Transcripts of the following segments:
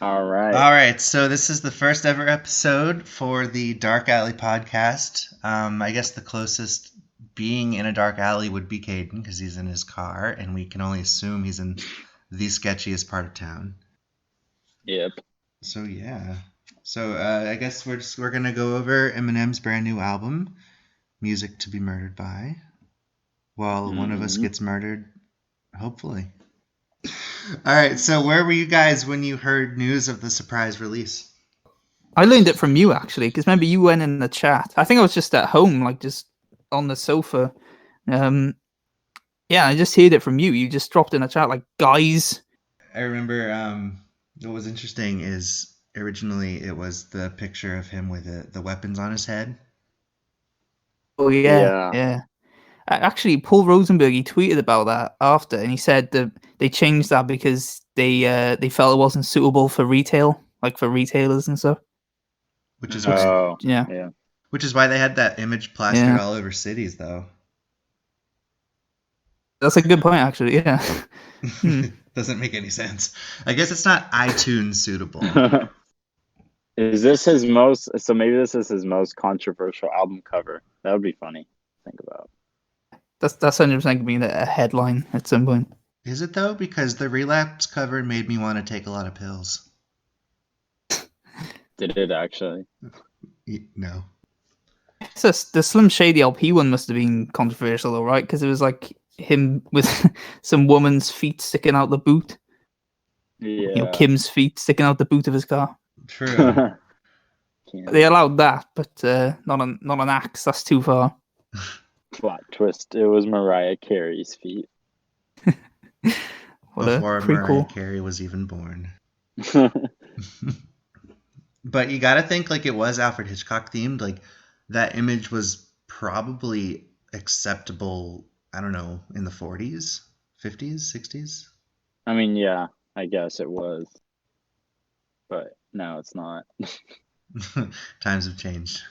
All right. All right, so this is the first ever episode for the Dark Alley podcast. I guess the closest being in a dark alley would be Caden because he's in his car, and we can only assume he's in the sketchiest part of town. Yep. So yeah, I guess we're gonna go over Eminem's brand new album, "Music to Be Murdered By," while one of us hmm gets murdered, hopefully. All right, so where were you guys when you heard news of the surprise release? I learned it from you actually, because remember you went in the chat. I think I was just at home, like just on the sofa. Um, yeah, I just heard it from you. You just dropped in a chat like, guys. I remember what was interesting is originally it was the picture of him with the weapons on his head. Oh yeah, Yeah. yeah. Actually, Paul Rosenberg he tweeted about that after, and he said that they changed that because they felt it wasn't suitable for retail, like for retailers and stuff. which is why Oh, Yeah, yeah. which is why they had that image plastered yeah. all over cities, though. That's a good point, actually. Yeah. Hmm. Doesn't make any sense. I guess it's not iTunes suitable. Is this his most? So maybe this is his most controversial album cover. That would be funny to think about. That's 100% gonna be a headline at some point. Is it though? Because the Relapse cover made me want to take a lot of pills. Did it actually? No. So the Slim Shady LP one must have been controversial, though, right? Because it was like him with some woman's feet sticking out the boot. Yeah. Kim's feet sticking out the boot of his car. True. They allowed that, but not an axe. That's too far. Plot twist. It was Mariah Carey's feet. What Before a Mariah prequel. Carey was even born. But you gotta think like it was Alfred Hitchcock themed. Like that image was probably acceptable, I don't know, in the 40s, 50s, 60s. I mean, yeah, I guess it was, but now it's not. Times have changed.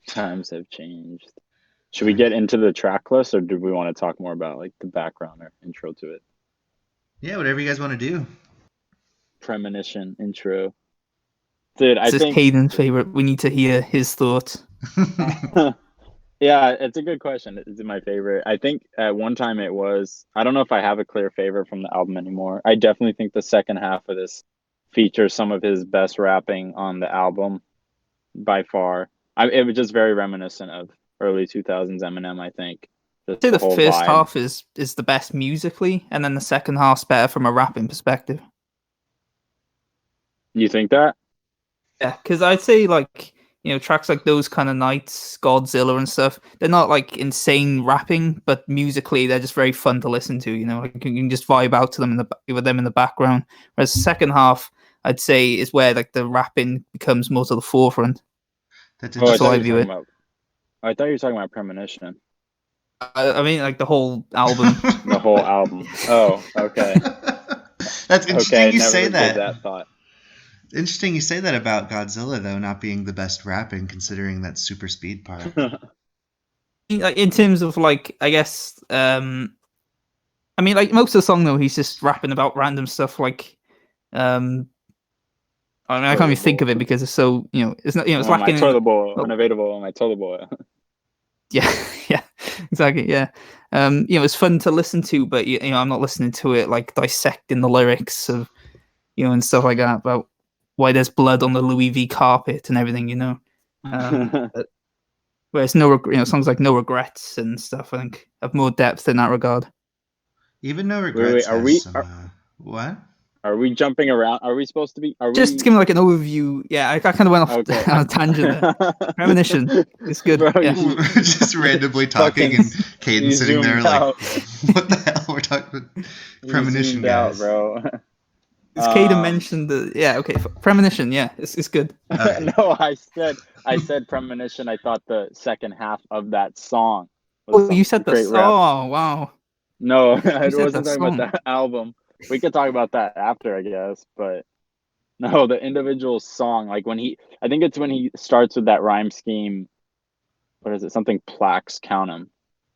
Times have changed. Should we get into the track list, or do we want to talk more about like the background or intro to it? Yeah, whatever you guys want to do. Premonition intro. Dude, I This is think Caden's favorite. We need to hear his thoughts. yeah, it's a good question. It's my favorite. I think at one time it was, I don't know if I have a clear favorite from the album anymore. I definitely think the second half of this features some of his best rapping on the album by far. It was just very reminiscent of early 2000s Eminem, I think. I'd Just say the the whole first vibe. half is the best musically, and then the second half's better from a rapping perspective. You think that? Yeah, because I'd say like tracks like Those Kind of Nights, Godzilla and stuff. They're not like insane rapping, but musically they're just very fun to listen to. Like you can just vibe out to them with them in the background. Whereas the second half, I'd say, is where like the rapping becomes more to the forefront. That's Oh, I That's how thought interesting. I you were view talking it. about. I thought you were talking about Premonition. I mean, like the whole album. The whole album. Oh, okay. That's Okay, interesting I you never say gave that. that thought. Interesting you say that about Godzilla, though, not being the best rapping, considering that super speed part. Like in terms of like, I guess, I mean, like most of the song though, he's just rapping about random stuff. Like, I mean, I can't Toilet even think of bowl. it because it's so it's not it's Oh, my lacking in. toilet bowl. Well, Unavailable. My toilet bowl. yeah, yeah, exactly, yeah. It's fun to listen to, but I'm not listening to it like dissecting the lyrics of and stuff like that about why there's blood on the Louis V carpet and everything. But, whereas songs like No Regrets and stuff, I think have more depth in that regard. Even No Wait. Regrets Are has we some. What? are we jumping around? Are we supposed to be? Are Just to we give me like an overview. Yeah, I kind of went off okay? on a tangent there. Premonition. It's good. Bro, Yeah. Just randomly talking fucking and Caden you sitting there zoomed like, out. what the hell? We're talking about You premonition, zoomed out, guys. bro. It's Caden mentioned the yeah, okay. Premonition, yeah, it's good. Okay. No, I said premonition. I thought the second half of that song was Oh, you some said the great rap. song. Wow. No, You I said wasn't the talking about song. that album. We could talk about that after, I guess. But no, the individual song, like I think it's when he starts with that rhyme scheme. What is it? Something plaques count 'em.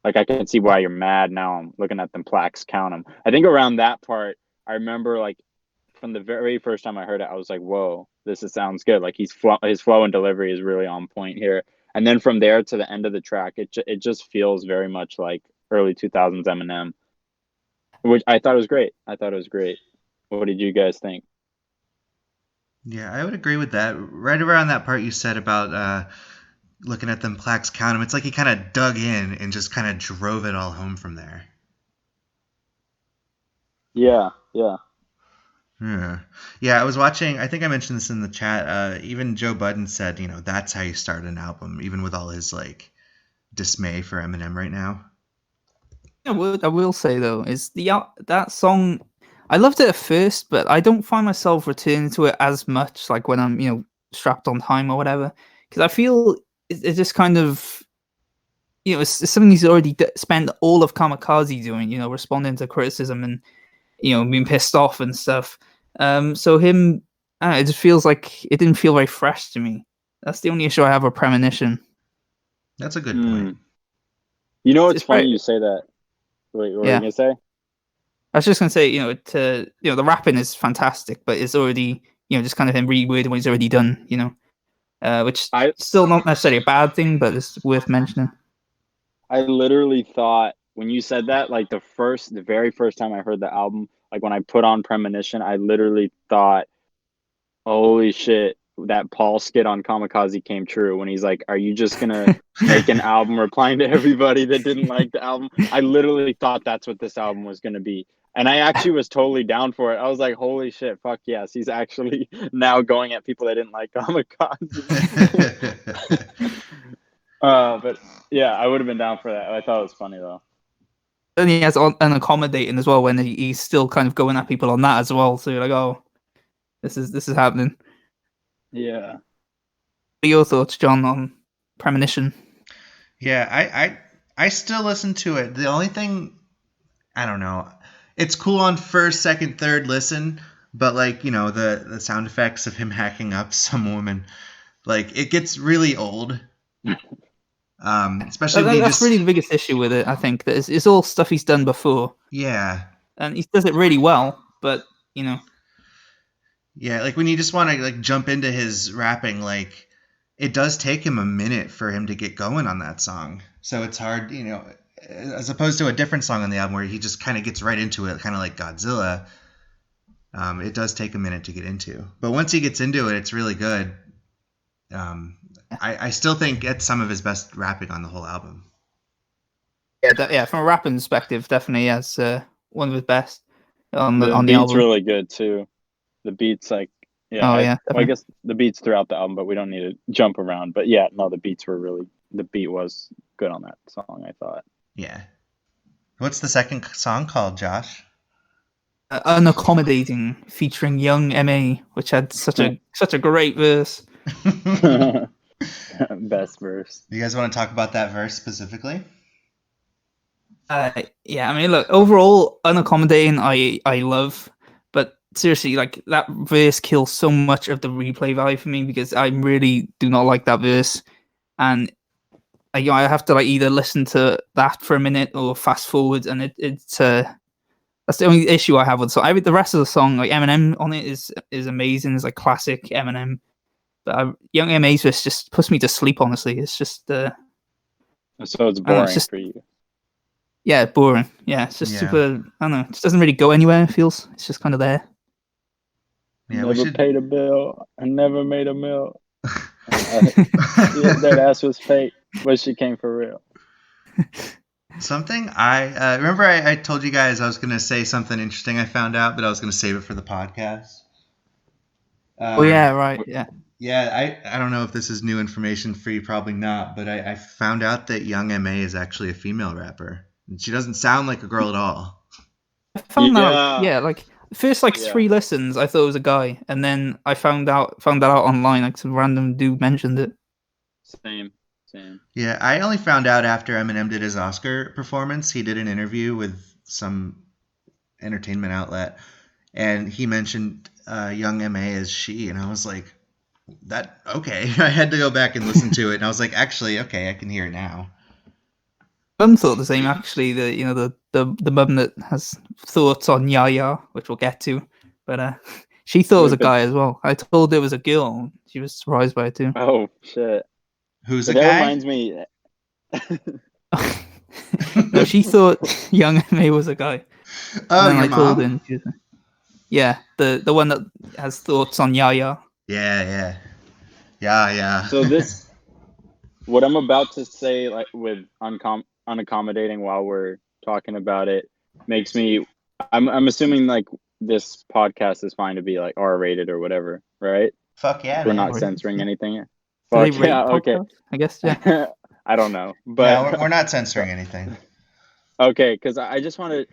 Like I can see why you're mad now. I'm looking at them plaques count 'em. I think around that part, I remember like from the very first time I heard it, I was like, "Whoa, sounds good." Like his flow and delivery is really on point here. And then from there to the end of the track, it just feels very much like early 2000s Eminem, which I thought was great. I thought it was great. What did you guys think? Yeah, I would agree with that. Right around that part you said about looking at them plaques, count them. It's like he kind of dug in and just kind of drove it all home from there. Yeah, yeah. Yeah. Yeah, I was watching, I think I mentioned this in the chat. Even Joe Budden said, that's how you start an album, even with all his like dismay for Eminem right now. I will say though, is that song. I loved it at first, but I don't find myself returning to it as much, like when I'm strapped on time or whatever, because I feel it's just kind of it's something he's already spent all of Kamikaze doing, responding to criticism and being pissed off and stuff. So him, it just feels like it didn't feel very fresh to me. That's the only issue I have with Premonition. That's a good point. You know, it's funny you say that. Wait, what were you gonna say? I was just gonna say, the rapping is fantastic, but it's already, just kind of him rewording what he's already done, which still not necessarily a bad thing, but it's worth mentioning. I literally thought when you said that, like the very first time I heard the album, like when I put on Premonition, I literally thought, holy shit, that Paul skit on Kamikaze came true when he's like, are you just gonna make an album replying to everybody that didn't like the album? I literally thought that's what this album was gonna be. And I actually was totally down for it. I was like, holy shit, fuck yes. He's actually now going at people that didn't like Kamikaze. But yeah, I would have been down for that. I thought it was funny though. And he has an accommodating as well when he's still kind of going at people on that as well. So you're like, oh, this is happening. Yeah. What are your thoughts, John, on Premonition? Yeah, I still listen to it. The only thing, I don't know, it's cool on first, second, third listen, but like, the sound effects of him hacking up some woman, like it gets really old. Especially that's really the biggest issue with it. I think that it's all stuff he's done before. Yeah, and he does it really well, but yeah, like when you just want to like jump into his rapping, like it does take him a minute for him to get going on that song. So it's hard, as opposed to a different song on the album where he just kind of gets right into it, kind of like Godzilla. It does take a minute to get into, but once he gets into it, it's really good. I still think it's some of his best rapping on the whole album. Yeah, from a rapping perspective, definitely has one of his best on the beat's album. Really good too. The beats, like, I guess the beats throughout the album, but we don't need to jump around. But yeah, no, the beat was good on that song, I thought. Yeah. What's the second song called, Josh? Unaccommodating, featuring Young M.A., which had such a great verse. Best verse. You guys want to talk about that verse specifically? Yeah, I mean, look, overall, Unaccommodating, I love, but seriously, like that verse kills so much of the replay value for me because I really do not like that verse, and I have to like either listen to that for a minute or fast forward, and it's that's the only issue I have with the song. The rest of the song, like Eminem on it, is amazing. It's like classic Eminem. But Young M.A.'s just puts me to sleep, honestly. It's just... so it's boring for you. Yeah, boring. Yeah, it's just super... I don't know. It just doesn't really go anywhere, it feels. It's just kind of there. Yeah, never paid a bill. I never made a meal. That ass was fake, but she came for real. Something I remember I told you guys I was going to say something interesting I found out, but I was going to save it for the podcast. Oh, yeah, right, yeah. Yeah, I don't know if this is new information for you, probably not, but I found out that Young M.A. is actually a female rapper. And she doesn't sound like a girl at all. I found that, like, first, 3 listens, I thought it was a guy, and then I found that out online, like some random dude mentioned it. Same. Yeah, I only found out after Eminem did his Oscar performance. He did an interview with some entertainment outlet, and he mentioned Young M.A. as she, and I was like, that okay. I had to go back and listen to it, and I was like, actually, okay, I can hear it now. Mum thought the same, actually. The mum that has thoughts on Yaya, which we'll get to, but She thought it was a Wait, but guy as well. I told her it was a girl. She was surprised by it too. oh shit. Who's But a that guy? reminds me. No, she thought young May was a guy. And Oh, then your I told her, mom? and she was like, yeah, the one that has thoughts on Yaya. Yeah, yeah, yeah. So this, what I'm about to say, like with unaccommodating while we're talking about it, makes me. I'm assuming like this podcast is fine to be like R-rated or whatever, right? Fuck yeah, We're not man. Right. censoring anything. Do they Fuck rate yeah, okay. podcasts? I guess, yeah. I don't know, No, but we're not censoring anything. okay, because I just want to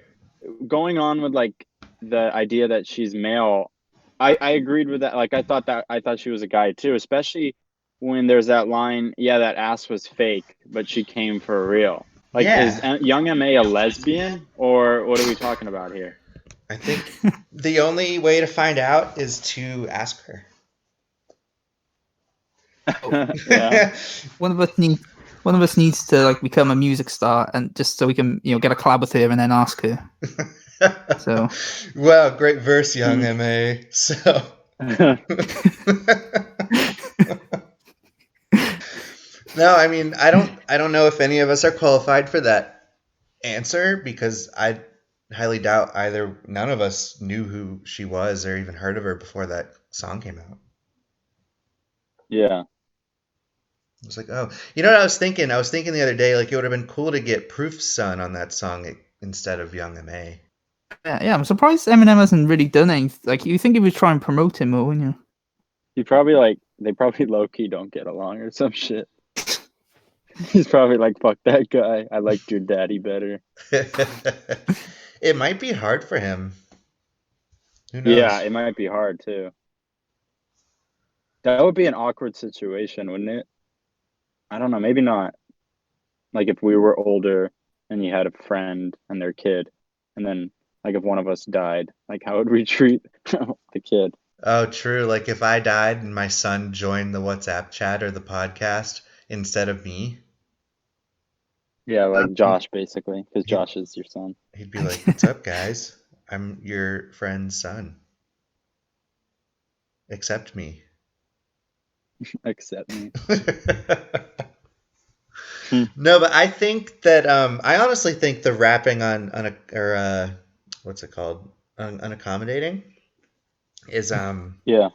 going on with like the idea that she's male. I agreed with that. Like I thought she was a guy too, especially when there's that line, yeah, that ass was fake, but she came for real. Like, is Yeah, young MA a lesbian or what are we talking about here? I think the only way to find out is to ask her. Yeah. One of us needs to like become a music star, and just so we can get a collab with her and then ask her. So Wow, great verse, young Mm. MA. So no, I mean, I don't know if any of us are qualified for that answer because I highly doubt none of us knew who she was or even heard of her before that song came out. Yeah. I was like, oh, you know what I was thinking? I was thinking the other day, like it would have been cool to get Proof's son on that song instead of Young M.A. yeah, I'm surprised Eminem hasn't really done anything. Like you think he would try and promote him more, wouldn't you? He probably like they probably low key don't get along or some shit. He's probably like, fuck that guy. I liked your daddy better. It might be hard for him. Who Yeah, knows? it might be hard too. That would be an awkward situation, wouldn't it? I don't know, maybe not. Like if we were older and you had a friend and their kid, and then like if one of us died, like how would we treat the kid? Oh, true. Like if I died and my son joined the WhatsApp chat or the podcast instead of me, Yeah, like Josh basically, because he'd Josh is your son. he'd be like, "What's up, guys? I'm your friend's son. Accept me." Accept me. Hmm. No, but I think that I honestly think the rapping on a or what's it called unaccommodating is Yeah.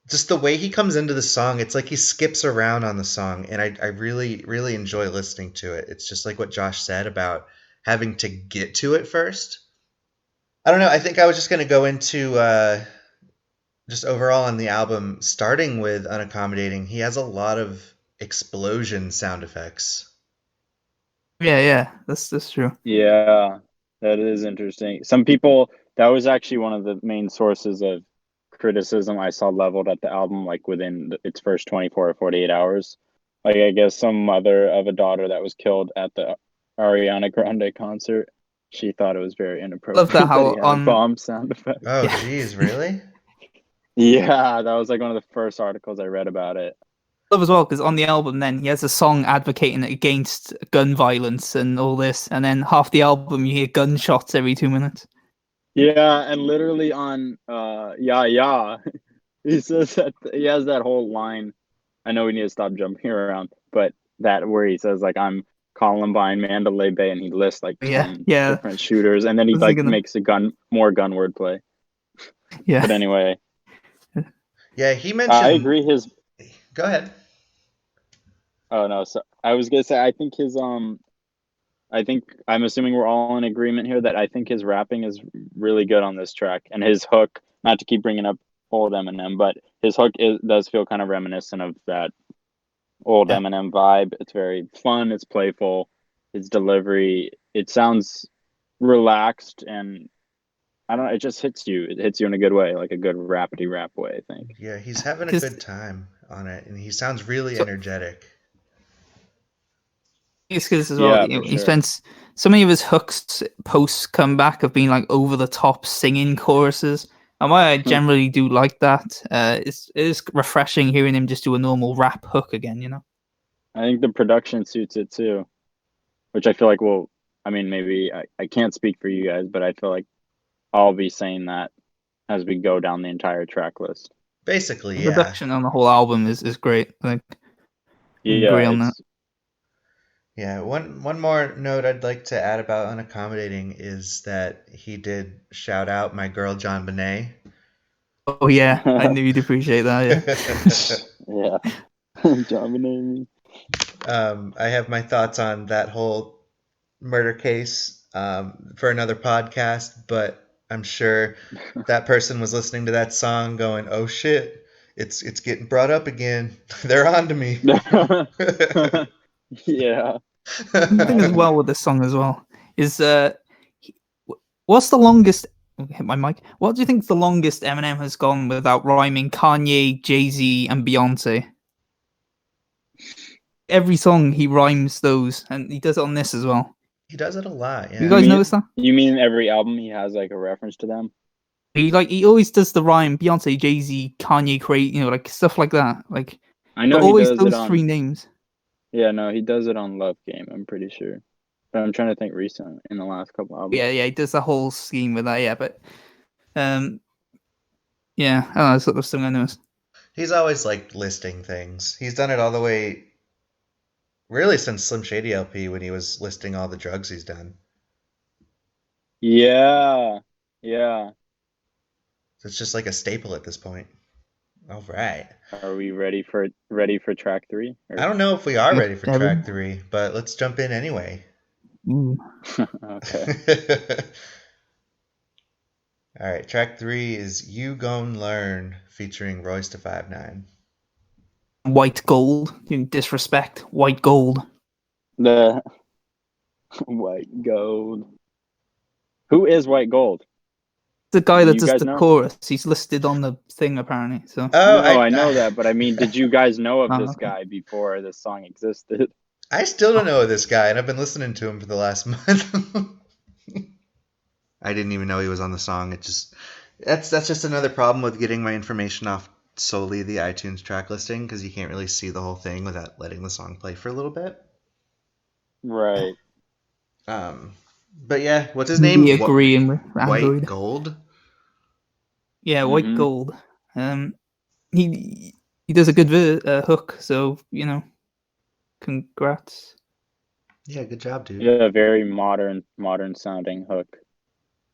just the way he comes into the song. It's like he skips around on the song, and I really really enjoy listening to it. It's just like what Josh said about having to get to it first. I don't know. I think I was just gonna go into just overall on the album, starting with unaccommodating. He has a lot of explosion sound effects. Yeah, that's true. Yeah, that is interesting. Some people, that was actually one of the main sources of criticism I saw leveled at the album, like within its first 24 or 48 hours. Like, I guess some mother of a daughter that was killed at the Ariana Grande concert, she thought it was very Love that inappropriate that he how had a on bomb sound effect. Oh, yeah. geez, really? Yeah, that was like one of the first articles I read about it. Love as well because on the album then he has a song advocating against gun violence and all this, and then half the album you hear gunshots every 2 minutes. Yeah, and literally on yeah, yeah, he says that he has that whole line. I know we need to stop jumping around, but that where he says like I'm Columbine, Mandalay Bay, and he lists like Yeah, 10 yeah. different shooters, and then I he was like thinking of, makes a more gun wordplay. yeah. But anyway, Yeah, he I mentioned. agree. His Go ahead. oh no, so I was gonna say I think his I think I'm assuming we're all in agreement here that I think his rapping is really good on this track, and his hook. Not to keep bringing up old Eminem, but his hook does feel kind of reminiscent of that old Yeah. Eminem vibe. It's very fun. It's playful. His delivery. It sounds relaxed, and I don't know. It just hits you. It hits you in a good way, like a good rapidy rap way. I think. Yeah, he's having a Because good time on it, and he sounds really so energetic. it's because as well, Yeah, for he sure. spends so many of his hooks post comeback of being like over the top singing choruses. And why I generally do like that, it is refreshing hearing him just do a normal rap hook again. I think the production suits it too, which I feel like will. I mean, maybe I can't speak for you guys, but I feel like I'll be saying that as we go down the entire track list. Basically, The yeah. production on the whole album is great. Like, I agree on that. Yeah, one more note I'd like to add about Unaccommodating is that he did shout out my girl John Bonet. Oh yeah, I knew you'd appreciate that. Yeah. John Bonet. I have my thoughts on that whole murder case for another podcast, but I'm sure that person was listening to that song going, "Oh shit, it's getting brought up again. They're on to me." Yeah. The thing as well with this song as well is what's the longest? Hit my mic. What do you think the longest Eminem has gone without rhyming Kanye, Jay-Z, and Beyonce? Every song he rhymes those, and he does it on this as well. He does it a lot, yeah. You guys notice that? You mean every album he has like a reference to them? He always does the rhyme Beyonce, Jay-Z, Kanye, like stuff like that. Like, I know but he always does those it on three names. Yeah, no, he does it on Love Game, I'm pretty sure. But I'm trying to think recently in the last couple albums. Yeah, he does the whole scheme with that. Yeah, but yeah, I don't know, that's sort of thing I noticed. He's always like listing things. He's done it all the way, really, since Slim Shady LP when he was listing all the drugs he's done. Yeah, yeah. So it's just like a staple at this point. All right. Are we ready for track 3? I don't know if we are ready for Yeah, track 3, but let's jump in anyway. Okay. All right, track 3 is "You Gon' Learn" featuring Royce da 5'9". White gold. You disrespect white gold. The White Gold. Who is White Gold? The guy that You does guys the know? chorus. He's listed on the thing apparently. So Oh, No, I know that, but I mean, did you guys know of this okay. guy before this song existed? I still don't know this guy, and I've been listening to him for the last month. I didn't even know he was on the song. It just that's just another problem with getting my information off solely the iTunes track listing, because you can't really see the whole thing without letting the song play for a little bit. Right. But yeah, what's his name? We agree with Android. White Gold. Yeah, White Gold. He does a good hook. So congrats. Yeah, good job, dude. Yeah, very modern sounding hook.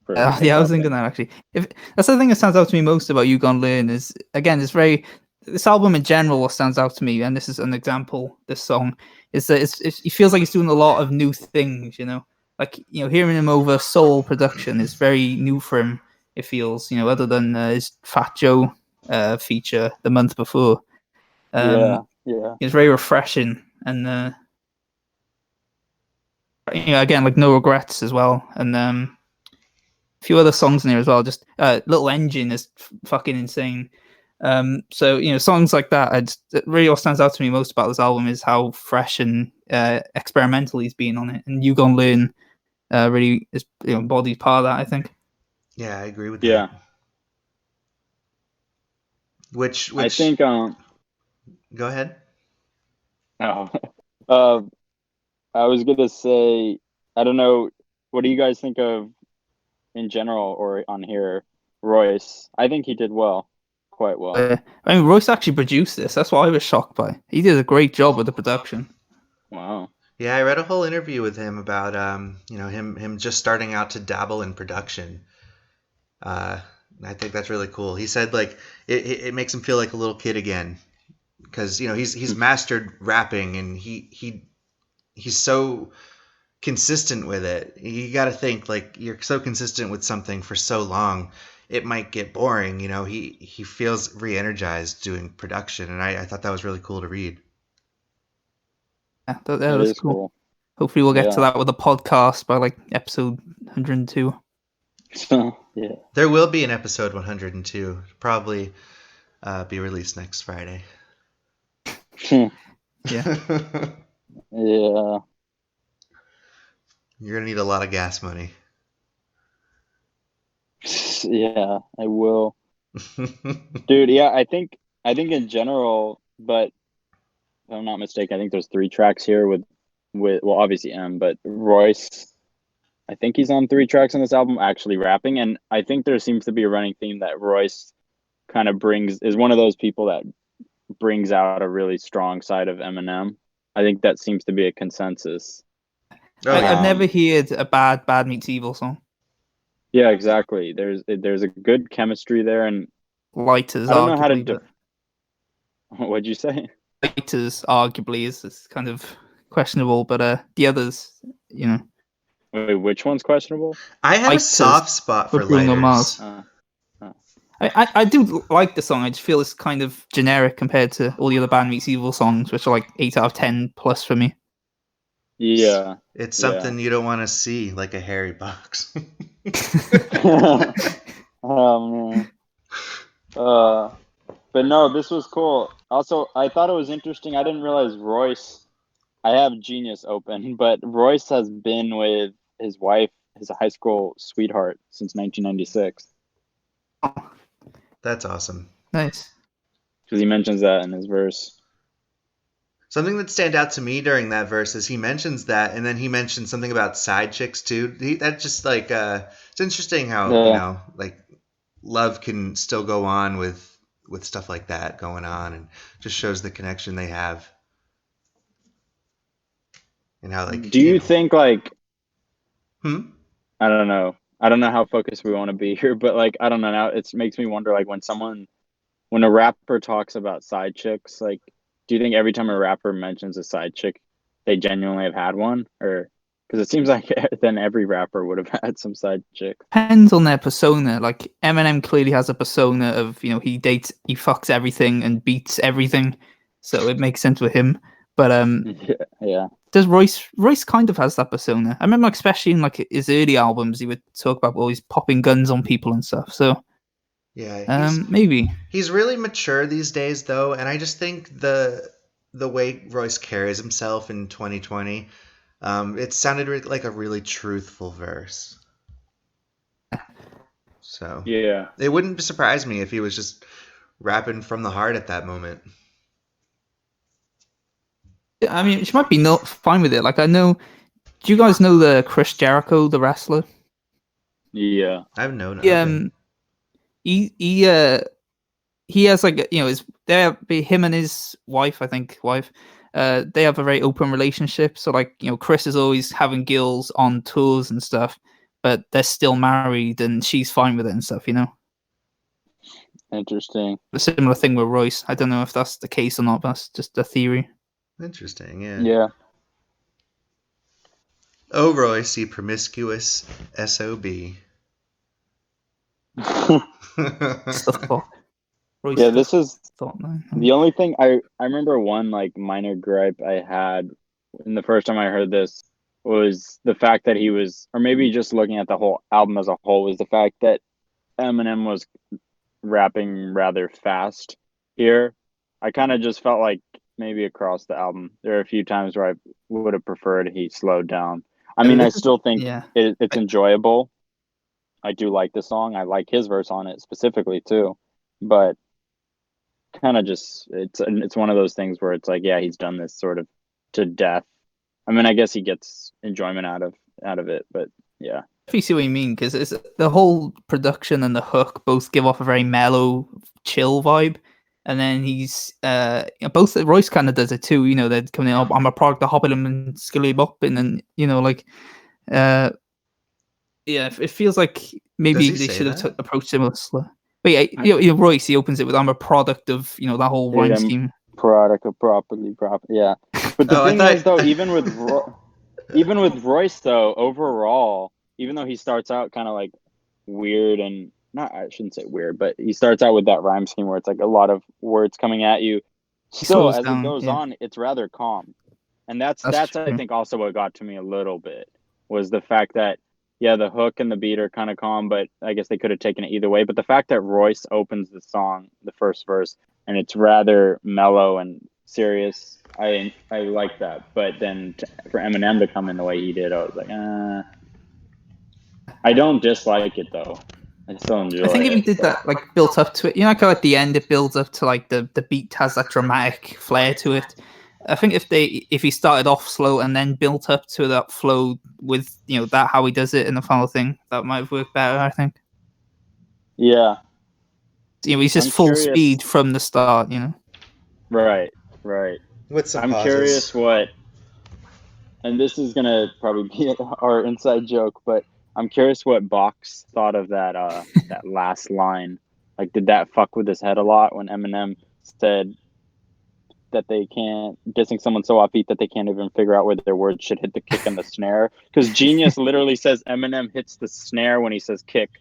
Yeah, I was thinking that actually. If that's the thing that stands out to me most about You Gone Learn is, again, this album in general. What stands out to me, and this is an example. This song is that it feels like he's doing a lot of new things. Like hearing him over soul production is very new for him. It feels, other than his Fat Joe feature the month before. Yeah. It's very refreshing, and again, like No Regrets as well, and a few other songs in here as well. Just Little Engine is fucking insane. So songs like that, really what stands out to me most about this album is how fresh and experimental he's been on it, and You Gonna Learn really is embodies part of that, I think. Yeah, I agree with that. Which I think go ahead. Oh. I was gonna say, I don't know, what do you guys think of in general or on here, Royce? I think he did quite well. I mean, Royce actually produced this. That's what I was shocked by. He did a great job with the production. Wow. Yeah, I read a whole interview with him about him just starting out to dabble in production. I think that's really cool. He said like it makes him feel like a little kid again, because he's mastered rapping, and he's so consistent with it. You got to think, like, you're so consistent with something for so long, it might get boring. He feels re-energized doing production, and I thought that was really cool to read. Yeah, that was cool. Hopefully we'll get to that with a podcast by like episode 102. Yeah. There will be an episode 102, probably be released next Friday. Yeah. Yeah. You're gonna need a lot of gas money. Yeah, I will. Dude, yeah, I think in general, but if I'm not mistaken, I think there's 3 tracks here with well, obviously but Royce, I think he's on 3 tracks on this album actually rapping, and I think there seems to be a running theme that Royce kind of is one of those people that brings out a really strong side of Eminem. I think that seems to be a consensus. I've never heard a Bad Meets Evil song. Yeah, exactly. There's a good chemistry there, and Lighters, I don't know how arguably, to. What'd you say? Lighters, arguably, is kind of questionable, but the others, you know. Wait, which one's questionable? I have Lighters a soft spot for Bruno Lighters. Mars. I do like the song. I just feel it's kind of generic compared to all the other Bad Meets Evil songs, which are like 8 out of 10 plus for me. Yeah, It's something you don't want to see, like a hairy box. Oh man. But no, this was cool. Also, I thought it was interesting. I didn't realize Royce. I have Genius open, but Royce has been with his wife, his high school sweetheart, since 1996. That's awesome. Nice. Because he mentions that in his verse. Something that stand out to me during that verse is he mentions that, and then he mentions something about side chicks too. That just like it's interesting how like love can still go on with stuff like that going on, and just shows the connection they have. And how like do you think like I don't know how focused we want to be here, but like I don't know, now it makes me wonder, like when a rapper talks about side chicks, like do you think every time a rapper mentions a side chick they genuinely have had one? Or because it seems like then every rapper would have had some side chicks. Depends on their persona. Like Eminem clearly has a persona of, he fucks everything and beats everything, so it makes sense with him. But yeah. Does Royce kind of has that persona? I remember, especially in like his early albums, he would talk about always popping guns on people and stuff. So yeah, maybe he's really mature these days, though, and I just think the way Royce carries himself in 2020, it sounded like a really truthful verse. So yeah, it wouldn't surprise me if he was just rapping from the heart at that moment. I mean, she might be not fine with it. Like, I know. Do you guys know the Chris Jericho, the wrestler? Yeah, I've known. He has like him and his wife, I think, they have a very open relationship. So like Chris is always having girls on tours and stuff, but they're still married and she's fine with it and stuff. Interesting. A similar thing with Royce. I don't know if that's the case or not. But that's just a theory. Interesting, yeah. Yeah. Oh, Royce, you promiscuous SOB. Yeah, this is the only thing I remember. One like minor gripe I had in the first time I heard this was the fact that he was, or maybe just looking at the whole album as a whole, was the fact that Eminem was rapping rather fast here. I kind of just felt like maybe across the album there are a few times where I would have preferred he slowed down. I mean, I still think it's enjoyable. I do like the song. I like his verse on it specifically too, but kind of just it's one of those things where it's like, yeah, he's done this sort of to death. I mean, I guess he gets enjoyment out of it, but yeah. If you see what you mean, because it's the whole production and the hook both give off a very mellow, chill vibe, and then he's both Royce kind of does it too. They're coming in. I'm a product of Hobbit and Skilly Bop, and then yeah, it feels like maybe they should have approached him slow. But yeah, Royce, he opens it with "I'm a product of that whole rhyme scheme." Product of properly. Yeah, but the thing is though, even with Royce though, overall, even though he starts out kind of like weird and I shouldn't say weird, but he starts out with that rhyme scheme where it's like a lot of words coming at you. Still, as it goes on, it's rather calm, and that's I think also what got to me a little bit was the fact that. Yeah, the hook and the beat are kind of calm, but I guess they could have taken it either way. But the fact that Royce opens the song, the first verse, and it's rather mellow and serious, I like that. But then for Eminem to come in the way he did, I was like, I don't dislike it though. I still enjoy it. I think if he did that, like built up to it, kind of at the end, it builds up to like the beat has that dramatic flair to it. I think if he started off slow and then built up to that flow with that how he does it in the final thing, that might have worked better. I think. Yeah. He's just I'm full curious. speed from the start. Right. With some I'm pauses. curious what, and this is gonna probably be our inside joke, but I'm curious what Box thought of that that last line. Like, did that fuck with his head a lot when Eminem said that they can't, dissing someone so offbeat that they can't even figure out where their words should hit the kick and the snare? Because Genius literally says Eminem hits the snare when he says kick,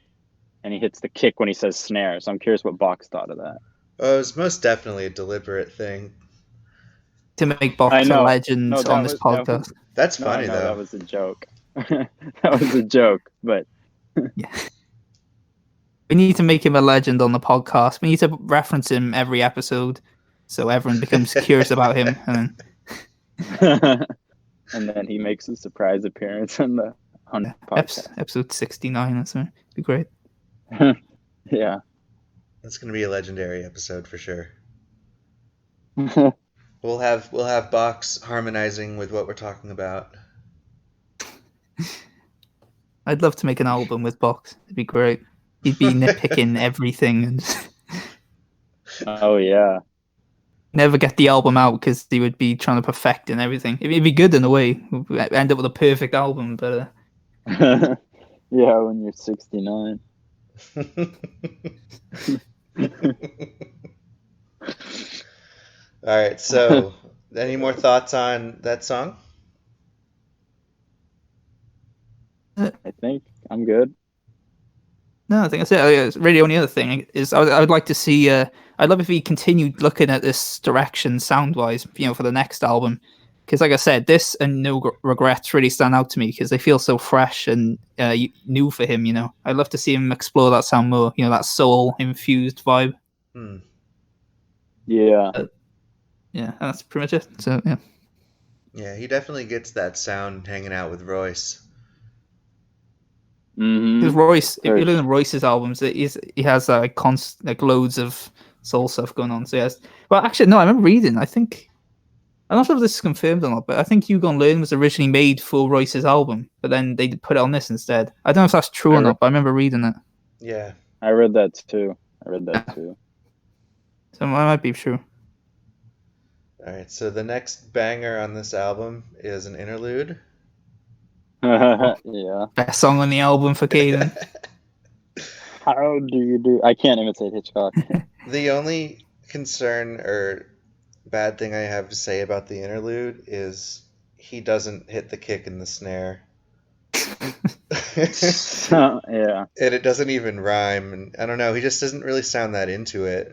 and he hits the kick when he says snare. So I'm curious what Box thought of that. Oh, it was most definitely a deliberate thing. To make I Box a know. legend No, on this podcast. That's No, I funny know though. that was a joke. That was a joke, but Yeah. We need to make him a legend on the podcast. We need to reference him every episode, so everyone becomes curious about him. And and then he makes a surprise appearance on the podcast. Episode 69 or something. Be great. Yeah. That's gonna be a legendary episode for sure. We'll have Box harmonizing with what we're talking about. I'd love to make an album with Box. It'd be great. He'd be nitpicking everything and Oh yeah. never get the album out because he would be trying to perfect and everything. It'd be good in a way. We'd end up with a perfect album, but Yeah, when you're 69. All right, so any more thoughts on that song? I think I'm good. no, I think that's it. Really, only other thing is I would like to see. I'd love if he continued looking at this direction sound wise, for the next album. Because, like I said, this and No Regrets really stand out to me because they feel so fresh and new for him. I'd love to see him explore that sound more. That soul infused vibe. Yeah. Yeah, that's pretty much it. So yeah. Yeah, he definitely gets that sound hanging out with Royce. Because Royce, if you look at Royce's albums, he has loads of soul stuff going on. So yes, well, actually, no, I remember reading. I'm not sure if this is confirmed or not, but I think You Gonna Learn was originally made for Royce's album, but then they put it on this instead. I don't know if that's true or not, but I remember reading it. Yeah, I read that too. So that might be true. All right, so the next banger on this album is an interlude. Yeah. Best song on the album for Caden. How do you do? I can't imitate Hitchcock. The only concern or bad thing I have to say about the interlude is he doesn't hit the kick and the snare. Yeah. And it doesn't even rhyme. And I don't know, he just doesn't really sound that into it.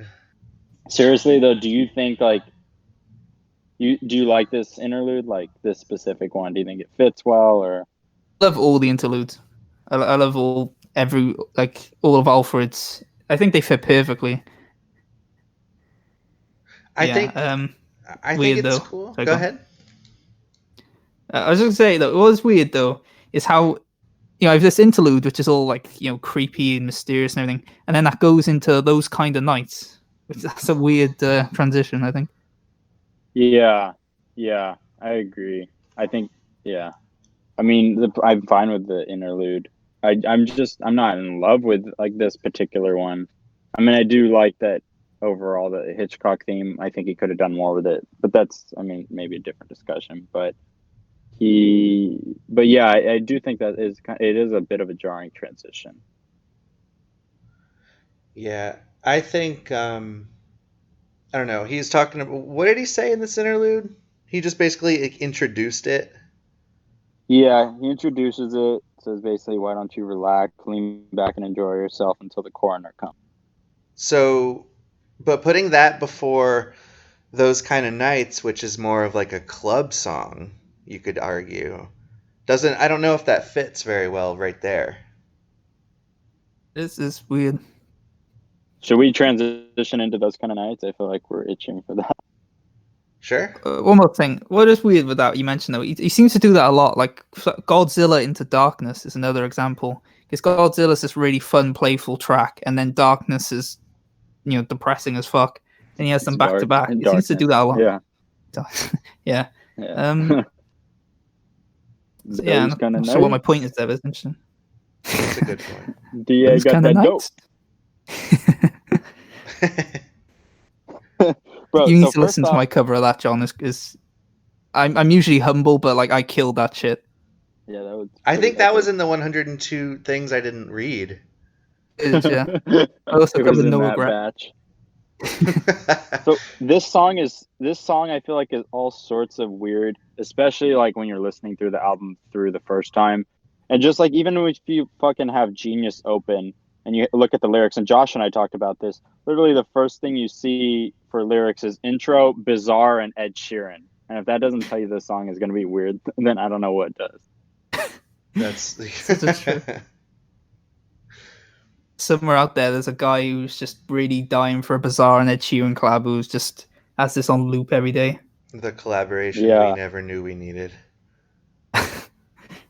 Seriously though, do you think do you like this interlude, like this specific one? Do you think it fits well, or? I love all the interludes. I love all of Alfred's. I think they fit perfectly. I think weird, it's though. cool. Sorry, go ahead. I was going to say that what was weird though is how I have this interlude which is all creepy and mysterious and everything, and then that goes into Those Kind of Nights, which that's a weird transition. I think. Yeah, I agree. I think I mean, I'm fine with the interlude. I'm not in love with this particular one. I mean, I do like that overall the Hitchcock theme. I think he could have done more with it, but that's maybe a different discussion. But yeah, I do think that it is a bit of a jarring transition. Yeah, I think I don't know. He's talking about, what did he say in this interlude? He just basically introduced it. Yeah, he introduces it. Says basically, why don't you relax, lean back, and enjoy yourself until the coroner comes. So, but putting that before Those Kind of Nights, which is more of like a club song, you could argue, I don't know if that fits very well right there. This is weird. Should we transition into Those Kind of Nights? I feel like we're itching for that. Sure. One more thing. What is weird with that you mentioned though? He seems to do that a lot. Like Godzilla Into Darkness is another example. Because Godzilla is this really fun, playful track, and then Darkness is, depressing as fuck. And he has them back to back. He seems to do that a lot. Yeah. Yeah. Yeah. So yeah, Those I'm kind of not sure what my nights. point is there, but it's interesting. That's a good point. DA Those got kind of that dope. nights. Bro, You need so to listen first to off, my cover of that, John. Is I'm usually humble, but like I killed that shit. yeah, that was I pretty think that was epic. in the 102 things I didn't read. Yeah. I also It was covered in No that Regret. batch. So this song I feel like is all sorts of weird, especially like when you're listening through the album through the first time. And just like even if you fucking have Genius open and you look at the lyrics, and Josh and I talked about this, literally the first thing you see for lyrics is intro, Bizarre, and Ed Sheeran. And if that doesn't tell you this song is gonna be weird, then I don't know what does. That's That's true. Somewhere out there's a guy who's just really dying for a Bizarre and Ed Sheeran collab who's just has this on loop every day. the collaboration we Yeah. never knew we needed.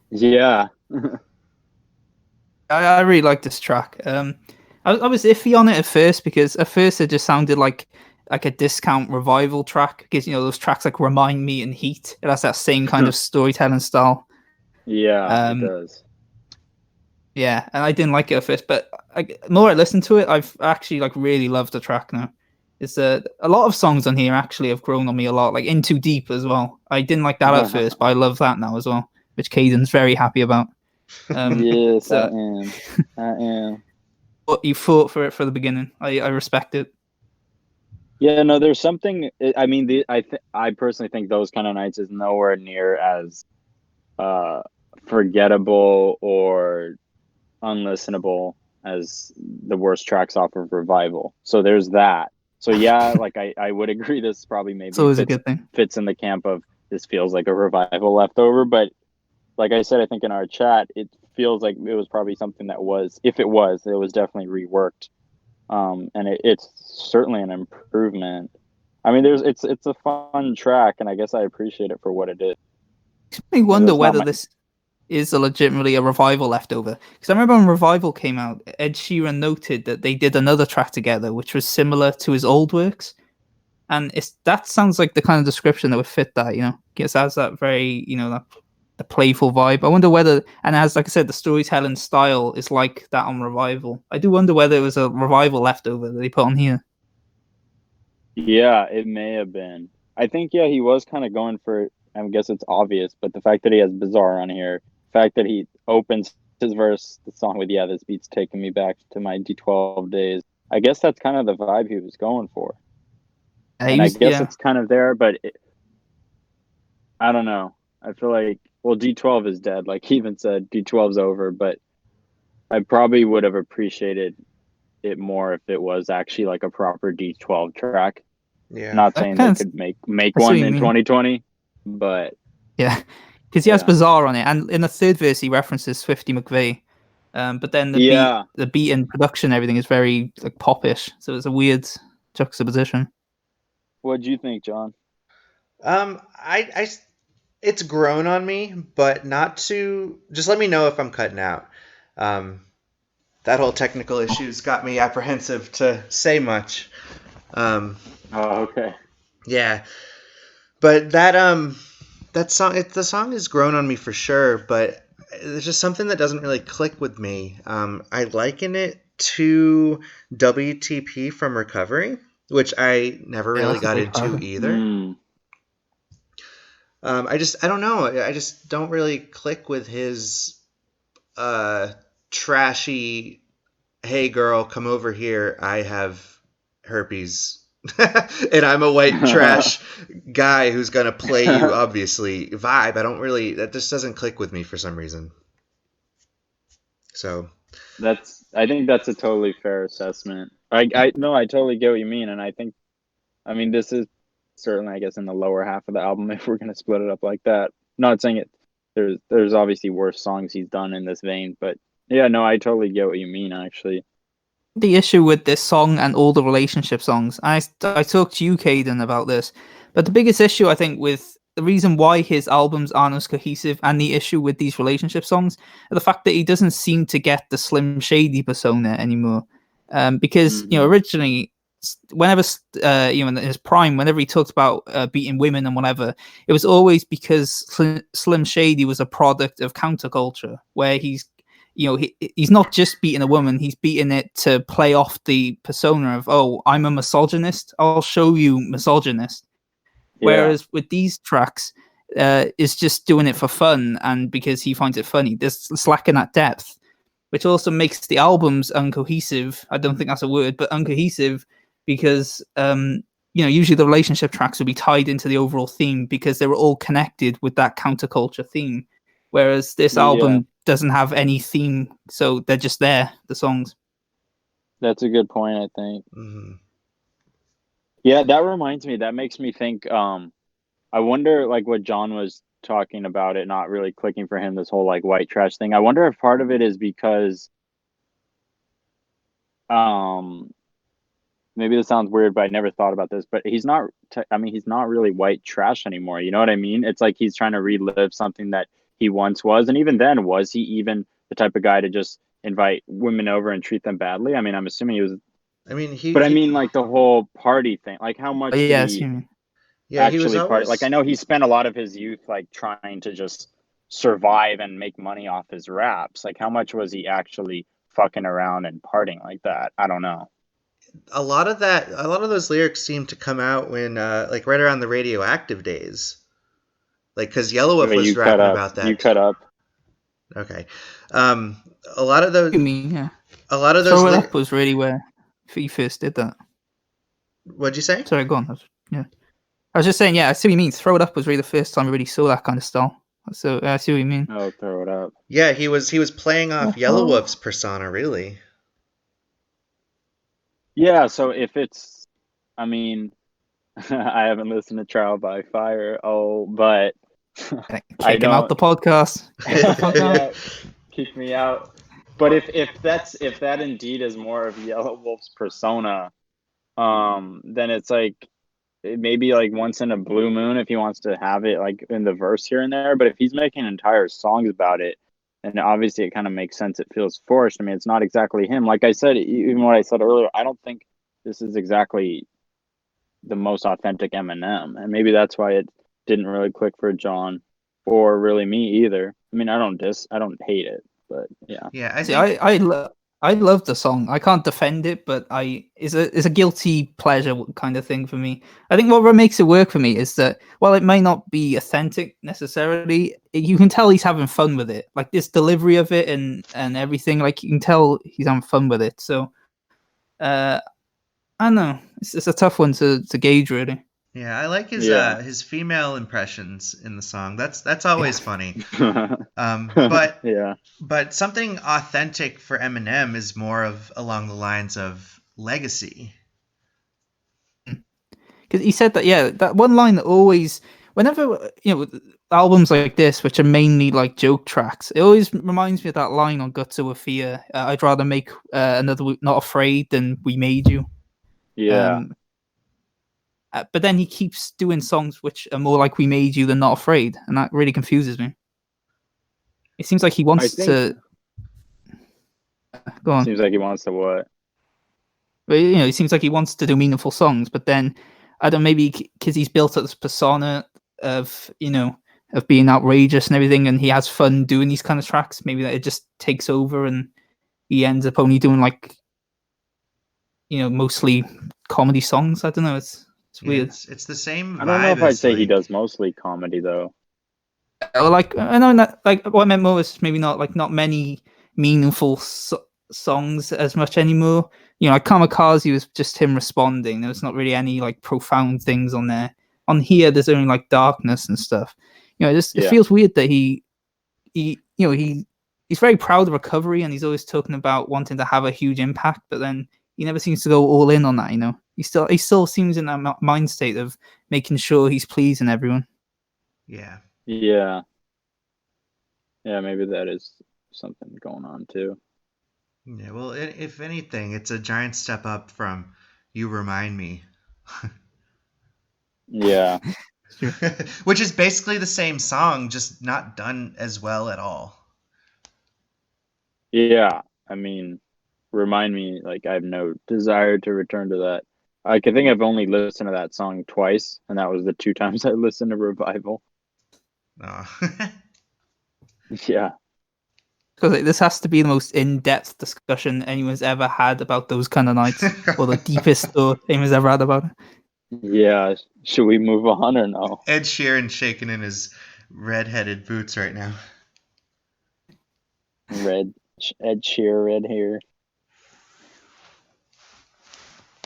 Yeah. I really like this track. I was iffy on it at first because at first it just sounded like a discount revival track because those tracks like Remind Me and Heat. It has that same kind of storytelling style. Yeah, it does. Yeah, and I didn't like it at first, but the more I listen to it, I've actually like really loved the track now. It's a lot of songs on here actually have grown on me a lot, like In Too Deep as well. I didn't like that at first, but I love that now as well, which Caden's very happy about. Yes, So, I am. I am. but you fought for it for the beginning. I respect it. Yeah, no, there's something. I mean, I personally think those kind of nights is nowhere near as forgettable or unlistenable as the worst tracks off of Revival. So there's that. So yeah, like I would agree. This probably It's maybe always a good thing. fits in the camp of this feels like a Revival leftover. But like I said, I think in our chat, it feels like it was probably something that was, if it was definitely reworked. And it's certainly an improvement. I mean, it's a fun track, and I guess I appreciate it for what it is. I wonder That's not whether my. this is legitimately a Revival leftover. Because I remember when Revival came out, Ed Sheeran noted that they did another track together, which was similar to his old works. And that sounds like the kind of description that would fit that, Because it has that very, the playful vibe. I wonder whether, and as like I said, the storytelling style is like that on Revival. I do wonder whether it was a Revival leftover that they put on here. Yeah, it may have been. I think he was kind of going for. I guess it's obvious, but the fact that he has Bizarre on here, the fact that he opens his verse, the song with this beat's taking me back to my D12 days. I guess that's kind of the vibe he was going for. And I guess it's kind of there, but I don't know. I feel like, well, D12 is dead. Like he even said, D12's over, but I probably would have appreciated it more if it was actually like a proper D12 track. Yeah. Not saying they could make one in 2020, but yeah, because he has Bizarre on it, and in the third verse he references Swifty McVeigh, but then the beat and production and everything is very like popish, so it's a weird juxtaposition. What do you think, John? I it's grown on me, but not to. Just let me know if I'm cutting out. That whole technical issues got me apprehensive to say much. Oh, okay. Yeah, but that song, the song has grown on me for sure, but there's just something that doesn't really click with me. I liken it to WTP from Recovery, which I never really got into either. I don't know. I just don't really click with his trashy, hey girl, come over here, I have herpes. And I'm a white trash guy who's gonna play you, obviously, vibe. That just doesn't click with me for some reason. So I think that's a totally fair assessment. I totally get what you mean, and I mean this is certainly, I guess, in the lower half of the album if we're gonna split it up like that. Not saying it. There's obviously worse songs he's done in this vein, but yeah, no, I totally get what you mean. Actually, the issue with this song and all the relationship songs, I talked to you, Caden, about this, but the biggest issue I think with the reason why his albums aren't as cohesive and the issue with these relationship songs are the fact that he doesn't seem to get the Slim Shady persona anymore. Because originally whenever in his prime, whenever he talked about beating women and whatever, it was always because Slim Shady was a product of counterculture, where he's he's not just beating a woman, he's beating it to play off the persona of, oh, I'm a misogynist, I'll show you misogynist. Whereas with these tracks, it's just doing it for fun and because he finds it funny. There's lacking that depth, which also makes the albums uncohesive. I don't think that's a word, but uncohesive because usually the relationship tracks would be tied into the overall theme because they were all connected with that counterculture theme. Whereas this album doesn't have any theme, so they're just there, the songs. That's a good point, I think. Mm-hmm. Yeah, that reminds me. That makes me think. I wonder, like, what John was talking about, it not really clicking for him, this whole like white trash thing. I wonder if part of it is because, maybe this sounds weird, but I never thought about this. But he's not. He's not really white trash anymore. You know what I mean? It's like he's trying to relive something that he once was, and even then, was he even the type of guy to just invite women over and treat them badly? I mean, I'm assuming he was. I mean, But I mean, like the whole party thing. Like, how much did he he was actually party? always... Like, I know he spent a lot of his youth like trying to just survive and make money off his raps. Like, how much was he actually fucking around and partying like that? I don't know. A lot of those lyrics seem to come out when, like, right around the Radioactive days. Like, because Yellow Wolf was rapping about that. You cut up. Okay. A lot of those. You mean, yeah. A lot of those. Throw It Up was really where he first did that. What'd you say? Sorry, go on. I was just saying, yeah, I see what you mean. Throw It Up was really the first time I really saw that kind of style. So I see what you mean. Oh, Throw It Up. Yeah, he was playing off Yellow Wolf's persona, really. Yeah, so if it's, I mean, I haven't listened to Trial by Fire. Oh, but kick him out the podcast. Kick me out. But if that indeed is more of Yellow Wolf's persona, then it's like maybe like once in a blue moon if he wants to have it like in the verse here and there. But if he's making entire songs about it, then obviously it kind of makes sense. It feels forced. I mean, it's not exactly him. Like I said, even what I said earlier, I don't think this is exactly the most authentic Eminem, and maybe that's why it didn't really click for John or really me either. I mean, I don't hate it, but yeah. Yeah, I love the song. I can't defend it, but it's a guilty pleasure kind of thing for me. I think what makes it work for me is that while it may not be authentic necessarily, you can tell he's having fun with it. Like this delivery of it and everything, like you can tell he's having fun with it. So, I don't know. It's a tough one to gauge, really. Yeah, I like his female impressions in the song. That's always funny. But something authentic for Eminem is more of along the lines of legacy. Because he said that, that one line that always, whenever albums like this, which are mainly like joke tracks, it always reminds me of that line on Guts Over Fear. I'd rather make another Not Afraid than We Made You. Yeah. But then he keeps doing songs which are more like We Made You than Not Afraid, and that really confuses me. It seems like he wants to... Go on. Seems like he wants to what? But, it seems like he wants to do meaningful songs, but then, I don't know, maybe because he's built up this persona of, of being outrageous and everything, and he has fun doing these kind of tracks, maybe that it just takes over and he ends up only doing, like, mostly comedy songs. I don't know, it's weird. It's the same vibe. I don't know if I'd say he does mostly comedy though. Like I know that, like what I meant more was maybe not many meaningful songs as much anymore. Like Kamikaze was just him responding. There was not really any like profound things on there. On here, there's only like darkness and stuff. It feels weird that he's very proud of Recovery and he's always talking about wanting to have a huge impact, but then he never seems to go all in on that. He still seems in that mind state of making sure he's pleasing everyone. Yeah. Maybe that is something going on too. Yeah, well, if anything, it's a giant step up from You Remind Me. Yeah. Which is basically the same song, just not done as well at all. Yeah, I mean, Remind Me, like I have no desire to return to that I can think I've only listened to that song twice, and that was the 2 times I listened to Revival. Oh. Yeah, Because this has to be the most in-depth discussion anyone's ever had about those kind of nights, or the deepest thought anyone's ever had about it. yeah. Should we move on or no? Ed Sheeran shaking in his red-headed boots right now. Ed Sheeran, red hair.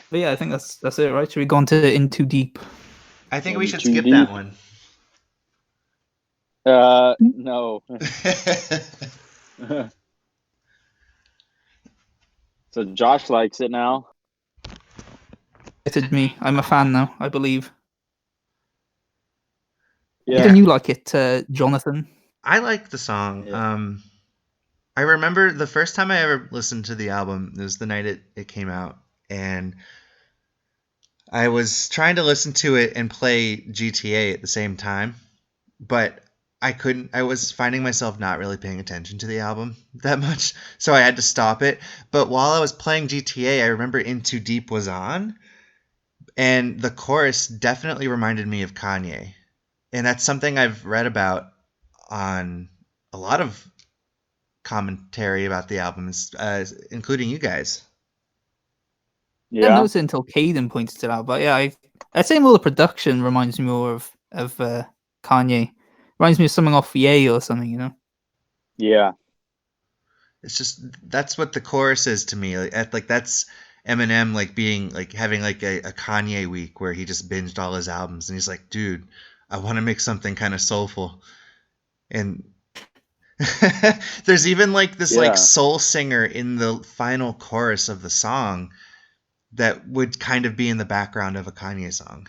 But yeah, I think that's it, right? Should we go on to In Too Deep? I think we should Too skip deep. that one. No. So Josh likes it now. It's me. I'm a fan now, I believe. Yeah. Didn't you like it, Jonathan? I like the song. Yeah. I remember the first time I ever listened to the album, it was the night it came out, and I was trying to listen to it and play GTA at the same time, but I couldn't. I was finding myself not really paying attention to the album that much, so I had to stop it. But while I was playing GTA, I remember In Too Deep was on, and the chorus definitely reminded me of Kanye. And that's something I've read about on a lot of commentary about the albums, including you guys. I didn't Yeah. notice it until Caden pointed it out, but yeah, I'd say more the production reminds me more of Kanye. Reminds me of something off Ye or something, you know? Yeah. It's just that's what the chorus is to me. Like that's Eminem like being like having like a Kanye week where he just binged all his albums and he's like, dude, I want to make something kind of soulful. And there's even like this like Yeah. soul singer in the final chorus of the song that would kind of be in the background of a Kanye song.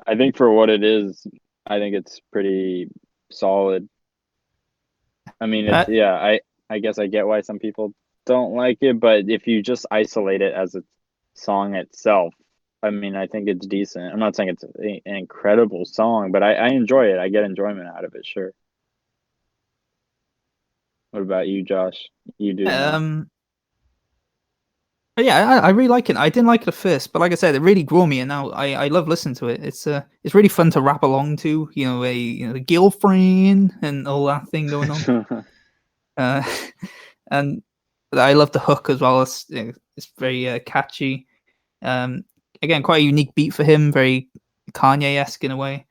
I think for what it is, I think it's pretty solid. I mean, Uh, I guess I get why some people don't like it, but if you just isolate it as a song itself, I mean, I think it's decent. I'm not saying it's an incredible song, but I enjoy it. I get enjoyment out of it, sure. What about you, Josh? You do now. But yeah, I really like it. I didn't like it at first, but like I said, it really grew me, and now I love listening to it. It's really fun to rap along to, a girlfriend and all that thing going on. Uh, and I love the hook as well. It's very catchy. Again, quite a unique beat for him, very Kanye-esque in a way.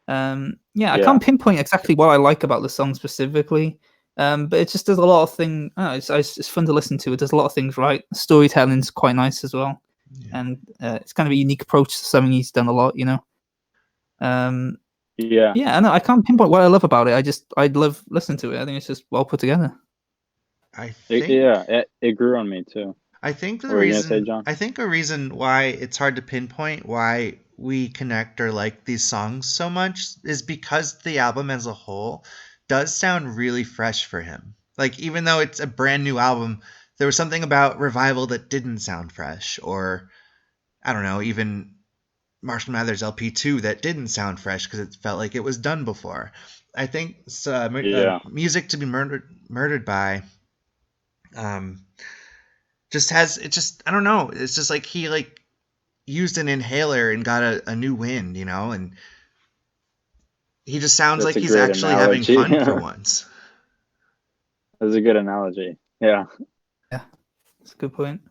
Yeah, I Yeah. can't pinpoint exactly what I like about the song specifically. But it just does a lot of things. It's fun to listen to. It does a lot of things right. Storytelling's quite nice as well, and it's kind of a unique approach to something he's done a lot. Yeah. Yeah, I can't pinpoint what I love about it. I love listening to it. I think it's just well put together. It grew on me too. I think What were you gonna say, John? I think a reason why it's hard to pinpoint why we connect or like these songs so much is because the album as a whole does sound really fresh for him. Like even though it's a brand new album, there was something about Revival that didn't sound fresh, or I don't know, even Marshall Mathers LP2 that didn't sound fresh because it felt like it was done before. I think Yeah. Music to be Murdered by just has it just I don't know, it's just like he like used an inhaler and got a new wind, and he just sounds That's like a he's great actually having analogy. fun for once. That's a good analogy. Yeah. Yeah, that's a good point.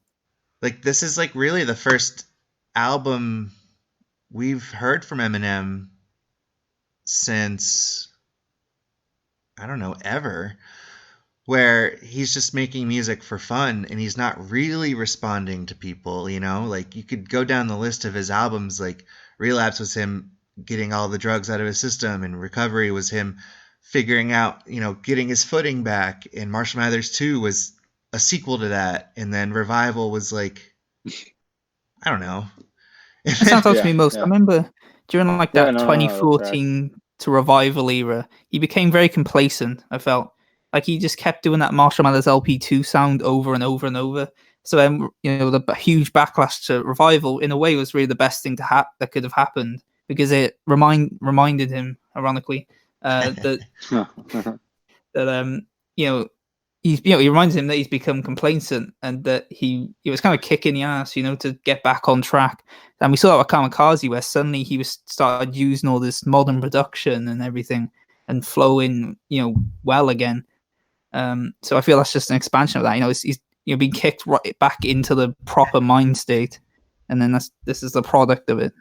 Like this is like really the first album we've heard from Eminem since I don't know, ever, where he's just making music for fun and he's not really responding to people, like you could go down the list of his albums. Like Relapse was him getting all the drugs out of his system, and Recovery was him figuring out, getting his footing back, and Marshall Mathers 2 was a sequel to that, and then Revival was like, I don't know. That sounds out to me most. Yeah. I remember during like Yeah, that no, 2014 to Revival era, he became very complacent. I felt like he just kept doing that Marshall Mathers LP2 sound over and over and over. So then, the huge backlash to Revival, in a way, was really the best thing that could have happened, because it reminded him, ironically, that that he reminds him that he's become complacent and that he was kind of kicking the ass, to get back on track. And we saw that with Kamikaze, where suddenly he was started using all this modern production and everything and flowing, well again. So I feel that's just an expansion of that. He's being kicked right back into the proper mind state, and then this is the product of it.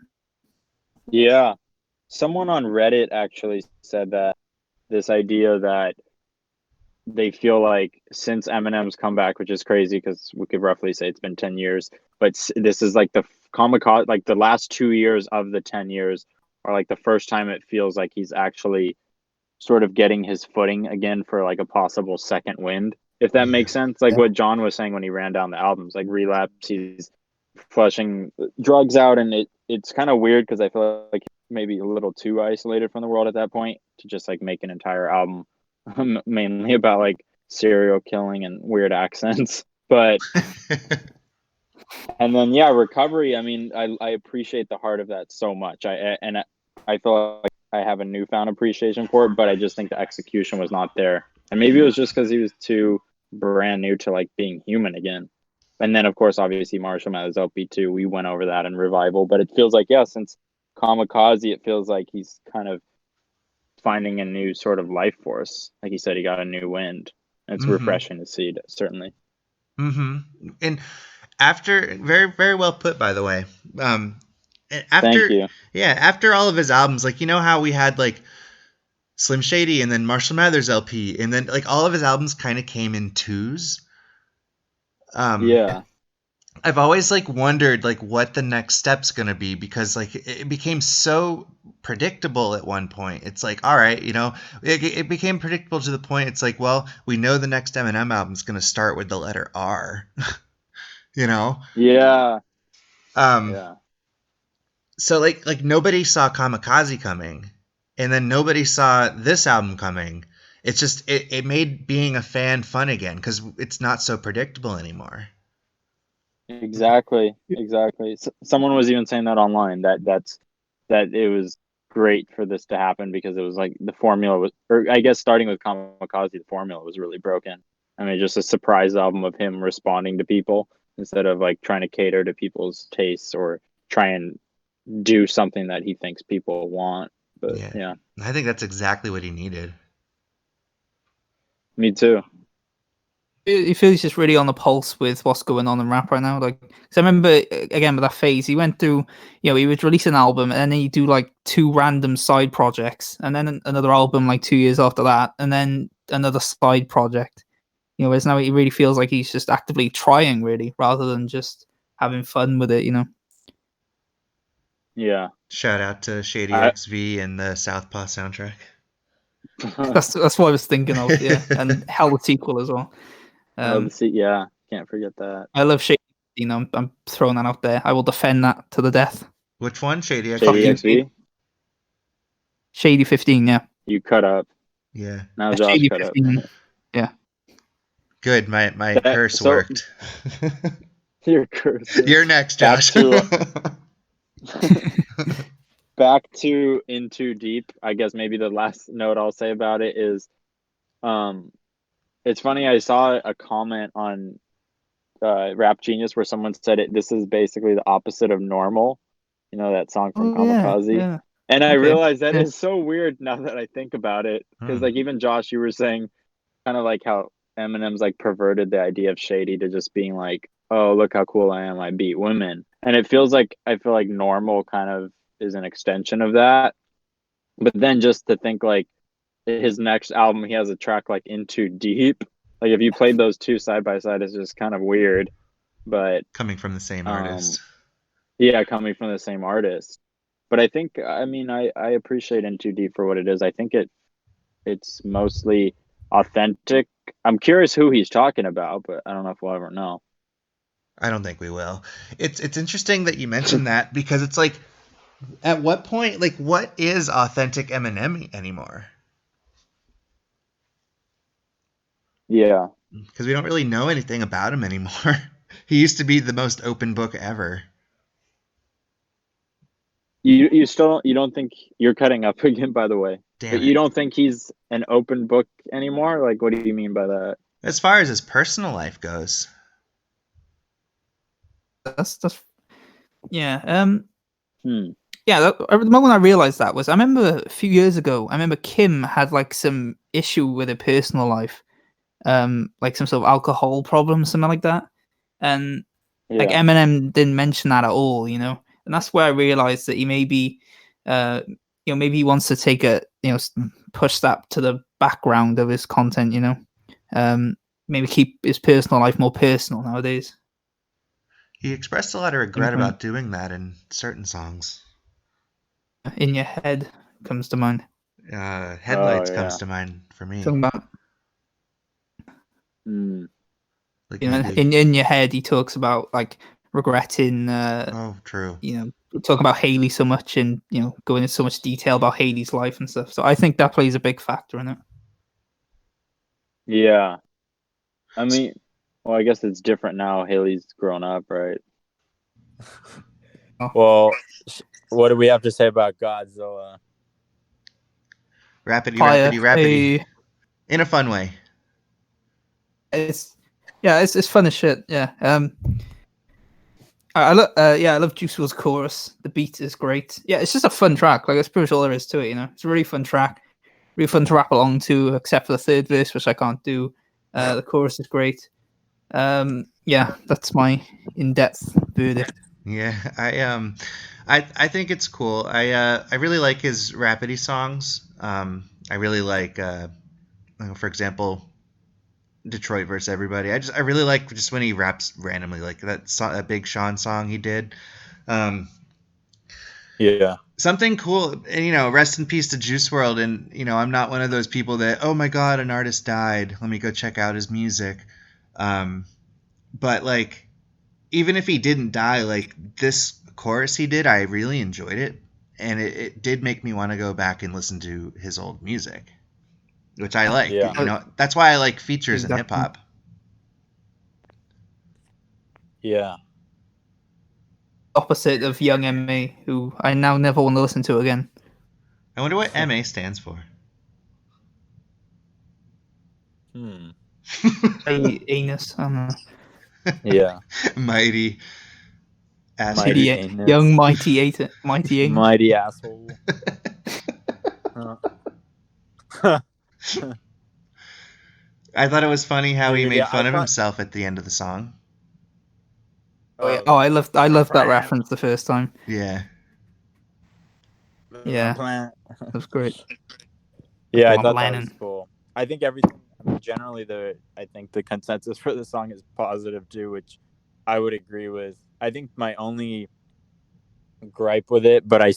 Yeah, someone on Reddit actually said that this idea that they feel like since Eminem's comeback, which is crazy because we could roughly say it's been 10 years, but this is like the Kamikaze, like the last 2 years of the 10 years are like the first time it feels like he's actually sort of getting his footing again for like a possible second wind, if that makes sense. Like what John was saying when he ran down the albums, like Relapse, he's flushing drugs out, and it's kind of weird because I feel like maybe a little too isolated from the world at that point to just like make an entire album mainly about like serial killing and weird accents. But and then Recovery, I mean, I appreciate the heart of that so much. I feel like I have a newfound appreciation for it, but I just think the execution was not there. And maybe it was just because he was too brand new to like being human again. And then of course obviously Marshall Mathers LP2, we went over that in Revival, but it feels like since Kamikaze, it feels like he's kind of finding a new sort of life force. Like he said, he got a new wind. And it's refreshing to see, certainly. And after, very, very well put, by the way. Thank you. Yeah, after all of his albums, like, how we had like Slim Shady and then Marshall Mathers LP, and then like all of his albums kind of came in twos. I've always like wondered like what the next step's gonna be, because like it became so predictable at one point. It's like, all right, it became predictable to the point it's like, well, we know the next Eminem album's gonna start with the letter R. Yeah. So like nobody saw Kamikaze coming, and then nobody saw this album coming. It's just it made being a fan fun again because it's not so predictable anymore. Exactly. Someone was even saying that online that it was great for this to happen because it was like the formula was, or I guess starting with Kamikaze, the formula was really broken. I mean, just a surprise album of him responding to people instead of like trying to cater to people's tastes or try and do something that he thinks people want. But yeah. I think that's exactly what he needed. Me too. He feels just really on the pulse with what's going on in rap right now. Like, cause I remember again with that phase, he went through, he would release an album and then he'd do like 2 random side projects, and then another album like 2 years after that, and then another side project. Whereas now he really feels like he's just actively trying, really, rather than just having fun with it. Yeah. Shout out to Shady XV and the Southpaw soundtrack. That's what I was thinking of. Yeah, and Hell the sequel as well. Yeah, can't forget that. I love Shady. I'm throwing that out there. I will defend that to the death. Which one? Shady XV? Shady 15, yeah. You cut up. Yeah. Now Josh Shady cut 15. up. Yeah. Good. My curse worked. Your curse. You're next, Josh. Back to Into Deep. I guess maybe the last note I'll say about it is, it's funny. I saw a comment on Rap Genius where someone said this is basically the opposite of Normal. That song from Kamikaze. Yeah. And I realized that is so weird now that I think about it. Because like even Josh, you were saying kind of like how Eminem's like perverted the idea of Shady to just being like, oh, look how cool I am, I beat women. And I feel like Normal kind of is an extension of that. But then just to think like his next album, he has a track like Into Deep. Like if you played those two side by side, it's just kind of weird. But coming from the same artist. Yeah, coming from the same artist. But I think, I mean, I appreciate Into Deep for what it is. I think it's mostly authentic. I'm curious who he's talking about, but I don't know if we'll ever know. I don't think we will. It's interesting that you mentioned that, because it's like, at what point, like, what is authentic Eminem anymore? Yeah. Because we don't really know anything about him anymore. He used to be the most open book ever. You don't think, you're cutting up again, by the way. Damn but it. You don't think he's an open book anymore? Like, what do you mean by that? As far as his personal life goes, That's yeah. Hmm. Yeah, the moment I realized that was I remember a few years ago. I remember Kim had like some issue with her personal life, like some sort of alcohol problem, something like that, and like Yeah. Eminem didn't mention that at all, you know. And that's where I realized that he maybe, maybe he wants to take push that to the background of his content, you know. Um, Maybe keep his personal life more personal nowadays. he expressed a lot of Same regret point. about doing that in certain songs. In Your Head comes to mind. Oh Headlights comes yeah. to mind for me. Talking about, Hmm. Like you know, maybe. in Your Head, he talks about like regretting, Oh, true. talk about Haley so much and going into so much detail about Haley's life and stuff. So I think that plays a big factor in it. Yeah. I mean, well, I guess it's different now. Haley's grown up, right? Oh. Well, what do we have to say about Godzilla? Rapidy, Fire. rapidy, rapidy. In a fun way. It's it's fun as shit. Yeah. I love Juice WRLD's chorus. The beat is great. Yeah, it's just a fun track. Like that's pretty much all there is to it. You know, it's a really fun track, really fun to rap along to, except for the third verse, which I can't do. The chorus is great. Yeah, that's my in-depth verdict. Yeah, I think it's cool. I really like his rapidy songs. I really like, for example, Detroit versus Everybody. I really like just when he raps randomly, like that Big Sean song he did. Yeah. Something cool, and rest in peace to Juice World. And I'm not one of those people that, oh my god, an artist died, let me go check out his music. But like, even if he didn't die, like this chorus he did, I really enjoyed it, and it did make me want to go back and listen to his old music, which I like. Yeah. That's why I like features in hip Exactly. hop. Yeah. Opposite of Young M.A., who I now never want to listen to again. I wonder what MA stands for. Hmm. Anus. I don't know. Yeah. Mighty ass. Mighty Idiot. anus. Young mighty anus. Mighty asshole. I thought it was funny how he Dude, made yeah, fun of himself at the end of the song. Oh yeah. Oh, I loved that reference the first time. Yeah. Yeah. Plant. That was great. Yeah, I Bob thought that Lennon. was cool. I think everything. I mean, generally, I think the consensus for the song is positive too, which I would agree with. I think my only gripe with it, but I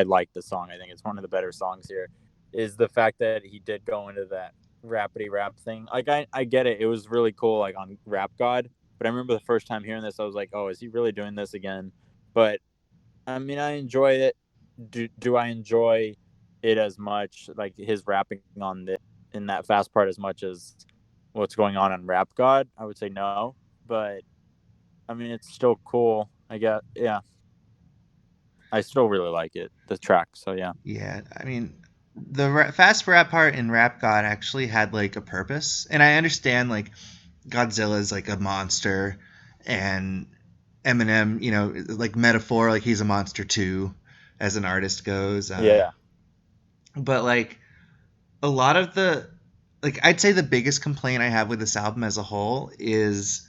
like the song. I think it's one of the better songs here. Is the fact that he did go into that rapidy rap thing. Like I get it. It was really cool, like on Rap God. But I remember the first time hearing this, I was like, oh, is he really doing this again? But I mean, I enjoy it. Do I enjoy it as much, like his rapping on in that fast part, as much as what's going on Rap God? I would say no, but I mean, it's still cool. I guess, yeah. I still really like it, the track. So yeah. Yeah. I mean, the fast rap part in Rap God actually had like a purpose, and I understand like Godzilla's like a monster, and Eminem, like metaphor, like he's a monster too, as an artist goes. Yeah. But like a lot of I'd say the biggest complaint I have with this album as a whole is,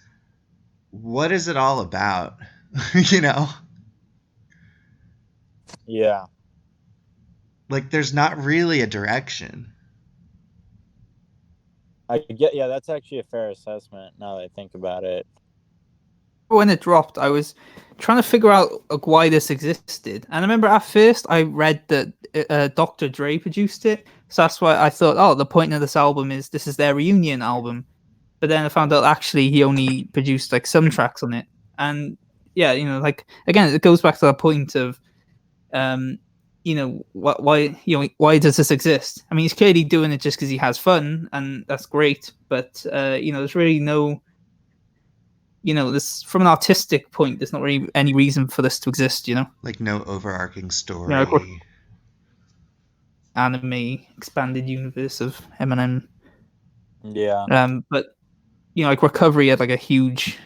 what is it all about? Yeah. Like there's not really a direction. Yeah, that's actually a fair assessment now that I think about it. When it dropped, I was trying to figure out like, why this existed. And I remember at first I read that Dr. Dre produced it. So that's why I thought, oh, the point of this album is this is their reunion album. But then I found out actually he only produced like some tracks on it. And yeah, like again, it goes back to that point of why does this exist? I mean, he's clearly doing it just because he has fun, and that's great. But there's really no, this from an artistic point, there's not really any reason for this to exist. Like no overarching story. Like anime expanded universe of Eminem. Yeah. But like Recovery had like a huge,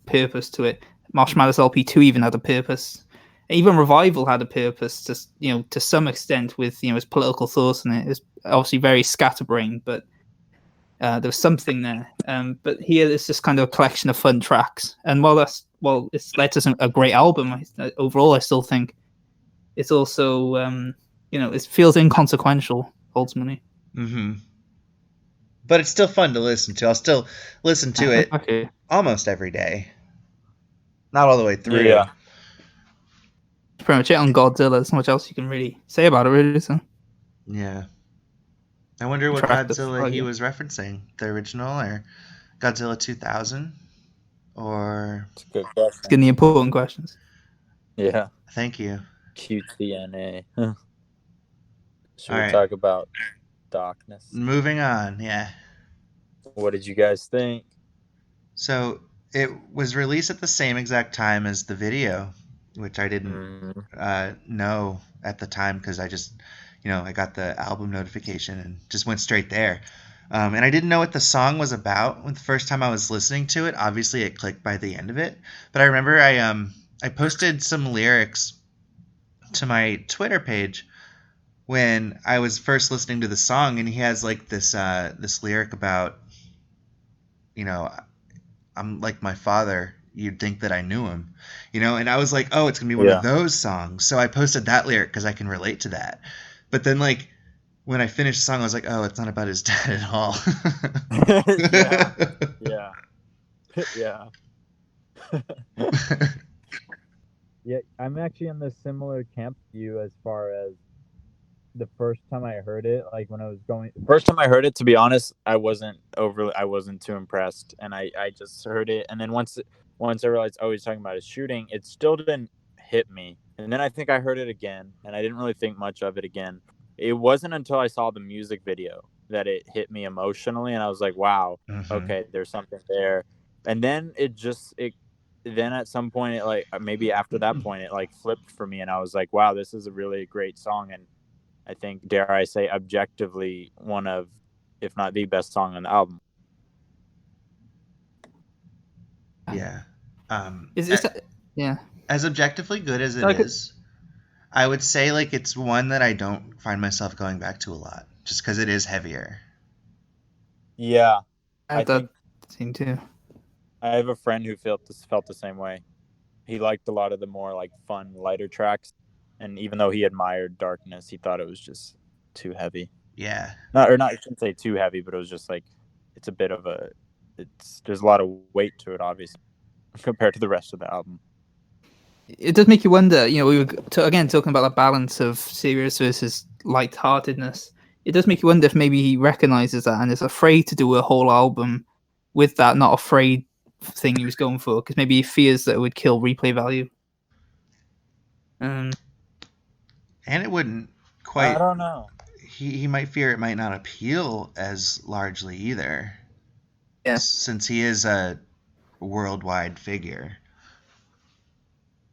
purpose to it. Marshmallows LP2 even had a purpose. Even Revival had a purpose, to some extent, with its political thoughts in it. It's obviously very scatterbrained, but there was something there. But here it's just kind of a collection of fun tracks. And while it's led to a great album, overall I still think it's also it feels inconsequential ultimately. Mm-hmm. But it's still fun to listen to. I'll still listen to it Okay. almost every day. Not all the way through. Yeah. Pretty much it on Godzilla. There's not much else you can really say about it, really. So Yeah. I wonder what Godzilla he was referencing. The original or Godzilla 2000? Or... It's a good question. It's getting the important questions. Yeah. Thank you. QTNA. Should All we right. talk about Darkness? Moving on, yeah. What did you guys think? So it was released at the same exact time as the video, which I didn't know at the time because I just, I got the album notification and just went straight there. And I didn't know what the song was about when the first time I was listening to it. Obviously, it clicked by the end of it. But I remember I posted some lyrics to my Twitter page when I was first listening to the song, and he has like this lyric about, I'm like my father. You'd think that I knew him, and I was like, oh, it's gonna be one of those songs. So I posted that lyric because I can relate to that. But then, like, when I finished the song, I was like, oh, it's not about his dad at all. Yeah. Yeah, I'm actually in the similar camp to you as far as the first time I heard it. Like when I was first time I heard it, to be honest, I wasn't too impressed, and I just heard it, and then once I realized, oh, he's talking about his shooting, it still didn't hit me. And then I think I heard it again, and I didn't really think much of it again. It wasn't until I saw the music video that it hit me emotionally, and I was like, wow, okay, there's something there. And then then at some point, it like maybe after that point, it like flipped for me, and I was like, wow, this is a really great song, and I think, dare I say, objectively one of, if not the best song on the album. Yeah. Yeah. As objectively good as it is, I would say like it's one that I don't find myself going back to a lot, just because it is heavier. Yeah, I think seem too. I have a friend who felt the same way. He liked a lot of the more like fun, lighter tracks, and even though he admired Darkness, he thought it was just too heavy. Yeah. I shouldn't say too heavy, but it was just like it's a bit of there's a lot of weight to it, obviously, compared to the rest of the album. It does make you wonder, we were again talking about the balance of serious versus lightheartedness. It does make you wonder if maybe he recognizes that and is afraid to do a whole album with that not afraid thing he was going for, because maybe he fears that it would kill replay value. And it wouldn't quite. I don't know. He might fear it might not appeal as largely either. Yeah. Since he is a worldwide figure.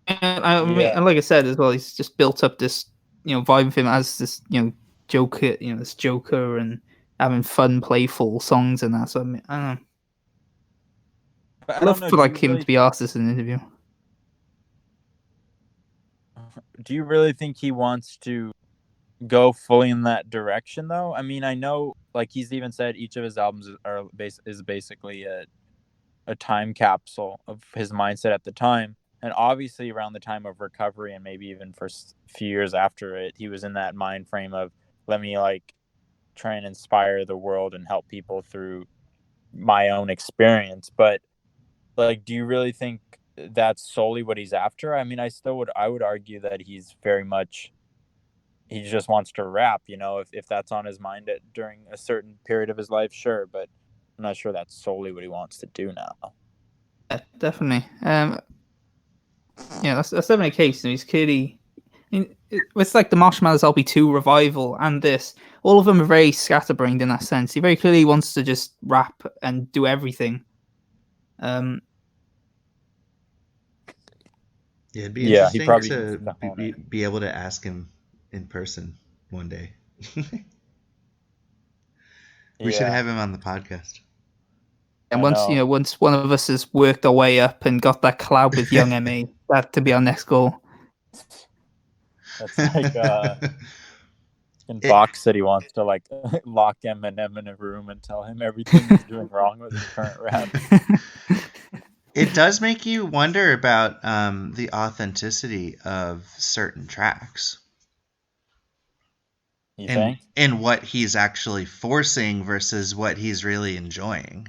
And like I said as well, he's just built up this, vibe of him as this, Joker, this Joker and having fun, playful songs and that. So I don't know. I'd love for like him to be asked this in an interview. Do you really think he wants to go fully in that direction, though? I mean, I know, like he's even said, each of his albums is basically a time capsule of his mindset at the time. And obviously around the time of Recovery and maybe even for a few years after it, he was in that mind frame of, let me like try and inspire the world and help people through my own experience. But like, do you really think that's solely what he's after? I mean, I would argue that he's very much, he just wants to rap, if that's on his mind during a certain period of his life, sure. But I'm not sure that's solely what he wants to do now. Yeah, definitely. That's definitely a case. He's clearly, it's like the Marshmallows LP2 revival and this. All of them are very scatterbrained in that sense. He very clearly wants to just rap and do everything. Yeah, it'd be interesting to be able to ask him in person one day. We should have him on the podcast. And I once know. once one of us has worked our way up and got that collab with Young Ma, that to be our next goal. That's like in It Box said he wants to like lock Eminem in a room and tell him everything he's doing wrong with his current rap. it does make you wonder about the authenticity of certain tracks You and think? what he's actually forcing versus what he's really enjoying.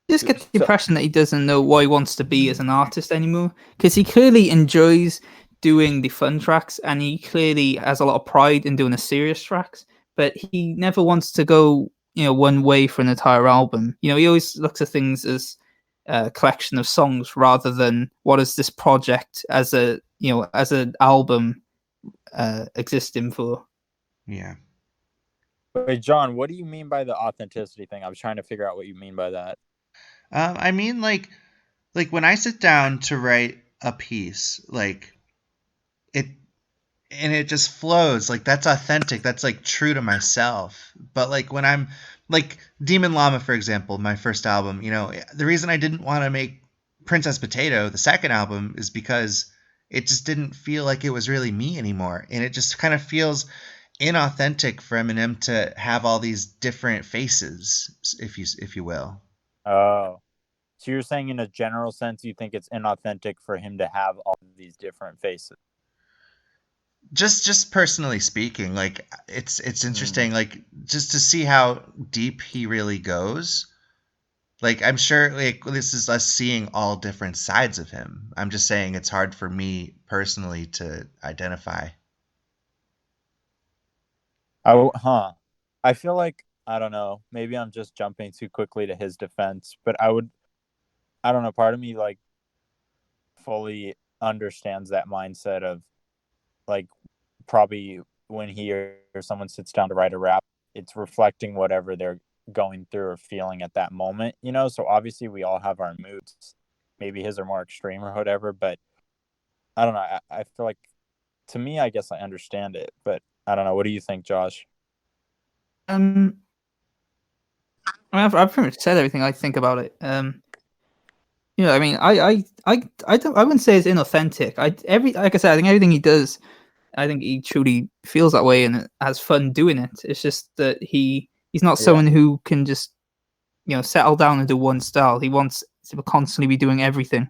Just get the So, impression that he doesn't know what he wants to be as an artist anymore, because he clearly enjoys doing the fun tracks and he clearly has a lot of pride in doing the serious tracks, but he never wants to go one way for an entire album. He always looks at things as a collection of songs rather than what is this project as as an album existing for. Yeah. wait, John, what do you mean by the authenticity thing? I was trying to figure out what you mean by that. I mean, like when I sit down to write a piece, like it, and it just flows. Like that's authentic. That's like true to myself. But like when I'm like Demon Llama, for example, my first album, the reason I didn't want to make Princess Potato, the second album, is because it just didn't feel like it was really me anymore, and it just kind of feels inauthentic for Eminem to have all these different faces, if you will. Oh. So you're saying in a general sense you think it's inauthentic for him to have all of these different faces. Just personally speaking, like it's Mm. interesting, like just to see how deep he really goes. Like I'm sure like this is us seeing all different sides of him. I'm just saying it's hard for me personally to identify. I feel like I don't know. Maybe I'm just jumping too quickly to his defense, but I don't know. Part of me like fully understands that mindset of like probably when he or someone sits down to write a rap, it's reflecting whatever they're going through or feeling at that moment, So obviously we all have our moods. Maybe his are more extreme or whatever, but I don't know. I feel like to me, I guess I understand it, but I don't know. What do you think, Josh? Um, I've pretty much said everything I think about it. I mean, I don't, I wouldn't say it's inauthentic. Like I said, I think everything he does, I think he truly feels that way and has fun doing it. It's just that he's not Yeah. someone who can just settle down and do one style. He wants to constantly be doing everything.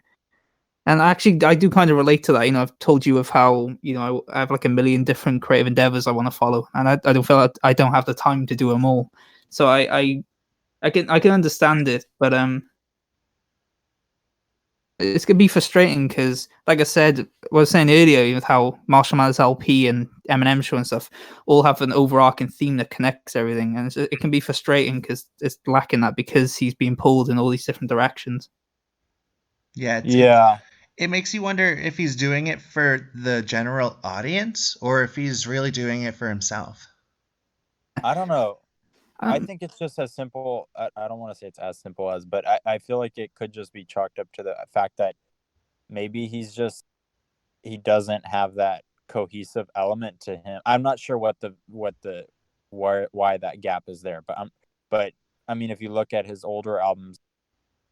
And actually, I do kind of relate to that. I've told you of how I have like a million different creative endeavors I want to follow, and I don't feel like I don't have the time to do them all. So I can understand it, but it's gonna be frustrating because, like I said, I was saying earlier, with how Marshall Mathers LP and Eminem Show and stuff all have an overarching theme that connects everything, and it can be frustrating because it's lacking that because he's being pulled in all these different directions. Yeah, Yeah. it makes you wonder if he's doing it for the general audience or if he's really doing it for himself. I don't know. I Um, think it's just as simple. I don't want to say it's as simple as, but I feel like it could just be chalked up to the fact that maybe he doesn't have that cohesive element to him. I'm not sure why that gap is there, but I mean, if you look at his older albums,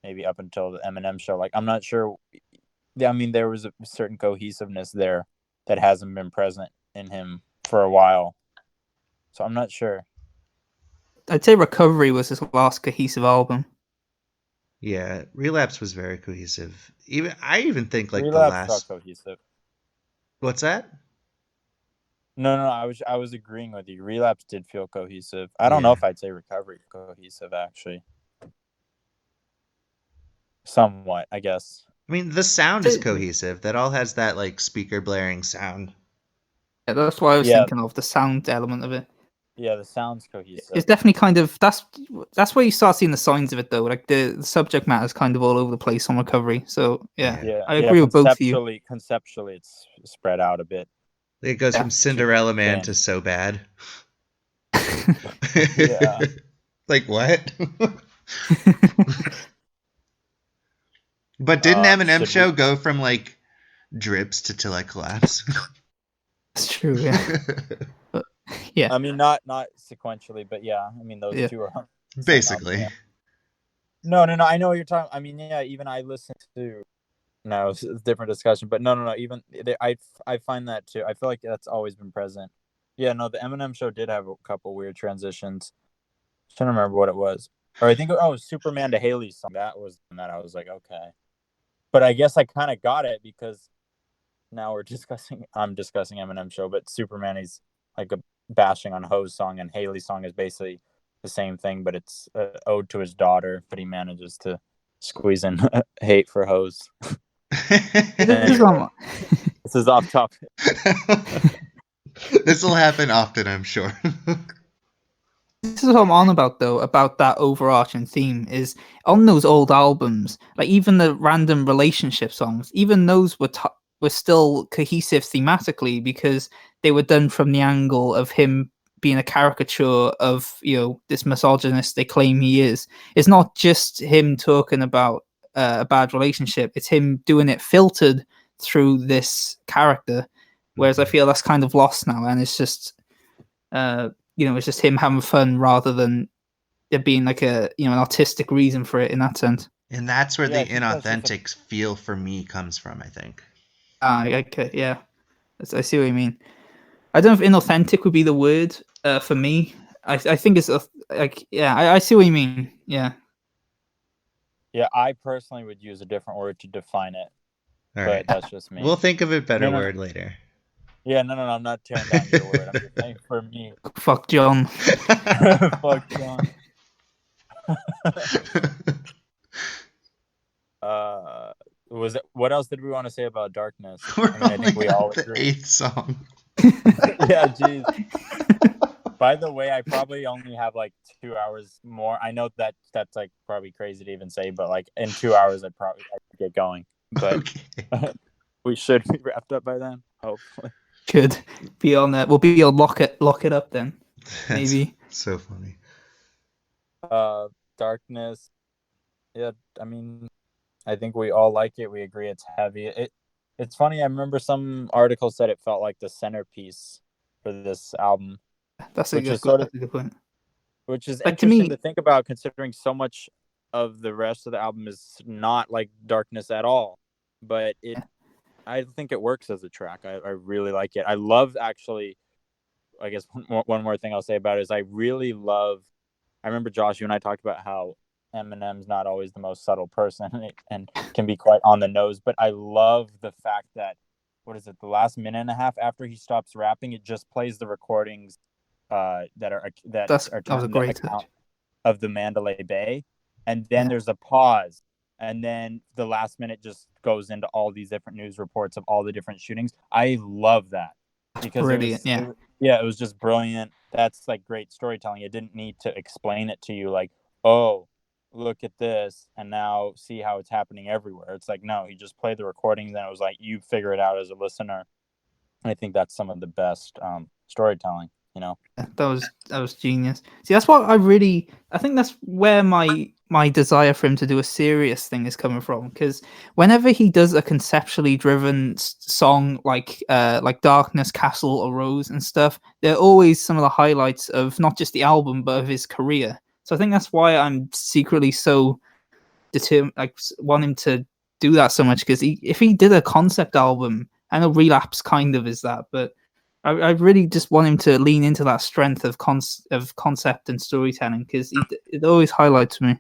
maybe up until the Eminem Show, like I'm not sure. I mean, there was a certain cohesiveness there that hasn't been present in him for a while, so I'm not sure. I'd say Recovery was his last cohesive album. Yeah, Relapse was very cohesive. I even think like the Relapse felt last. cohesive. What's that? No, I was agreeing with you. Relapse did feel cohesive. I don't know Yeah. if I'd say Recovery cohesive actually. Somewhat, I guess. I mean, the sound is cohesive. That all has that like speaker blaring sound. Yeah, that's what I was Yeah, thinking of, the sound element of it. yeah, the sound's It's cohesive. definitely kind of that's where you start seeing the signs of it though. Like the subject matter is kind of all over the place on Recovery. So yeah, Yeah. Yeah, I yeah. agree with both of you. Conceptually, it's spread out a bit. It goes Yeah. from Cinderella Man to Thin. So Bad. Yeah. Like what? But didn't Eminem Should we? Show go from like drips to Till I Collapse? That's true. Yeah, but, yeah. I mean, not sequentially, but yeah. I mean, those Yeah. two are on the same album. Basically. Yeah. No. I know what you're talking. I mean, yeah. Even I listen to. No, it's a different discussion. But no. Even I find that too. I feel like that's always been present. Yeah. No, the Eminem show did have a couple weird transitions. Trying to remember what it was. Or I think it was Superman to Haley's song. That was that I was like, okay. But I guess I kind of got it because now I'm discussing Eminem show, but Superman is like a bashing on Ho's song, and Haley's song is basically the same thing, but it's ode to his daughter, but he manages to squeeze in hate for Ho's. Anyway, this is off topic. This will happen often, I'm sure. This is what I'm on about though, about that overarching theme is on those old albums, like even the random relationship songs, even those were still cohesive thematically because they were done from the angle of him being a caricature of, you know, this misogynist they claim he is. It's not just him talking about a bad relationship, it's him doing it filtered through this character. Whereas I feel that's kind of lost now, and it's just it's just him having fun rather than there being like an artistic reason for it in that sense. And that's where the inauthentic feel for me comes from, I think. Okay, yeah. I see what you mean. I don't know if inauthentic would be the word for me. I think it's I see what you mean. Yeah. Yeah, I personally would use a different word to define it. All but right. That's just me. We'll think of a better word later. Yeah, no, I'm not tearing down your word. I'm just saying for me. Fuck John. Fuck John. What else did we want to say about Darkness? I think we all agree. The 8th song. Yeah, jeez. By the way, I probably only have like 2 hours more. I know that's like probably crazy to even say, but like in 2 hours I'd get going. But okay. We should be wrapped up by then, hopefully. Should be on that. We'll be on lock it up then. Maybe. That's so funny. Darkness. Yeah, I mean, I think we all like it. We agree it's heavy. It's funny. I remember some article said it felt like the centerpiece for this album. That's a good point. Which is interesting to think about, considering so much of the rest of the album is not like Darkness at all. But I think it works as a track. I really like it. I love, actually, I guess one more thing I'll say about it is I really love, I remember, Josh, you and I talked about how Eminem's not always the most subtle person and can be quite on the nose, but I love the fact that, the last minute and a half after he stops rapping, it just plays the recordings that are a great touch of the Mandalay Bay, and then there's a pause. And then the last minute just goes into all these different news reports of all the different shootings. I love that because brilliant. It was just brilliant. That's like great storytelling. It didn't need to explain it to you like, oh, look at this and now see how it's happening everywhere. It's like, no, he just played the recordings and it was like, you figure it out as a listener. I think that's some of the best storytelling. That was genius. See, that's what I think that's where my desire for him to do a serious thing is coming from, because whenever he does a conceptually driven song like Darkness, Castle, or Rose and stuff, they're always some of the highlights of not just the album but of his career. So I think that's why I'm secretly so determined, like, want him to do that so much, because if he did a concept album, I know Relapse kind of is that, but I really just want him to lean into that strength of concept and storytelling, because it always highlights me.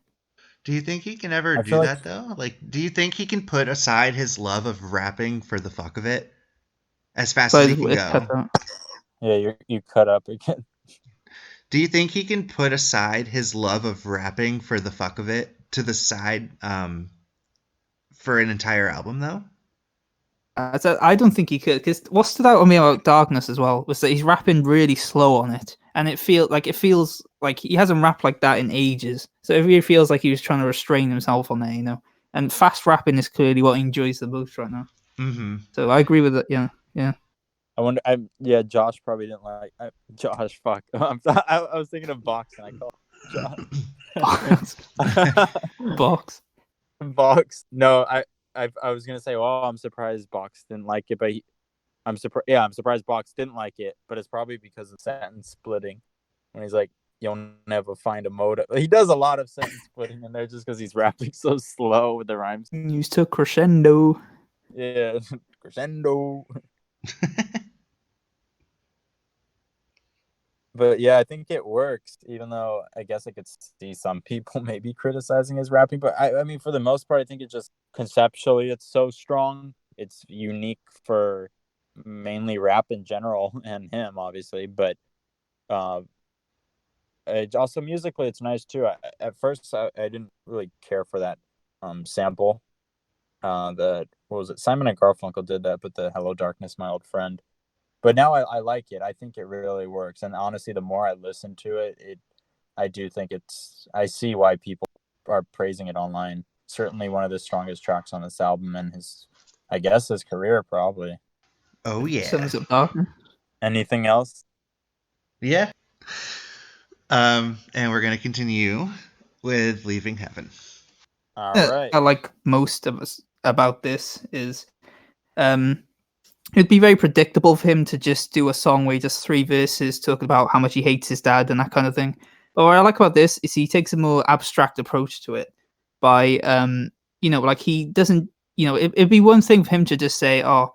Do you think he can ever do that, though? Like, do you think he can put aside his love of rapping for the fuck of it as fast as he can go? Yeah, you cut up again. Do you think he can put aside his love of rapping for the fuck of it to the side for an entire album, though? I don't think he could, because what stood out on me about Darkness as well was that he's rapping really slow on it, and it feels like he hasn't rapped like that in ages. So it really feels like he was trying to restrain himself on there, And fast rapping is clearly what he enjoys the most right now. Mm-hmm. So I agree with it. Yeah. I wonder. Josh probably didn't like. Josh, fuck. I was thinking of Box, and I called Box. Box. No, I was gonna say, well, I'm surprised Box didn't like it, but I'm surprised Box didn't like it, but it's probably because of sentence splitting. And he's like, you'll never find a motive. He does a lot of sentence splitting in there just because he's rapping so slow with the rhymes. Used to crescendo. Yeah, crescendo. But yeah, I think it works, even though I guess I could see some people maybe criticizing his rapping. But I mean, for the most part, I think it just conceptually it's so strong. It's unique for mainly rap in general and him, obviously. But it also musically, it's nice too. At first, I didn't really care for that sample. What was it? Simon and Garfunkel did that, but the "Hello Darkness, My Old Friend." But now I like it. I think it really works. And honestly, the more I listen to it, I do think I see why people are praising it online. Certainly one of the strongest tracks on this album and I guess his career probably. Oh yeah. Sons of Darkness. Anything else? Yeah. And we're gonna continue with Leaving Heaven. All right. I like most of us about this is it'd be very predictable for him to just do a song where he does 3 verses talking about how much he hates his dad and that kind of thing. But what I like about this is he takes a more abstract approach to it by like he doesn't, it'd be one thing for him to just say, "Oh,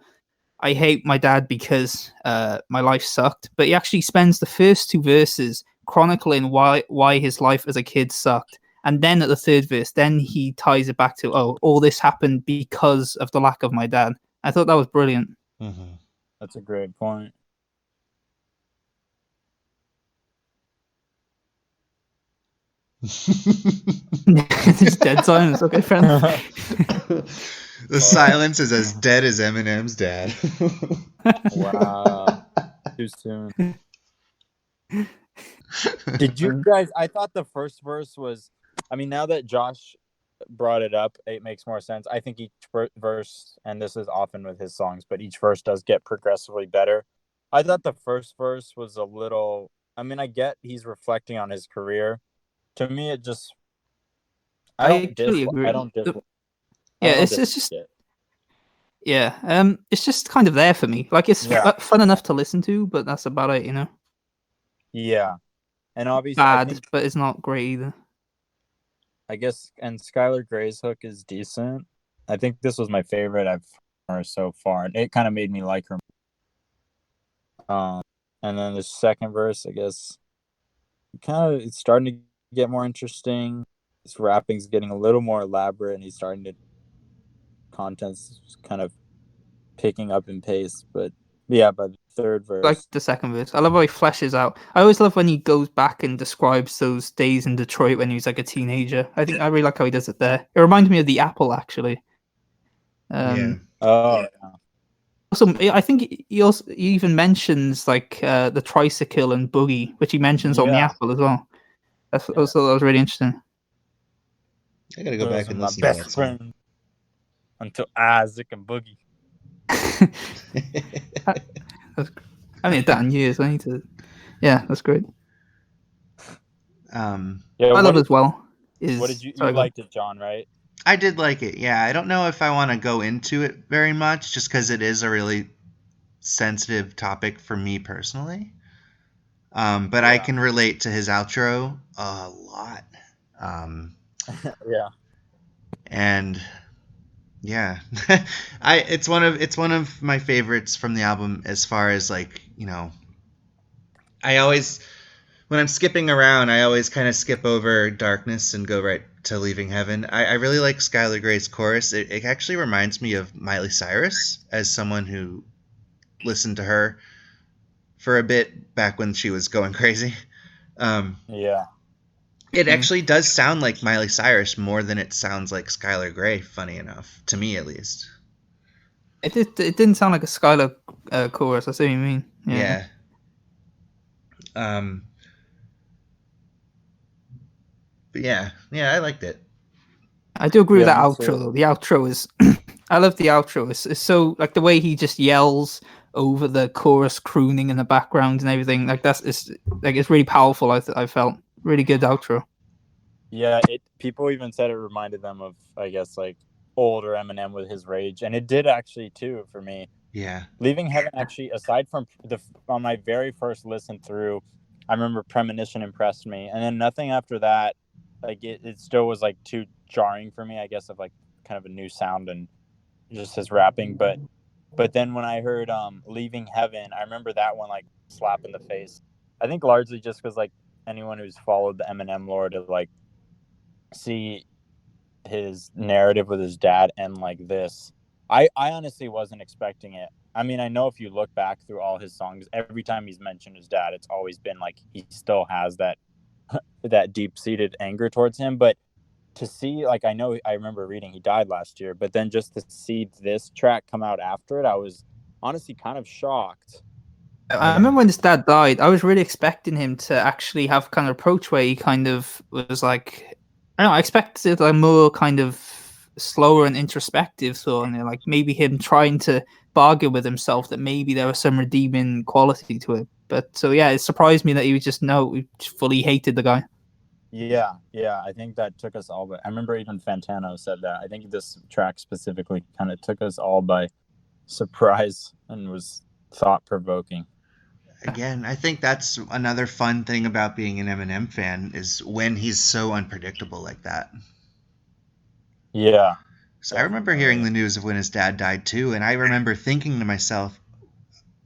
I hate my dad because my life sucked," but he actually spends the first 2 verses chronicling why his life as a kid sucked. And then at the 3rd verse, then he ties it back to, "Oh, all this happened because of the lack of my dad." I thought that was brilliant. Mm-hmm. That's a great point. It's dead silence. Okay, friend. The silence is as dead as Eminem's dad. Wow. Too soon. Did you guys? I thought the first verse was. I mean, now that Josh brought it up, it makes more sense. I think each verse, and this is often with his songs, but each verse does get progressively better. I thought the first verse was a little. I mean, I get he's reflecting on his career. To me, it just. I totally agree. I don't dislike. Yeah, it's just. Yeah, it's just kind of there for me. Like it's fun enough to listen to, but that's about it, you know. Yeah, and obviously bad, but it's not great either. I guess, and Skylar Gray's hook is decent. I think this was my favorite I've heard so far, and it kind of made me like her. And then the second verse, I guess, it's starting to get more interesting. His rapping's getting a little more elaborate, and he's starting to content's kind of picking up in pace. But yeah, by the third verse, like the second verse, I love how he fleshes out. I always love when he goes back and describes those days in Detroit when he was like a teenager. I really like how he does it there. It reminded me of The Apple, actually. Yeah. Oh. Yeah. Also, I think he even mentions like the tricycle and boogie, which he mentions on The Apple as well. That was really interesting. I gotta go back and listen to to that that song. song. Until Isaac and Boogie. I mean, that in years. I need to. Yeah, that's great. Yeah, I love as well. What did you liked it, John? Right? I did like it. Yeah, I don't know if I want to go into it very much, just because it is a really sensitive topic for me personally. But I can relate to his outro a lot. Yeah. And yeah, it's one of my favorites from the album as far as like, you know, I always when I'm skipping around, I always kind of skip over Darkness and go right to Leaving Heaven. I really like Skylar Gray's chorus. It actually reminds me of Miley Cyrus as someone who listened to her for a bit back when she was going crazy. Yeah. It actually does sound like Miley Cyrus more than it sounds like Skylar Grey, funny enough, to me at least. It didn't sound like a Skylar chorus, I see what you mean. Yeah. But yeah, I liked it. I do agree with that outro though. The outro is I love the outro. It's so like the way he just yells over the chorus crooning in the background and everything. Like it's really powerful. I felt really good outro. Yeah, people even said it reminded them of, I guess, like older Eminem with his rage, and it did actually too for me. Yeah. Leaving Heaven actually, aside from on my very first listen through, I remember Premonition impressed me, and then nothing after that. Like it still was like too jarring for me, I guess, of like kind of a new sound and just his rapping. But then when I heard Leaving Heaven, I remember that one like slap in the face. I think largely just because like anyone who's followed the Eminem lore to like see his narrative with his dad and like this, I honestly wasn't expecting it. I mean, I know if you look back through all his songs, every time he's mentioned his dad, it's always been like he still has that that deep-seated anger towards him. But to see, like, I remember reading he died last year, but then just to see this track come out after it, I was honestly kind of shocked. I remember when his dad died, I was really expecting him to actually have kind of approach where he kind of was like, I don't know, I expected a more kind of slower and introspective song, like maybe him trying to bargain with himself that maybe there was some redeeming quality to it. But so yeah, it surprised me that he was just he fully hated the guy. Yeah, I think that took us all. But I remember even Fantano said that. I think this track specifically kind of took us all by surprise and was thought-provoking. Again, I think that's another fun thing about being an Eminem fan is when he's so unpredictable like that. Yeah. So I remember hearing the news of when his dad died too, and I remember thinking to myself,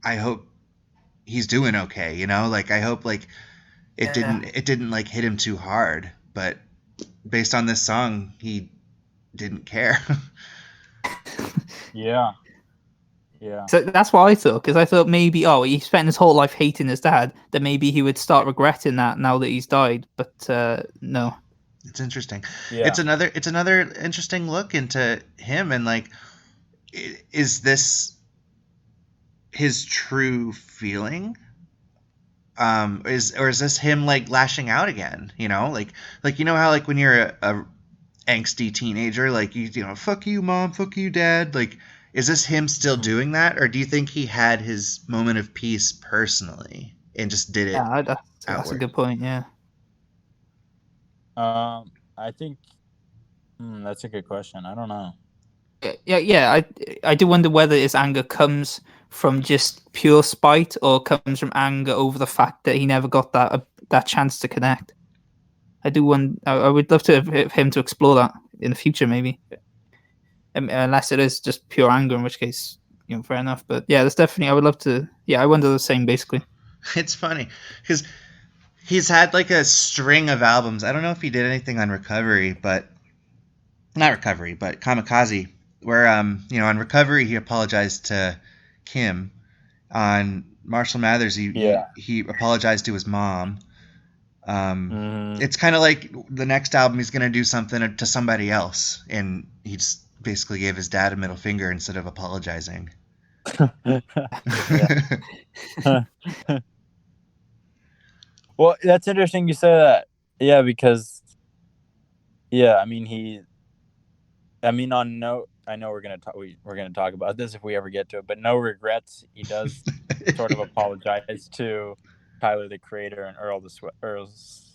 I hope he's doing okay, you know? Like I hope like it didn't like hit him too hard, but based on this song, he didn't care. Yeah. So that's what I thought, because I thought maybe, he spent his whole life hating his dad, that maybe he would start regretting that now that he's died. But no. It's interesting. Yeah. It's another interesting look into him, and like, is this his true feeling? Is this him like lashing out again? You know, like you know how like when you're a angsty teenager, like you know, fuck you mom, fuck you dad, like. Is this him still doing that, or do you think he had his moment of peace personally and just did it? Yeah, that's a good point. Yeah. I think that's a good question. I don't know. Yeah. I do wonder whether his anger comes from just pure spite or comes from anger over the fact that he never got that chance to connect. I do wonder. I would love to have him to explore that in the future, maybe. Unless it is just pure anger, in which case, fair enough. But yeah, that's definitely. I would love to. Yeah, I wonder the same, basically. It's funny because he's had like a string of albums. I don't know if he did anything on Recovery, but not Recovery, but Kamikaze, where on Recovery he apologized to Kim. On Marshall Mathers, he apologized to his mom. It's kind of like the next album he's gonna do something to somebody else, and he just basically gave his dad a middle finger instead of apologizing. Well, that's interesting you say that. Yeah, because I mean I know we're gonna talk about this if we ever get to it, but No Regrets, he does sort of apologize to Tyler the Creator and Earl's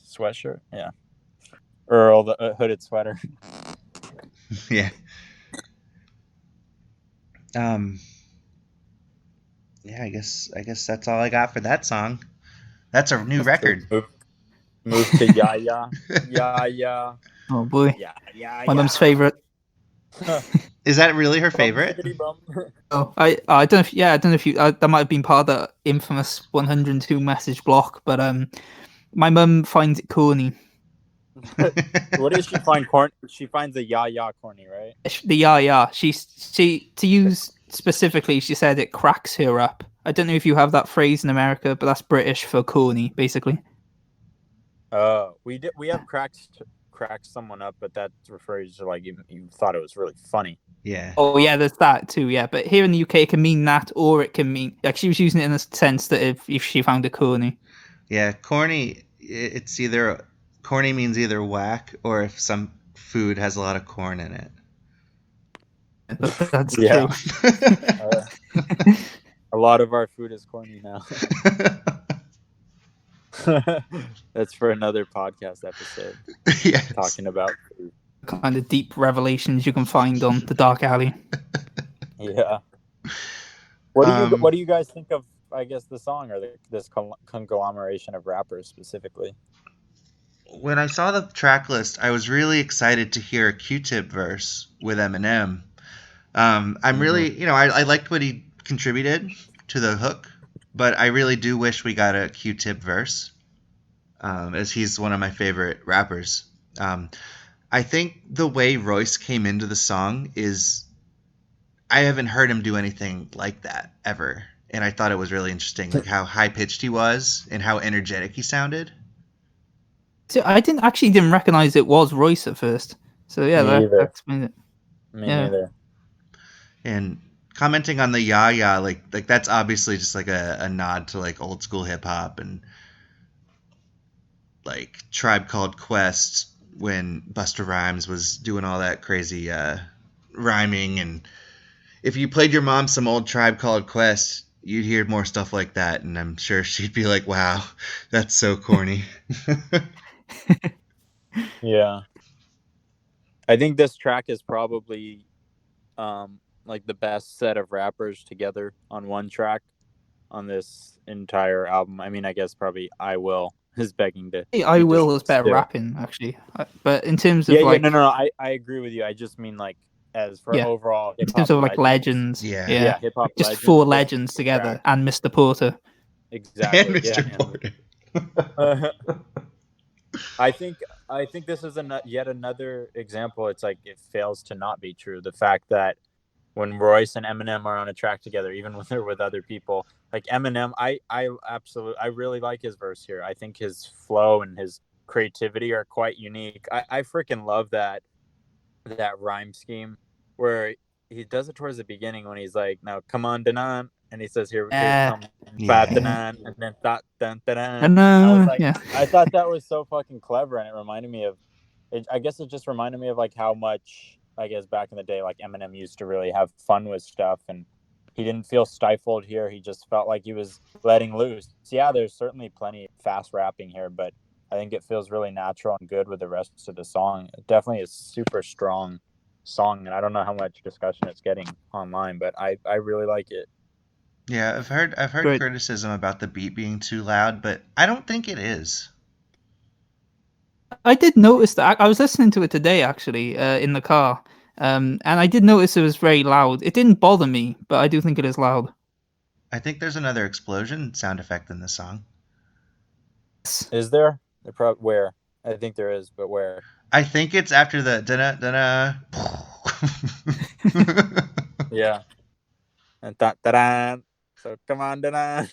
sweatshirt. Yeah, Earl the hooded sweater. Yeah. Yeah, I guess that's all I got for that song. That's a new record. Move to Ya. Oh boy, Yeah. my mum's favorite. Is that really her favorite? Oh, I don't know if I don't know if you that might have been part of the infamous 102 message block, but my mum finds it corny. What does she find corny? She finds the ya corny, right? The ya. She to use specifically, she said it cracks her up. I don't know if you have that phrase in America, but that's British for corny, basically. We have cracks someone up, but that refers to like you thought it was really funny. Yeah. Oh yeah, there's that too. Yeah, but here in the UK, it can mean that, or it can mean like she was using it in the sense that if she found it corny. Yeah, corny. It's either corny means either whack or if some food has a lot of corn in it. That's true. A lot of our food is corny now. That's for another podcast episode. Yes. Talking about food. Kind of deep revelations you can find on the Dark Alley. Yeah. What do you guys think of I guess, the song or this conglomeration of rappers specifically? When I saw the track list, I was really excited to hear a Q-Tip verse with Eminem. I'm really, I liked what he contributed to the hook, but I really do wish we got a Q-Tip verse, as he's one of my favorite rappers. I think the way Royce came into the song is, I haven't heard him do anything like that ever, and I thought it was really interesting, like how high pitched he was and how energetic he sounded. So I didn't recognize it was Royce at first. So yeah, Me that either. explains it. Me Yeah. neither. And commenting on the ya, like that's obviously just like a nod to like old school hip hop and like Tribe Called Quest when Busta Rhymes was doing all that crazy rhyming. And if you played your mom some old Tribe Called Quest, you'd hear more stuff like that, and I'm sure she'd be like, wow, that's so corny. Yeah. I think this track is probably like the best set of rappers together on one track on this entire album. I mean, I guess probably I Will is begging to I be Will was dismissed better too. rapping actually, but in terms of No. I agree with you. I just mean like as for Yeah. overall in hip terms hop of like legends, Yeah. hip hop just legends, four this legends together, track. and Mr. Porter. And Exactly. Mr. Yeah. Porter. I think this is yet another example. It's like it fails to not be true. The fact that when Royce and Eminem are on a track together, even when they're with other people, like Eminem, I really like his verse here. I think his flow and his creativity are quite unique. I freaking love that rhyme scheme where he does it towards the beginning when he's like, "Now come on, Danan," and he says, "Here come Yeah. 5 Danan," and then dot dun Danan. And I was like, yeah, I thought that was so fucking clever, and it reminded me of. I guess it just reminded me of like how much, I guess, back in the day, like Eminem used to really have fun with stuff, and he didn't feel stifled here. He just felt like he was letting loose. So yeah, there's certainly plenty of fast rapping here, but I think it feels really natural and good with the rest of the song. It definitely is super strong song, and I don't know how much discussion it's getting online, but I really like it. Yeah, I've heard Great. criticism about the beat being too loud, but I don't think it is. I did notice that. I was listening to it today actually in the car, and I did notice it was very loud. It didn't bother me, but I do think it is loud. I think there's another explosion sound effect in this song. Is there? Where? I think there is, but where? I think it's after the da-da. Yeah. And da So come on, da.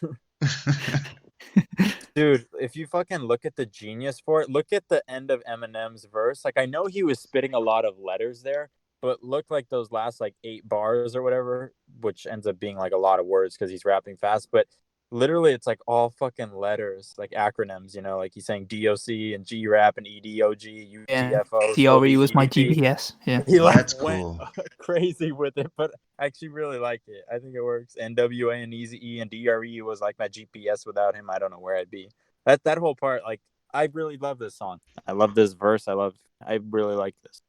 Dude, if you fucking look at the genius for it, look at the end of Eminem's verse. Like, I know he was spitting a lot of letters there, but look like those last like 8 bars or whatever, which ends up being like a lot of words because he's rapping fast. But literally, it's like all fucking letters, like acronyms. Like he's saying DOC and G rap and EDOG, Yeah, UTFO. Theory was my GPS. Yeah, He like That's went cool. crazy with it, but I actually really like it. I think it works. NWA and Easy E and DRE was like my GPS. Without him, I don't know where I'd be. That whole part, like, I really love this song. I love this verse. I really like this.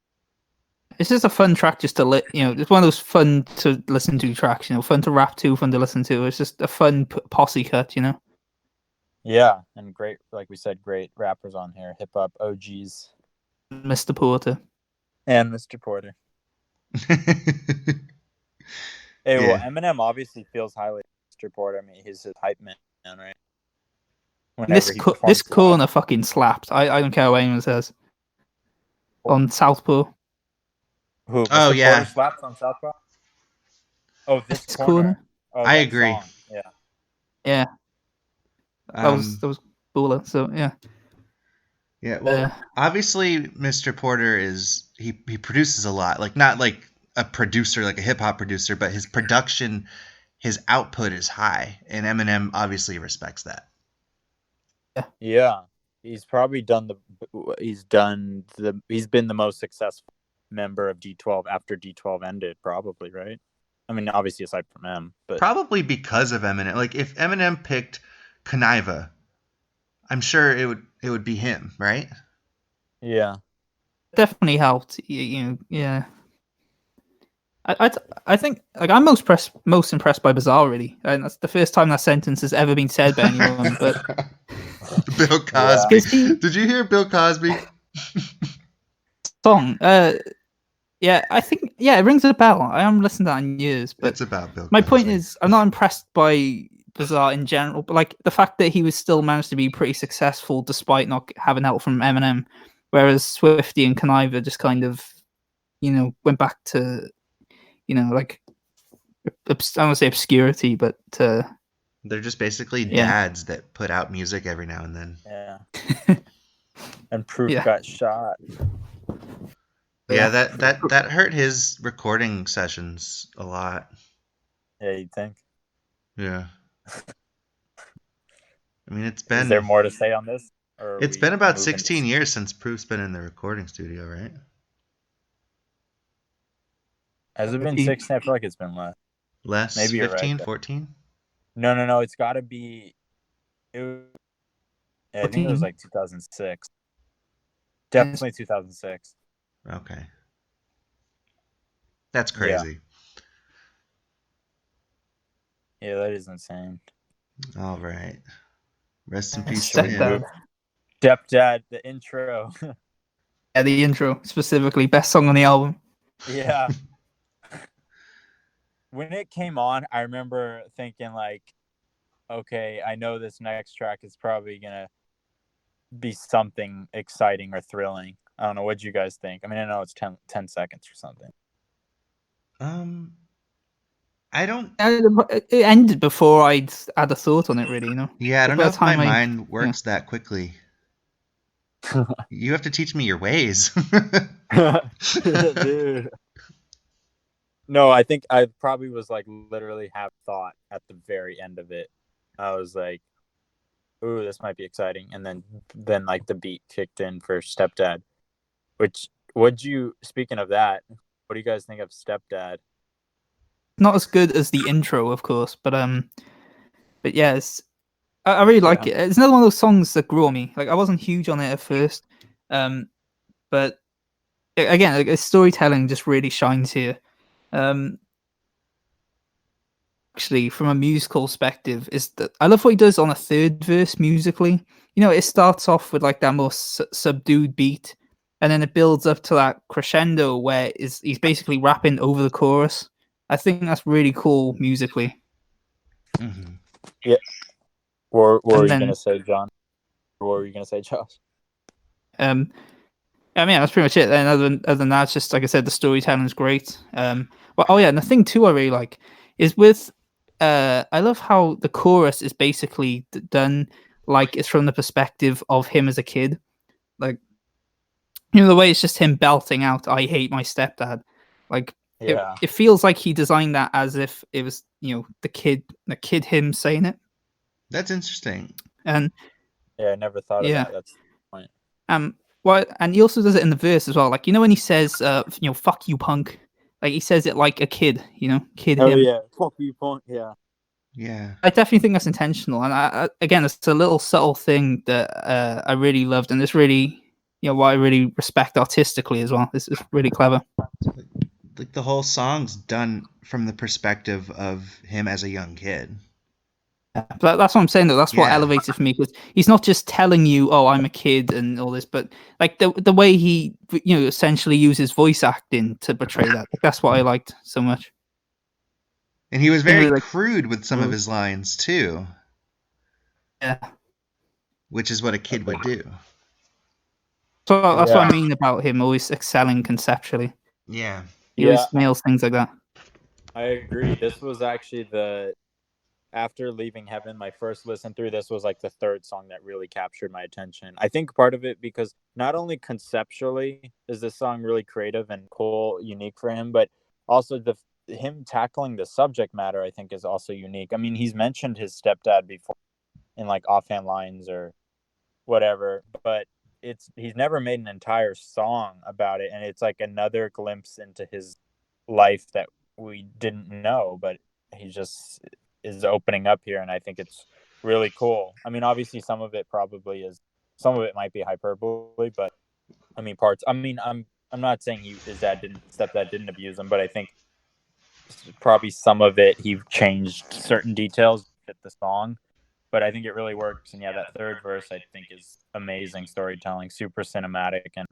it's just a fun track just to it's one of those fun to listen to tracks. Fun to rap to, fun to listen to. It's just a fun posse cut. Yeah, and great, like we said, great rappers on here, hip hop OGs, Mr. Porter. and Mr. Porter. Hey, well, Eminem obviously feels highly of Mr. Porter. I mean, he's his hype man, right? This corner fucking slapped. I don't care what anyone says. On Southpaw. Who? Oh, Mr. yeah. Porter slaps on Southpaw? Oh, this This corner. Oh, I that agree. song. Yeah. Yeah. That was baller. So yeah. Yeah, well, obviously, Mr. Porter he produces a lot. Like, not like a producer, like a hip hop producer, but his production, his output is high, and Eminem obviously respects that. Yeah. He's probably he's been the most successful member of D12 after D12 ended, probably, right? I mean, obviously aside from him, but probably because of Eminem. Like, if Eminem picked Conniva, I'm sure it would be him, right? yeah. Definitely helped. Yeah. I think like I'm most impressed by Bizarre, really, and that's the first time that sentence has ever been said by anyone. But Bill Cosby. because he Did you hear Bill Cosby? song, yeah, I think it rings a bell. I haven't listened to that in years, but It's about Bill my Cosby. point is, I'm not impressed by Bizarre in general, but like the fact that he was still managed to be pretty successful despite not having help from Eminem, whereas Swifty and Conniver just kind of, went back to, like I don't want to say obscurity, but They're just basically Yeah. dads that put out music every now and then. Yeah. And Proof Yeah. got shot. Yeah, that hurt his recording sessions a lot. Yeah, you think? Yeah. I mean, Is there more to say on this? Or are it's we been about moving 16 years since Proof's been in the recording studio, right? Has it been 16? I feel like it's been less. Less, Maybe you're 15, right. 14? No. It's got to be. I think it was 14. like 2006. Definitely 2006. Okay. That's crazy. Yeah, that is insane. All right. Rest in That's peace to sick, him. though. Stepdad, the intro. Yeah, the intro specifically, best song on the album. Yeah. When it came on, I remember thinking like, okay, I know this next track is probably gonna be something exciting or thrilling. I don't know. What'd you guys think? I mean, I know it's 10 seconds or something. I don't. It ended before I'd had a thought on it, really. Yeah, I don't By know the if my time mind works that quickly. You have to teach me your ways. Dude. No, I think I probably was like literally have thought at the very end of it. I was like, "Ooh, this might be exciting," and then like the beat kicked in for Stepdad. Which speaking of that, what do you guys think of Stepdad? Not as good as the intro, of course, but yeah, I really like it. It's another one of those songs that grew on me. Like I wasn't huge on it at first, but again, like, storytelling just really shines here. Actually, from a musical perspective, is that I love what he does on a third verse musically. It starts off with like that more subdued beat, and then it builds up to that crescendo where he's basically rapping over the chorus. I think that's really cool musically. Mm-hmm. Yeah. What were you then- gonna say, John? Or what were you gonna say, Josh? I mean, that's pretty much it. And other than that, it's just like I said, the storytelling is great. And the thing too I really like is with I love how the chorus is basically done like it's from the perspective of him as a kid. Like, the way it's just him belting out, "I hate my stepdad." Like, Yeah. it feels like he designed that as if it was, the kid him saying it. That's interesting. And Yeah, I never thought of that. That's the point. and he also does it in the verse as well. Like, when he says, "Fuck you, punk," like he says it like a kid, kid him. Oh yeah, fuck you, punk. Yeah. Yeah. I definitely think that's intentional, and again, it's a little subtle thing that I really loved, and it's really, what I really respect artistically as well. This is really clever. Like the whole song's done from the perspective of him as a young kid. But that's what I'm saying, though. That's what elevates it for me, because he's not just telling you, "Oh, I'm a kid" and all this, but like the way he, essentially uses voice acting to portray that. That's what I liked so much. And he was very Really, crude with some of his lines too. Yeah. Which is what a kid would do. So that's what I mean about him always excelling conceptually. Yeah. He always nails things like that. I agree. This was actually after Leaving Heaven, my first listen through, this was like the third song that really captured my attention. I think part of it because not only conceptually is this song really creative and cool, unique for him, but also him tackling the subject matter, I think, is also unique. I mean, he's mentioned his stepdad before in like offhand lines or whatever, but he's never made an entire song about it, and it's like another glimpse into his life that we didn't know, but he just is opening up here, and I think it's really cool. I mean, obviously some of it might be hyperbole, but I mean I'm not saying his stepdad didn't abuse him, but I think probably some of it he changed certain details to fit the song, but I think it really works. And yeah, that third verse I think is amazing storytelling, super cinematic, and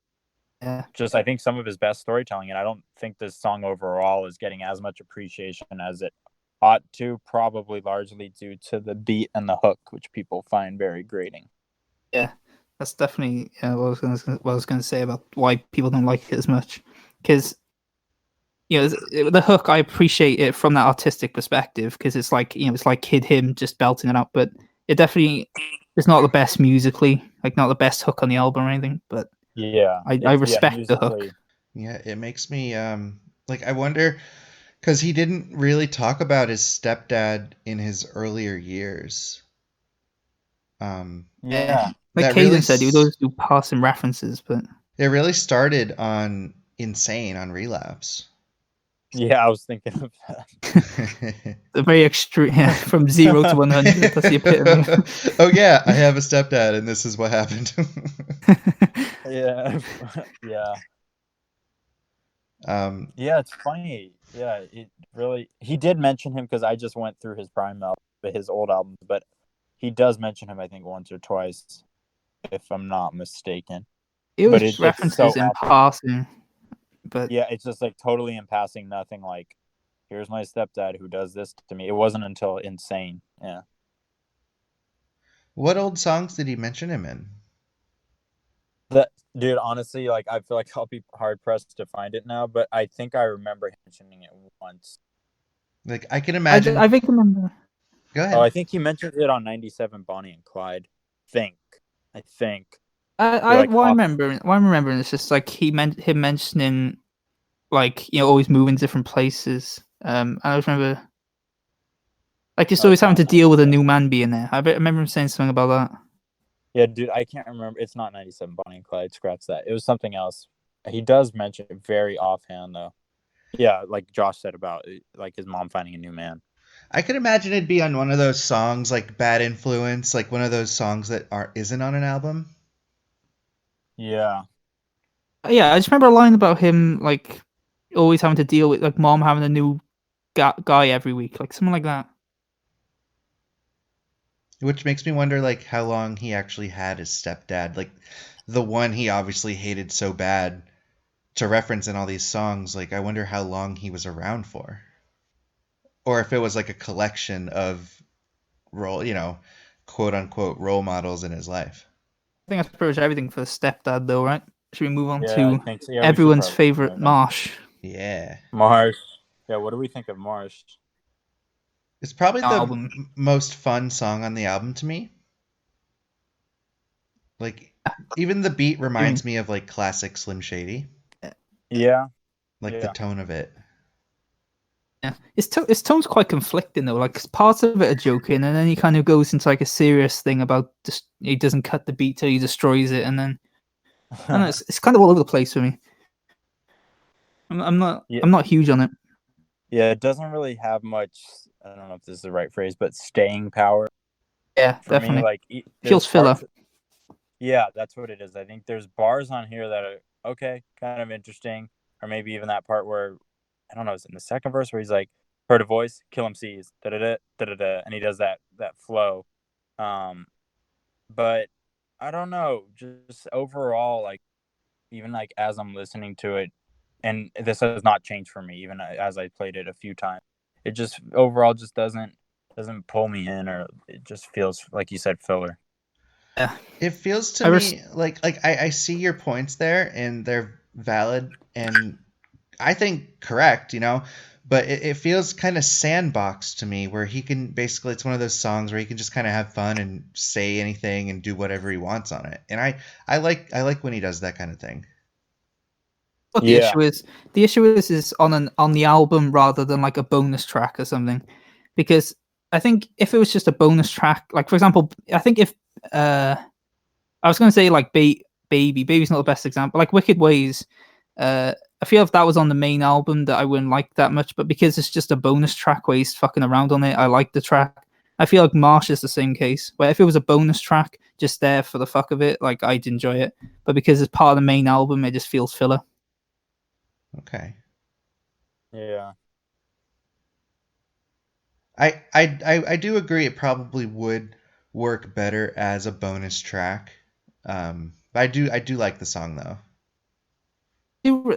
Yeah. just I think some of his best storytelling. And I don't think this song overall is getting as much appreciation as it ought to, probably largely due to the beat and the hook, which people find very grating. Yeah, that's definitely what I was going to say about why people don't like it as much. Because the hook, I appreciate it from that artistic perspective because it's like it's like Kid Him just belting it out, but it definitely is not the best musically, like not the best hook on the album or anything. But Yeah, I respect the hook. musically. Yeah, it makes me like I wonder because he didn't really talk about his stepdad in his earlier years. Yeah, Like that really Caden said, he would always do passing references, but it really started on Insane on Relapse. yeah, I was thinking of that. the very extreme, from 0 to 100. That's the epitome. Oh yeah, I have a stepdad, and this is what happened. Yeah, yeah. Yeah, it's funny. Yeah, it really. He did mention him because I just went through his prime album, his old albums, but he does mention him, I think, once or twice, if I'm not mistaken. It But was it's so references in awful. passing, but Yeah, it's just like totally in passing, nothing like, here's my stepdad who does this to me. It wasn't until Insane. Yeah. What old songs did he mention him in? That dude, honestly, like I feel like I'll be hard pressed to find it now, but I think I remember mentioning it once. Like I can imagine. I think I remember. Go Oh, ahead. I think he mentioned it on 97 Bonnie and Clyde. I think. What I'm remembering is just like him mentioning like always moving different places. And I remember like just always having to deal with a new man being there. I remember him saying something about that. Yeah, dude, I can't remember. It's not 97 Bonnie and Clyde. Scratch that. It was something else. He does mention it very offhand, though. Yeah, like Josh said about like his mom finding a new man. I could imagine it'd be on one of those songs like Bad Influence, like one of those songs that isn't on an album. Yeah. Yeah, I just remember a line about him like always having to deal with like mom having a new guy every week, like something like that. Which makes me wonder like how long he actually had his stepdad, like the one he obviously hated so bad to reference in all these songs. Like I wonder how long he was around for. Or if it was like a collection of quote unquote role models in his life. I think that's pretty much everything for the stepdad, though, right? Should we move on Yeah, to I think so. Yeah, everyone's favorite Marsh? Yeah. Marsh. Yeah, what do we think of Marsh? It's probably the Album. most fun song on the album to me. Like, even the beat reminds me of like classic Slim Shady. Yeah. Like the tone of it. Yeah, his tone's quite conflicting though. Like parts of it are joking, and then he kind of goes into like a serious thing about just he doesn't cut the beat till he destroys it, and then I don't know, it's kind of all over the place for me. I'm not huge on it. Yeah, it doesn't really have much. I don't know if this is the right phrase, but staying power. Yeah, For definitely. me, like Feels filler. Yeah, that's what it is. I think there's bars on here that are okay, kind of interesting, or maybe even that part where I don't know, it's in the second verse where he's like, "Heard a voice, kill him, sees da da da da da," and he does that flow. But I don't know, just overall, like even like as I'm listening to it, and this has not changed for me, even as I played it a few times. It just overall just doesn't pull me in, or it just feels like you said filler. Yeah, it feels to me like I see your points there and they're valid and I think correct, but it feels kind of sandbox to me where he can basically it's one of those songs where he can just kind of have fun and say anything and do whatever he wants on it. And I like when he does that kind of thing. What the issue is on the album rather than like a bonus track or something, because I think if it was just a bonus track, like for example, I think if I was going to say like Baby's not the best example, like Wicked Ways. I feel if that was on the main album that I wouldn't like that much, but because it's just a bonus track where he's fucking around on it, I like the track. I feel like Marsh is the same case, where if it was a bonus track just there for the fuck of it, like I'd enjoy it, but because it's part of the main album, it just feels filler. Okay. Yeah. I do agree. It probably would work better as a bonus track. But I do like the song though.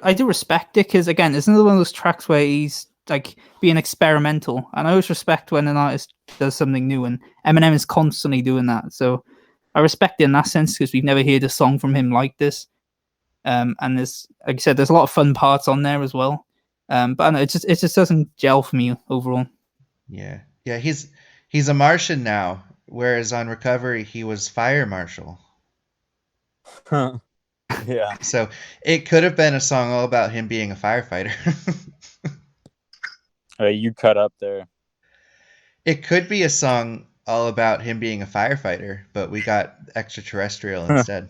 I do respect it because again, it's another one of those tracks where he's like being experimental, and I always respect when an artist does something new, and Eminem is constantly doing that. So I respect it in that sense because we've never heard a song from him like this. And there's, like I said, there's a lot of fun parts on there as well. But I don't know, it just doesn't gel for me overall. Yeah, yeah. He's a Martian now, whereas on Recovery he was Fire Marshal. Yeah. So it could have been a song all about him being a firefighter. You cut up there. It could be a song all about him being a firefighter, but we got extraterrestrial instead.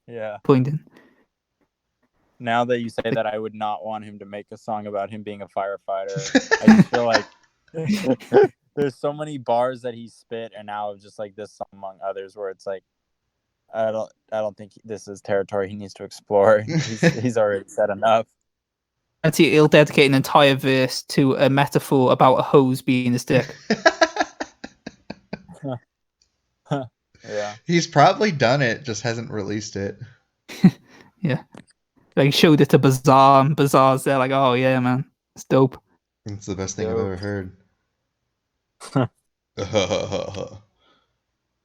Yeah. Pointing. Now that you say that, I would not want him to make a song about him being a firefighter. I just feel like there's so many bars that he spit, and now just like this song among others, where it's like I don't think this is territory he needs to explore. He's already said enough. He'll dedicate an entire verse to a metaphor about a hose being his dick. Yeah. He's probably done it, just hasn't released it. Yeah. Like showed it to Bazaar, and Bazaar's there like, oh yeah, man, it's dope. It's the best thing I've ever heard.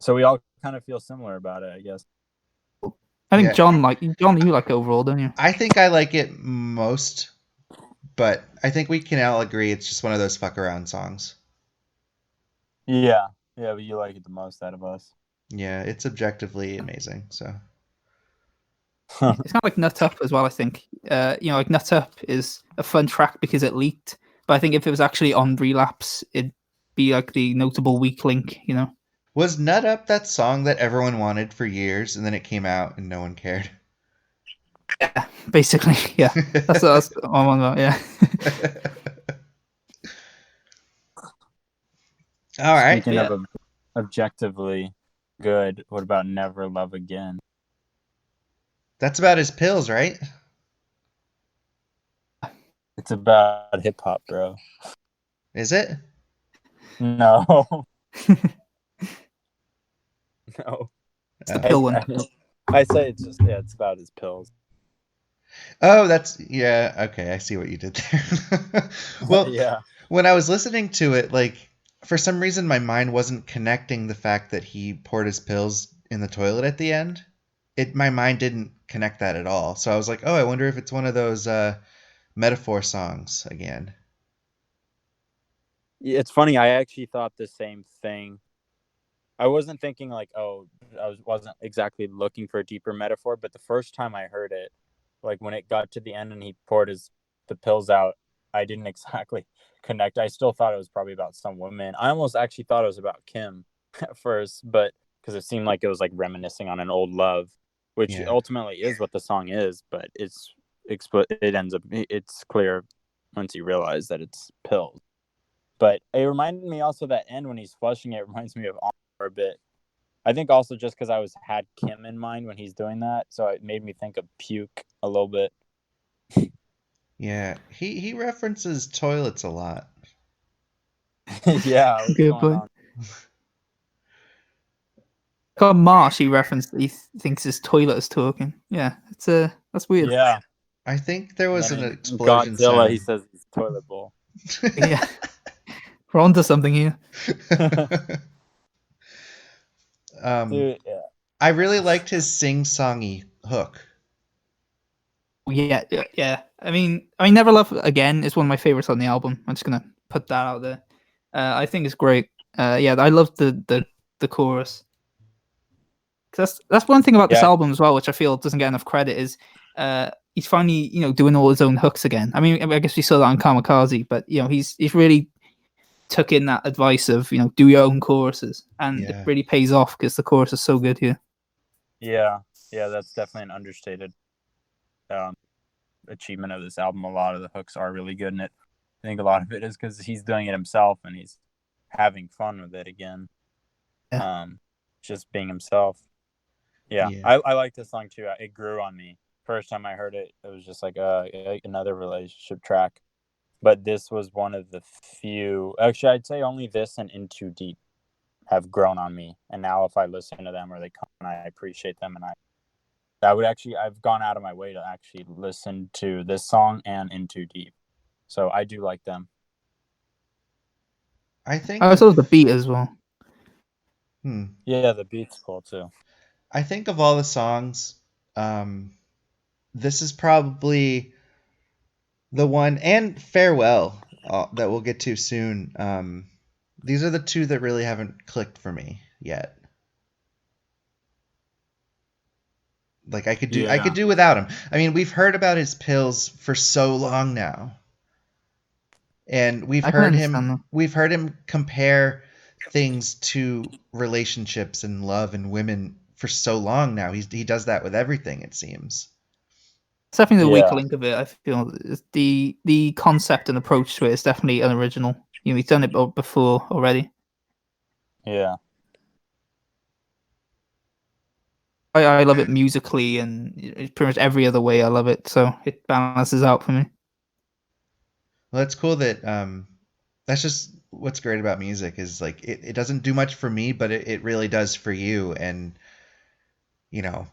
So we all kind of feel similar about it, I guess. I think Yeah. John, you like overall, don't you? I think I like it most, but I think we can all agree it's just one of those fuck around songs. Yeah, but you like it the most out of us. Yeah, it's objectively amazing. So It's kind of like Nut Up as well. I think, like Nut Up is a fun track because it leaked, but I think if it was actually on Relapse, it'd be like the notable weak link. was Nut Up that song that everyone wanted for years, and then it came out and no one cared? Yeah, basically, yeah. That's what I'm on about. Yeah. All right. Speaking of objectively good, what about Never Love Again? That's about his pills, right? It's about hip hop, bro. Is it? No. No. Pill one. I say it's just it's about his pills. Oh, yeah. Okay, I see what you did there. Well, Yeah. When I was listening to it, like for some reason my mind wasn't connecting the fact that he poured his pills in the toilet at the end. My mind didn't connect that at all. So I was like, oh, I wonder if it's one of those metaphor songs again. It's funny. I actually thought the same thing. I wasn't thinking like, wasn't exactly looking for a deeper metaphor, but the first time I heard it, like when it got to the end and he poured the pills out, I didn't exactly connect. I still thought it was probably about some woman. I almost actually thought it was about Kim at first, but because it seemed like it was like reminiscing on an old love, which ultimately is what the song is. But it's clear once you realize that it's pills. But it reminded me also that end when he's flushing it reminds me of Honor a bit. I think also just because I had Kim in mind when he's doing that, so it made me think of Puke a little bit. Yeah, he references toilets a lot. Yeah, good point. Got Marsh. He referenced. He thinks his toilet is talking. Yeah, that's weird. Yeah, I think there was an explosion. Godzilla. Sound. He says it's toilet bowl. Yeah, we're onto something here. Dude, yeah. I really liked his sing-songy hook. Yeah. I mean, Never Love Again is one of my favorites on the album. I'm just gonna put that out there. I think it's great. I love the chorus. Cause that's one thing about this album as well, which I feel doesn't get enough credit. Is he's finally doing all his own hooks again. I mean, I guess we saw that on Kamikaze, but he's really took in that advice of do your own choruses, and it really pays off because the chorus is so good here. Yeah, that's definitely an understated achievement of this album. A lot of the hooks are really good in it. I think a lot of it is because he's doing it himself and he's having fun with it again. Yeah. Just being himself. Yeah. I like this song too. It grew on me. First time I heard it, it was just like another relationship track. but this was one of the few. Actually, I'd say only this and In Too Deep have grown on me. And now if I listen to them or they come, I appreciate them, and I've gone out of my way to actually listen to this song and In Too Deep. So I do like them. I think I also love the beat as well. Yeah, the beat's cool too. I think of all the songs, this is probably the one, and Farewell, that we'll get to soon. These are the two that really haven't clicked for me yet. Like I could do without him. I mean, we've heard about his pills for so long now. And we've heard him compare things to relationships and love and women for so long now. He does that with everything, it seems. It's definitely the weak link of it. I feel the concept and approach to it is definitely unoriginal. You know, he's done it before already. Yeah. I love it musically and pretty much every other way. I love it, so it balances out for me. Well, that's cool that that's just what's great about music is like it doesn't do much for me, but it really does for you. And you know,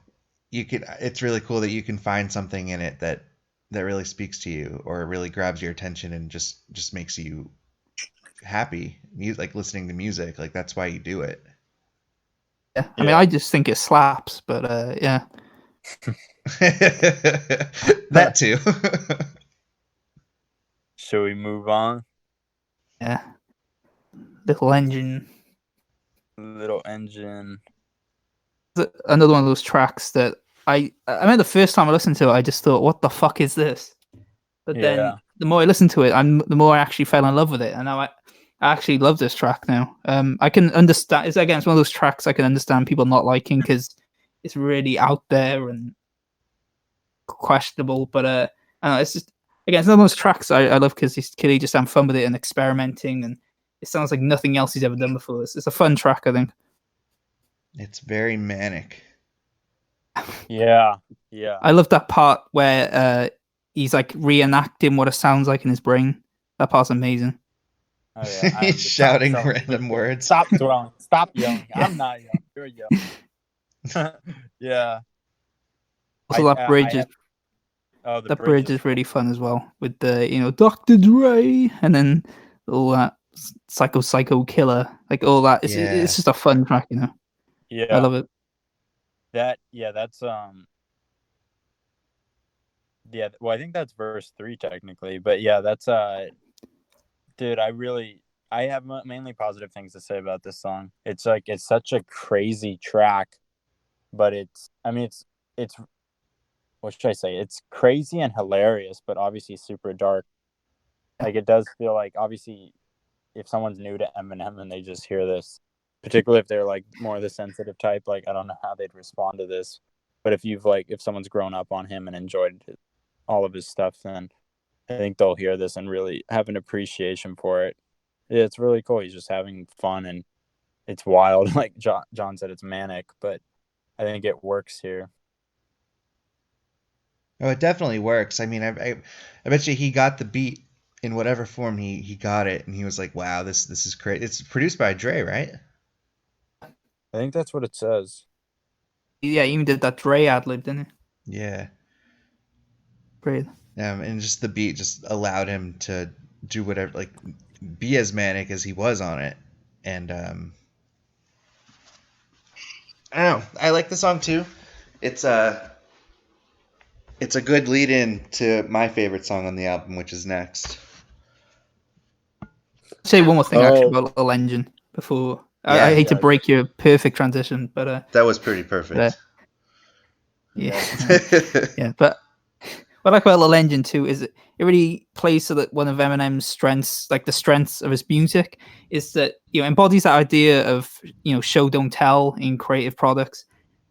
it's really cool that you can find something in it that really speaks to you or really grabs your attention and just makes you happy. Like listening to music, like that's why you do it. Yeah, I mean, I just think it slaps, but yeah. That too. Shall we move on? Yeah. Little Engine. Little Engine. Another one of those tracks that I remember the first time I listened to it, I just thought, what the fuck is this? But then the more I listened to it, the more I actually fell in love with it. And now I actually love this track now. I can understand. It's one of those tracks I can understand people not liking because it's really out there and questionable. But I don't know, it's just it's one of those tracks I love because he's clearly just having fun with it and experimenting, and it sounds like nothing else he's ever done before. It's a fun track, I think. It's very manic. Yeah. I love that part where he's like reenacting what it sounds like in his brain. That part's amazing. Oh, yeah. He's shouting random words. Stop throwing. Stop yelling. Yeah. I'm not yelling. You're yelling. Yeah. Also, that bridge is really fun as well with the Dr. Dre and then all that psycho killer, like all that. It's just a fun track, Yeah, I love it. That's yeah. Well, I think that's verse 3 technically, but yeah, that's dude, I have mainly positive things to say about this song. It's such a crazy track, but it's what should I say? It's crazy and hilarious, but obviously super dark. Like it does feel like, obviously, if someone's new to Eminem and they just hear this, particularly if they're like more the sensitive type, like I don't know how they'd respond to this. But if someone's grown up on him and enjoyed all of his stuff, then I think they'll hear this and really have an appreciation for it. It's really cool. He's just having fun and it's wild. Like John said, it's manic, but I think it works here. Oh, it definitely works. I mean, I bet you he got the beat in whatever form he got it, and he was like, "Wow, this is great." It's produced by Dre, right? I think that's what it says. Yeah, he even did that Dre ad-lib, didn't he? Yeah. Great. And just the beat just allowed him to do whatever, like be as manic as he was on it, and I don't know. I like the song too. It's a good lead in to my favorite song on the album, which is next. Say one more thing actually about Little Engine before. I hate to break your perfect transition, but that was pretty perfect. Yeah. But what I like about Little Engine too is it really plays so that one of Eminem's strengths, like the strengths of his music, is that embodies that idea of show don't tell in creative products.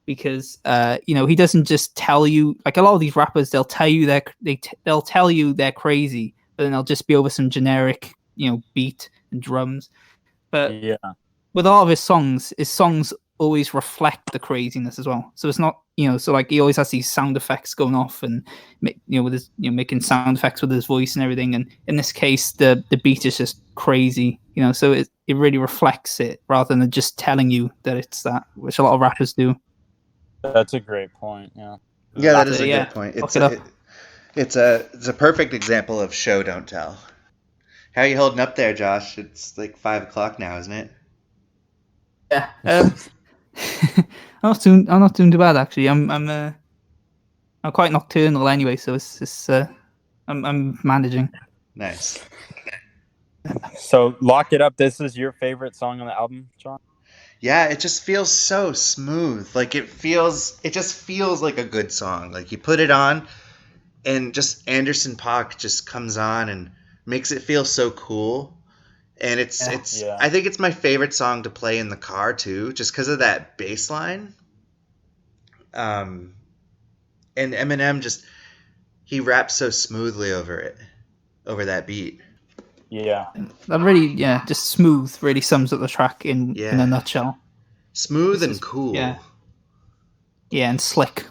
Because he doesn't just tell you, like a lot of these rappers, they'll tell you they'll tell you they're crazy, but then they'll just be over some generic beat and drums. But with all of his songs always reflect the craziness as well. So it's not, so like he always has these sound effects going off and with his, making sound effects with his voice and everything. And in this case, the beat is just crazy, so it really reflects it rather than just telling you that it's that, which a lot of rappers do. That's a great point. Yeah. Yeah, that is a good point. It's a perfect example of show don't tell. How are you holding up there, Josh? It's like 5:00 now, isn't it? Yeah. I'm not doing too bad actually. I'm quite nocturnal anyway, so it's I'm managing. Nice. So Lock It Up. This is your favorite song on the album, John? Yeah, it just feels so smooth. Like it just feels like a good song. Like you put it on, and just Anderson .Paak just comes on and makes it feel so cool. And it's I think it's my favorite song to play in the car too, just because of that bass line. And Eminem he raps so smoothly over that beat. Yeah. That really, just smooth really sums up the track in a nutshell. Smooth and cool. Yeah, and slick.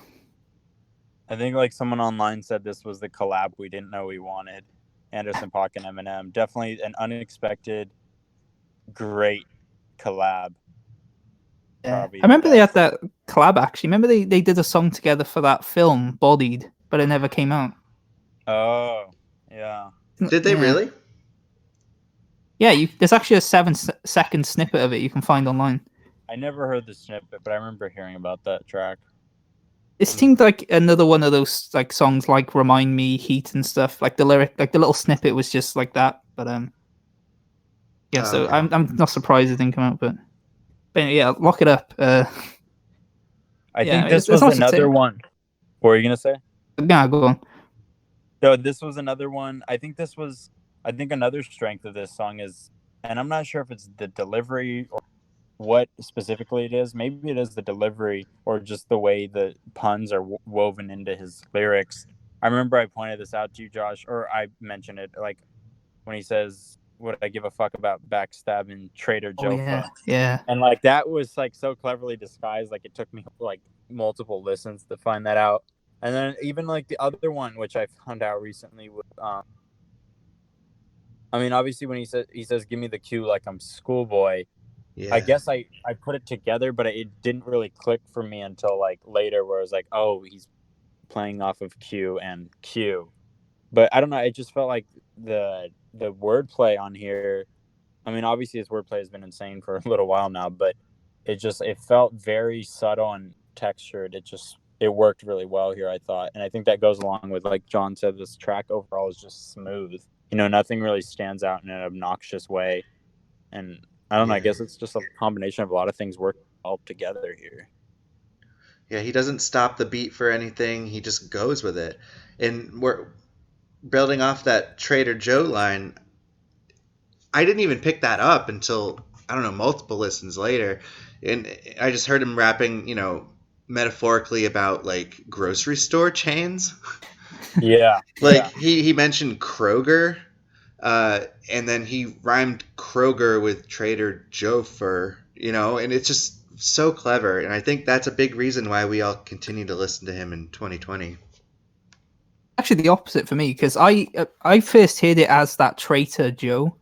I think like someone online said this was the collab we didn't know we wanted. Anderson .Paak and Eminem. Definitely an unexpected, great collab. Yeah. I remember they had that collab actually. Remember they did a song together for that film, Bodied, but it never came out. Oh, yeah. Did they really? Yeah, there's actually a 7-second snippet of it you can find online. I never heard the snippet, but I remember hearing about that track. It seemed like another one of those like songs like Remind Me, Heat and stuff. Like the lyric, like the little snippet was just like that. But so okay. I'm not surprised it didn't come out. But yeah, Lock It Up. I think this was another one. What were you gonna say? Yeah, go on. No, this was another one. I think another strength of this song is, and I'm not sure if it's the delivery or what specifically it is. Maybe it is the delivery or just the way the puns are woven into his lyrics. I remember I pointed this out to you, Josh, or I mentioned it, like when he says, "Would I give a fuck about backstabbing Trader Joe?" Yeah. And like that was like so cleverly disguised. Like it took me like multiple listens to find that out. And then even like the other one, which I found out recently, was I mean, obviously when he says, "Give me the cue," like I'm schoolboy. Yeah. I guess I put it together, but it didn't really click for me until like later, where I was like, oh, he's playing off of Q and Q. But I don't know. It just felt like the wordplay on here. I mean, obviously his wordplay has been insane for a little while now, but it felt very subtle and textured. It worked really well here, I thought. And I think that goes along with, like John said, this track overall is just smooth. Nothing really stands out in an obnoxious way. And I don't know, I guess it's just a combination of a lot of things working all together here. Yeah, he doesn't stop the beat for anything. He just goes with it. And we're building off that Trader Joe line. I didn't even pick that up until, I don't know, multiple listens later. And I just heard him rapping, metaphorically about like grocery store chains. Yeah. He mentioned Kroger. And then he rhymed Kroger with Trader Joe and it's just so clever. And I think that's a big reason why we all continue to listen to him in 2020. Actually, the opposite for me, because I first heard it as that Trader Joe,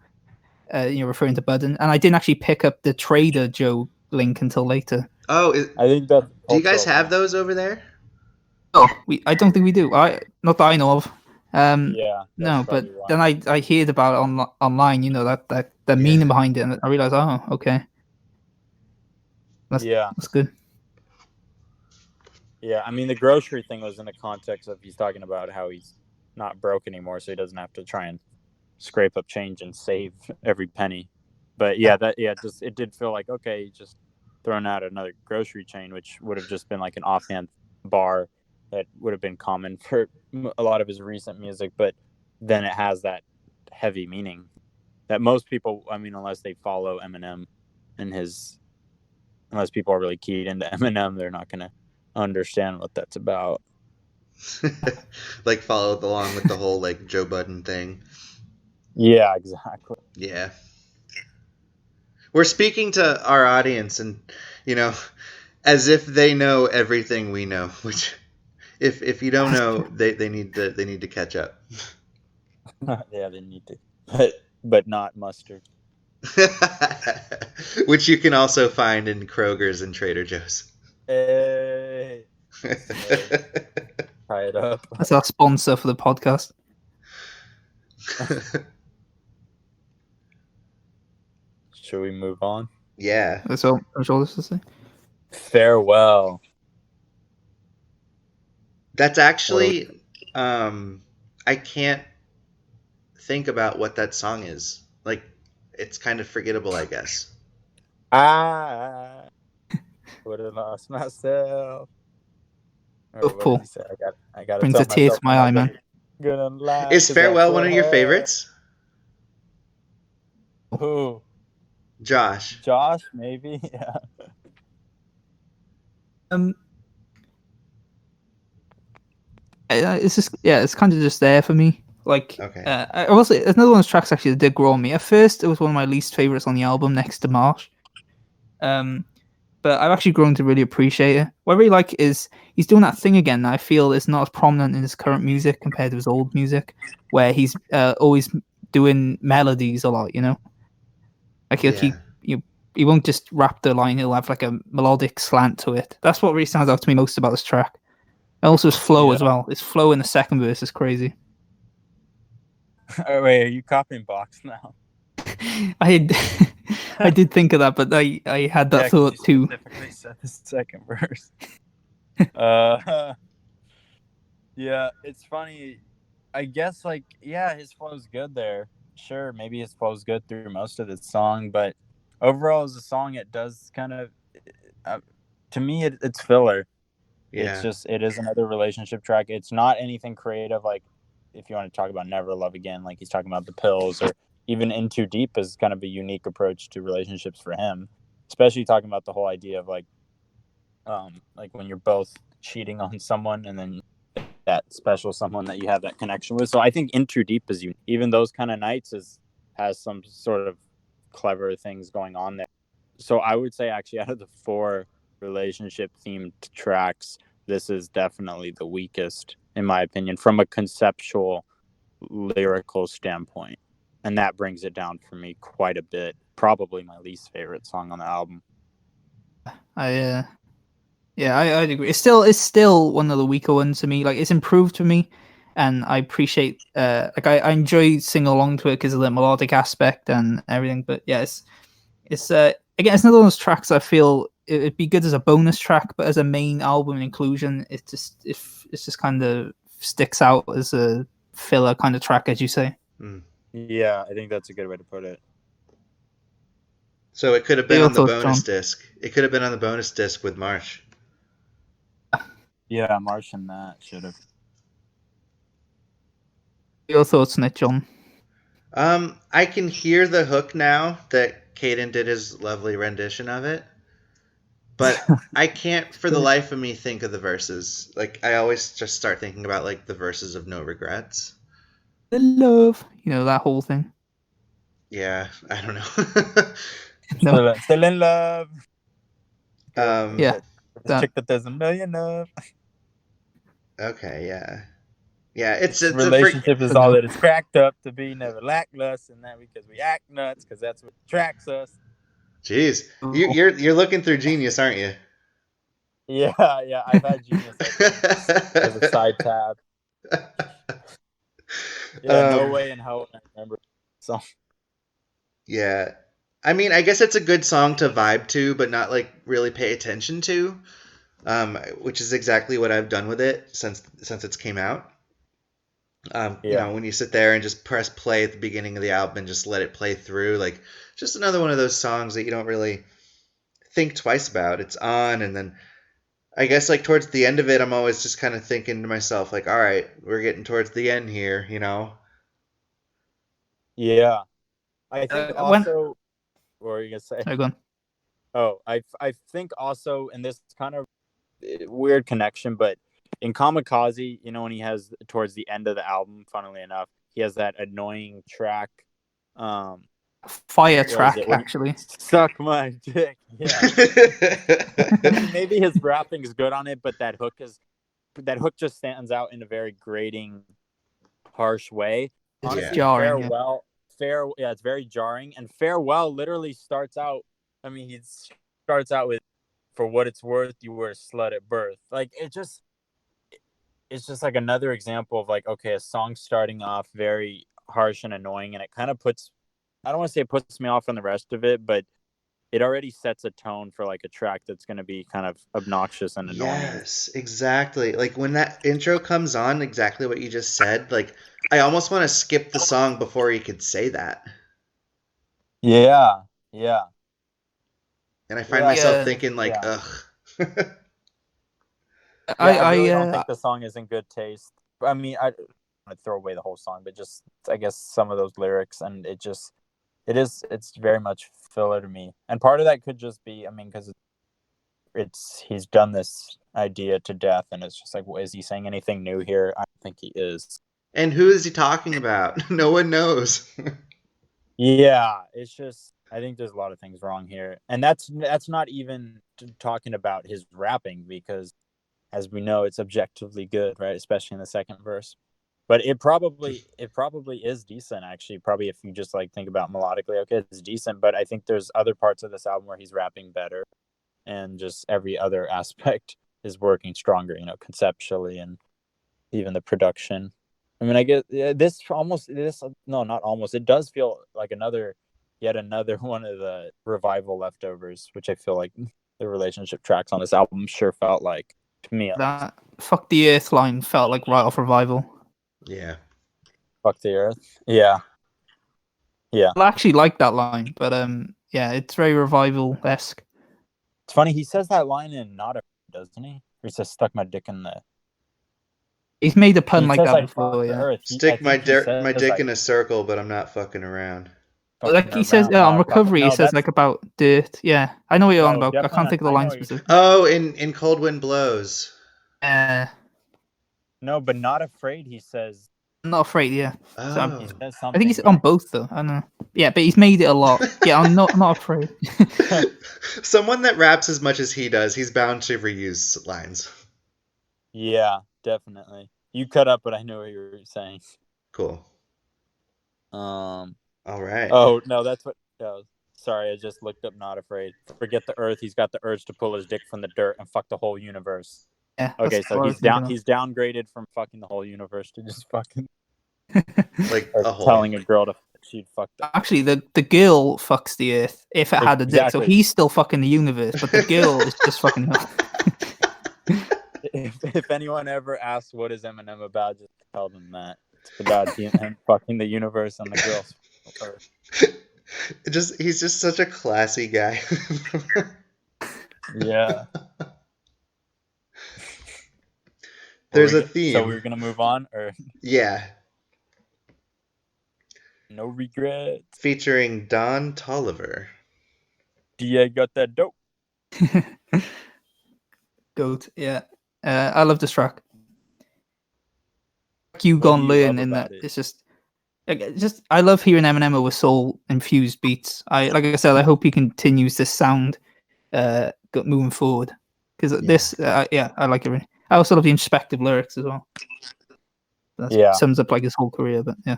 referring to Budden, and I didn't actually pick up the Trader Joe link until later. Oh, I think that. Do you guys have those over there? Oh, I don't think we do. Not that I know of. Yeah. No, but then I heard about it online. That the meaning behind it, and I realized, oh, okay. That's good. Yeah, I mean the grocery thing was in the context of he's talking about how he's not broke anymore, so he doesn't have to try and scrape up change and save every penny. But it did feel like, okay, just throwing out another grocery chain, which would have just been like an offhand bar that would have been common for a lot of his recent music, but then it has that heavy meaning that most people, I mean, unless they follow Eminem and unless people are really keyed into Eminem, they're not going to understand what that's about. Like followed along with the whole like Joe Budden thing. Yeah, exactly. Yeah. We're speaking to our audience, and as if they know everything we know. Which, if you don't know, they need to catch up. Yeah, they need to, but not mustard. Which you can also find in Kroger's and Trader Joe's. Hey, tie it up. That's our sponsor for the podcast. Should we move on? Yeah. That's all this is. Farewell. That's actually, I can't think about what that song is. Like, it's kind of forgettable, I guess. I would have lost myself. Or what did he say? I got to Brings tell a tear to myself my eye, man. Gonna lie, Is 'cause I Farewell feel one of your hurt. favorites? Who? Josh. Josh, maybe. Yeah. It's just it's kind of just there for me. Like, Okay. I will say another one of those tracks actually that did grow on me. At first, it was one of my least favorites on the album, next to Marsh. But I've actually grown to really appreciate it. What I really like is he's doing that thing again that I feel is not as prominent in his current music compared to his old music, where he's always doing melodies a lot. Like he'll keep he won't just rap the line; he'll have like a melodic slant to it. That's what really stands out to me most about this track. And also his flow as well. His flow in the second verse is crazy. Oh, wait, are you copying Box now? I did think of that, but I had that thought too. Specifically said the second verse. Yeah, it's funny. I guess his flow's good there. Sure, maybe his flow's good through most of the song, but overall as a song, it does kind of, to me, it's filler. Yeah. It is another relationship track. It's not anything creative. Like if you want to talk about Never Love Again, like he's talking about The Pills, or even In Too Deep is kind of a unique approach to relationships for him, especially talking about the whole idea of like when you're both cheating on someone and then that special someone that you have that connection with. So I think In Too Deep is unique. Even Those Kind of Nights has some sort of clever things going on there. So I would say actually out of the 4 relationship themed tracks, this is definitely the weakest in my opinion from a conceptual lyrical standpoint, and that brings it down for me quite a bit. Probably my least favorite song on the album. I'd agree. It's still one of the weaker ones to me. Like it's improved for me, and I appreciate I enjoy singing along to it because of the melodic aspect and everything. But yeah, it's again, it's another one of those tracks I feel it'd be good as a bonus track, but as a main album inclusion, it just kind of sticks out as a filler kind of track, as you say. Yeah, I think that's a good way to put it. So it could have been on the bonus disc. It could have been on the bonus disc with Marsh. Yeah, Marsh and that should have. Your thoughts on it, John? I can hear the hook now that Caden did his lovely rendition of it, but I can't for the life of me think of the verses. Like I always just start thinking about like the verses of No Regrets. The love, that whole thing. Yeah, I don't know. No. Still in love. Yeah. The chick that there's a million of. Okay, yeah. Yeah, it's relationship is all that it's cracked up to be, never lackluster, and that because we act nuts, because that's what attracts us. Jeez, you're looking through Genius, aren't you? Yeah, I've had Genius as a side tab. Yeah, no way in hell I remember the song. Yeah, I mean, I guess it's a good song to vibe to, but not like really pay attention to, which is exactly what I've done with it since it's came out. When you sit there and just press play at the beginning of the album and just let it play through, like just another one of those songs that you don't really think twice about. It's on, and then I guess like towards the end of it, I'm always just kind of thinking to myself, like, all right, we're getting towards the end here, Yeah, I think also. What were you gonna say? Sorry, go on. Oh, I think also, and this kind of weird connection, but in Kamikaze, when he has towards the end of the album, funnily enough, he has that annoying track Fire What was track, it? When actually. suck my dick. Yeah. I mean, maybe his rapping is good on it, but that hook just stands out in a very grating, harsh way. Honestly, Jarring, yeah. yeah, it's very jarring. And farewell literally starts out. I mean, he starts out with, "For what it's worth, you were a slut at birth." Like it's just like another example of like, okay, a song starting off very harsh and annoying, and it kind of puts, I don't want to say it puts me off on the rest of it, but it already sets a tone for like a track that's going to be kind of obnoxious and annoying. Yes, exactly. Like when that intro comes on, exactly what you just said, like I almost want to skip the song before he could say that. Yeah, yeah, And I find yeah. myself Yeah. thinking like, Yeah. ugh. Yeah, I I really don't think the song is in good taste. I mean, I don't want to throw away the whole song, but just I guess some of those lyrics, and it's very much filler to me. And part of that could just be, I mean, because it's he's done this idea to death, and it's just like, well, is he saying anything new here? I don't think he is. And who is he talking about? No one knows. Yeah, it's just I think there's a lot of things wrong here, and that's not even talking about his rapping, because as we know, it's objectively good, right? Especially in the second verse. But it probably is decent, actually. Probably if you just like think about melodically, okay, it's decent. But I think there's other parts of this album where he's rapping better, and just every other aspect is working stronger, conceptually and even the production. I mean, I guess no, not almost. It does feel like yet another one of the revival leftovers, which I feel like the relationship tracks on this album sure felt like to me. that "fuck the earth" line felt like right off Revival. Yeah. Fuck the earth. Yeah. Yeah. I actually like that line, but yeah, it's very Revival-esque. It's funny, he says that line in Not Afraid, doesn't he? Or he says stuck my dick in the He's made a pun he like says that like before, fuck the yeah. earth. I Stick my think he says my dick like in a circle, but I'm not fucking around. fucking Like he says around. on No, Recovery, he no, says that's like about dirt. Yeah, I know what you're on no, about. I definitely can't think of the I line know you're specifically. Oh, in Cold Wind Blows. Uh, no, but Not Afraid, he says I'm not afraid. Yeah, so he Oh. says I think he's something on both though. I don't know. Yeah, but he's made it a lot. Yeah, I'm not afraid. Someone that raps as much as he does, he's bound to reuse lines. Yeah, definitely. You cut up, but I knew what you were saying. Cool. Um All right. oh no, that's what sorry, I just looked up Not Afraid. Forget the earth, he's got the urge to pull his dick from the dirt and fuck the whole universe. Yeah, Okay, that's so what I was thinking of. he's downgraded from fucking the whole universe to just fucking Like or a whole. telling a girl to she'd fuck the Actually, the girl fucks the earth if it had a dick, so exactly. he's still fucking the universe, but the girl is just fucking her. If anyone ever asks what is Eminem about, just tell them that it's about him fucking the universe and the girls. He's just such a classy guy. Yeah. There's a So theme. we're gonna move on, or Yeah. no regrets. Featuring Don Tolliver. DA got that dope. Goat, yeah. I love this track. You What do gone you learn love in that. about it? It's just I love hearing Eminem with soul infused beats. Like I said, I hope he continues this sound moving forward, because this yeah, I like it. Really. I also love the introspective lyrics as well. That Yeah. sums up like his whole career. But yeah,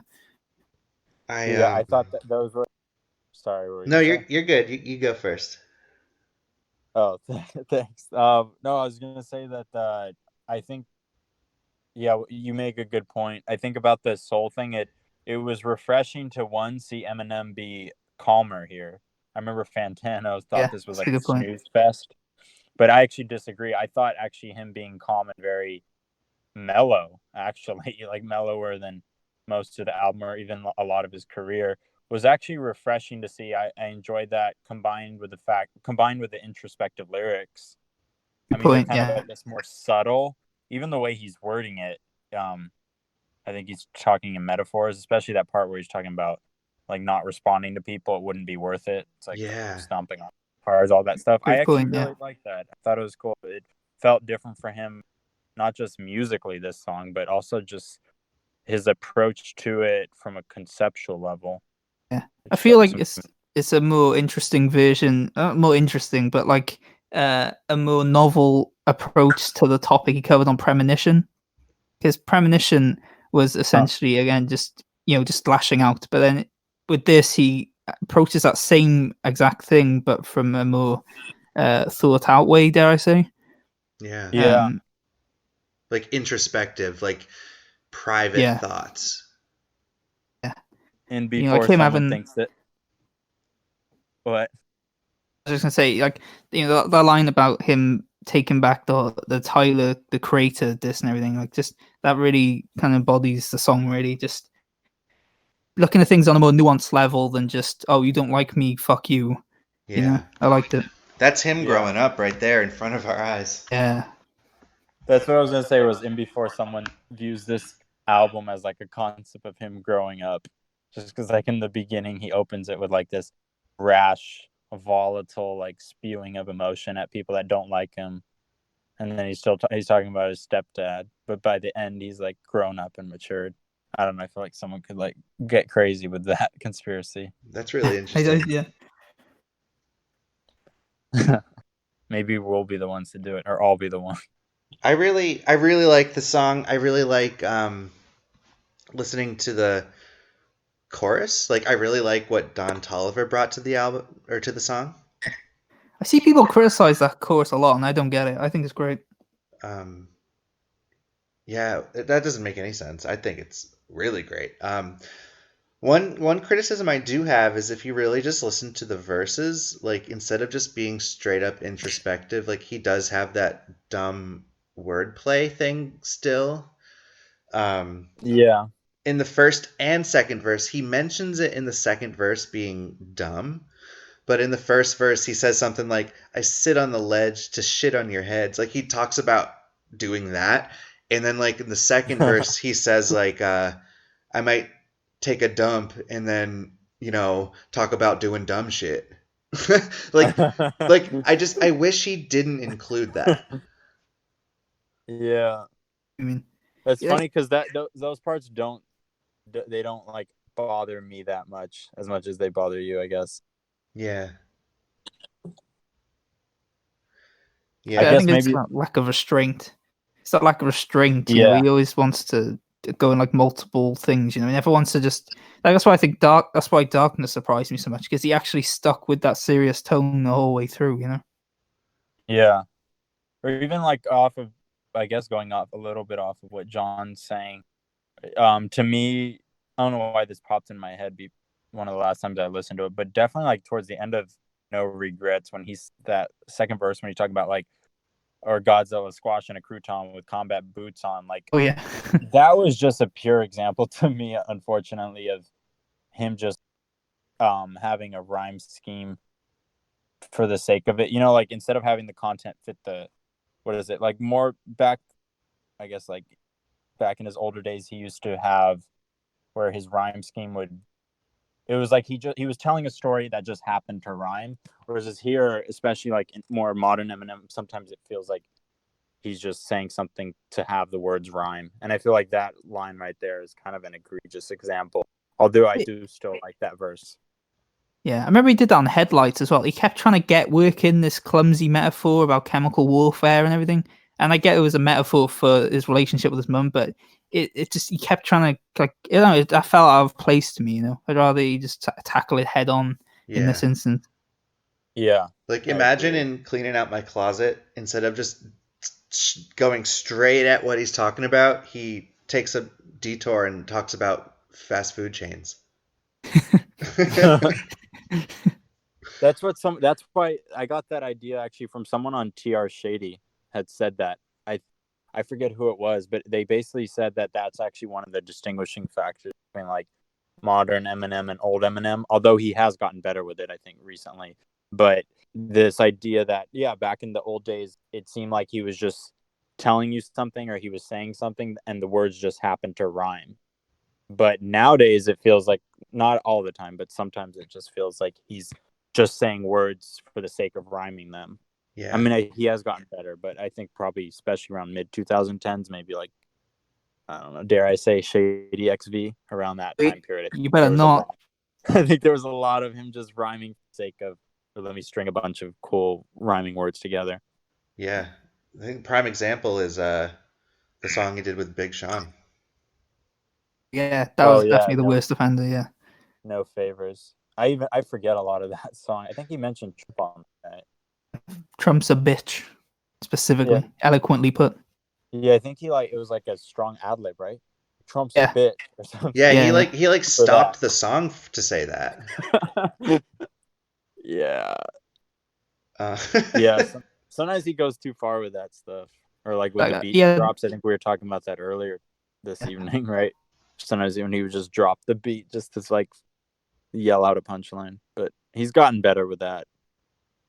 I thought that those were. Sorry, what were No, you saying? you're good. You go first. Oh, thanks. No, I was gonna say that I think, yeah, you make a good point. I think about the soul thing. It was refreshing to see Eminem be calmer here. I remember Fantano thought yeah, this was that's a like a good point. snooze fest, but I actually disagree. I thought actually him being calm and very mellow, actually, like mellower than most of the album or even a lot of his career, was actually refreshing to see. I enjoyed that combined with the introspective lyrics. I Good mean, they're point. kind of, Yeah, I guess, more subtle. Even the way he's wording it, I think he's talking in metaphors, especially that part where he's talking about like not responding to people. It wouldn't be worth it. It's like Yeah. stomping on cars, all that stuff. I good actually point. Yeah, really liked that. I thought it was cool. It felt different for him, not just musically this song, but also just his approach to it from a conceptual level. I feel like it's a more interesting version, more interesting, but like a more novel approach to the topic he covered on Premonition. Because Premonition was essentially again just just lashing out, but then with this he approaches that same exact thing, but from a more thought out way, dare I say? Yeah. Yeah. Like introspective, like private thoughts. Yeah. And You know, like before him someone having. thinks that what? I was just gonna say, like, that line about him taking back the Tyler, the creator, this and everything, like, just that really kind of embodies the song. Really, just looking at things on a more nuanced level than just, oh, you don't like me, fuck you. Yeah. You know, I liked it. That's him growing up right there in front of our eyes. Yeah. That's what I was gonna say. Was in before someone views this album as like a concept of him growing up, just because like in the beginning he opens it with like this rash, volatile like spewing of emotion at people that don't like him, and then he's still he's talking about his stepdad, but by the end he's like grown up and matured. I don't know. I feel like someone could like get crazy with that conspiracy. That's really interesting. Yeah. Maybe we'll be the ones to do it, or I'll be the one. I really like the song. I really like listening to the chorus. Like I really like what Don Toliver brought to the album or to the song. I see people criticize that chorus a lot, and I don't get it. I think it's great. Yeah, that doesn't make any sense. I think it's really great. One criticism I do have is if you really just listen to the verses, like instead of just being straight up introspective, like he does have that dumb wordplay thing still. Yeah. In the first and second verse, he mentions it in the second verse being dumb, but in the first verse he says something like, "I sit on the ledge to shit on your heads." Like he talks about doing that, and then like in the second verse he says like, "I might take a dump and then talk about doing dumb shit." like I wish he didn't include that. Yeah. I mean, That's yeah, funny because those parts don't like bother me that much as they bother you, I guess. Yeah. Yeah, I I guess think it's maybe. that lack of restraint. It's that lack of restraint. Yeah. He always wants to go in like multiple things. He never wants to just. Like, that's why I think That's why Darkness surprised me so much, because he actually stuck with that serious tone the whole way through. Yeah. Or even like off of, I guess, going off a little bit off of what John's saying. To me, I don't know why this popped in my head. Be one of the last times I listened to it, but definitely like towards the end of No Regrets, when he's that second verse when he's talking about like, or Godzilla squashing a crouton with combat boots on, like, Oh yeah, that was just a pure example to me, unfortunately, of him just having a rhyme scheme for the sake of it. Like instead of having the content fit the, what is it, like more back, I guess, like back in his older days, he used to have where his rhyme scheme would, it was like he was telling a story that just happened to rhyme. Whereas here, especially like in more modern Eminem, sometimes it feels like he's just saying something to have the words rhyme. And I feel like that line right there is kind of an egregious example. Although I do still like that verse. yeah. I remember he did that on Headlights as well. He kept trying to work in this clumsy metaphor about chemical warfare and everything. And I get it was a metaphor for his relationship with his mum, but it just, he kept trying to, like, that felt out of place to me. I'd rather he just tackle it head on in this instance. Yeah. Like imagine in Cleaning Out My Closet, instead of just going straight at what he's talking about, he takes a detour and talks about fast food chains. That's why I got that idea actually from someone on TR Shady had said that. I forget who it was, but they basically said that that's actually one of the distinguishing factors between like modern Eminem and old Eminem, although he has gotten better with it, I think, recently. But this idea that, yeah, back in the old days, it seemed like he was just telling you something or he was saying something and the words just happened to rhyme. But nowadays it feels like, not all the time, but sometimes it just feels like he's just saying words for the sake of rhyming them. Yeah. I mean, he has gotten better, but I think probably especially around mid 2010s, maybe like, I don't know, dare I say Shady XV, around that time period. You better not. I think there was a lot of him just rhyming for the sake of, or let me string a bunch of cool rhyming words together. Yeah, I think prime example is the song he did with Big Sean. Yeah, that Oh was yeah, definitely the no, worst offender. Yeah, no favors. I forget a lot of that song. I think he mentioned Trump on that. Right? Trump's a bitch, specifically, Yeah, eloquently put. yeah. I think it was like a strong ad lib, right? Trump's a Yeah, bitch or something Yeah, yeah, yeah. he like for that. stopped the song to say that. Yeah, Uh, yeah. Sometimes he goes too far with that stuff, or like with Like, the beat yeah, drops. I think we were talking about that earlier this evening, right? Sometimes when he would just drop the beat just to like yell out a punchline, but he's gotten better with that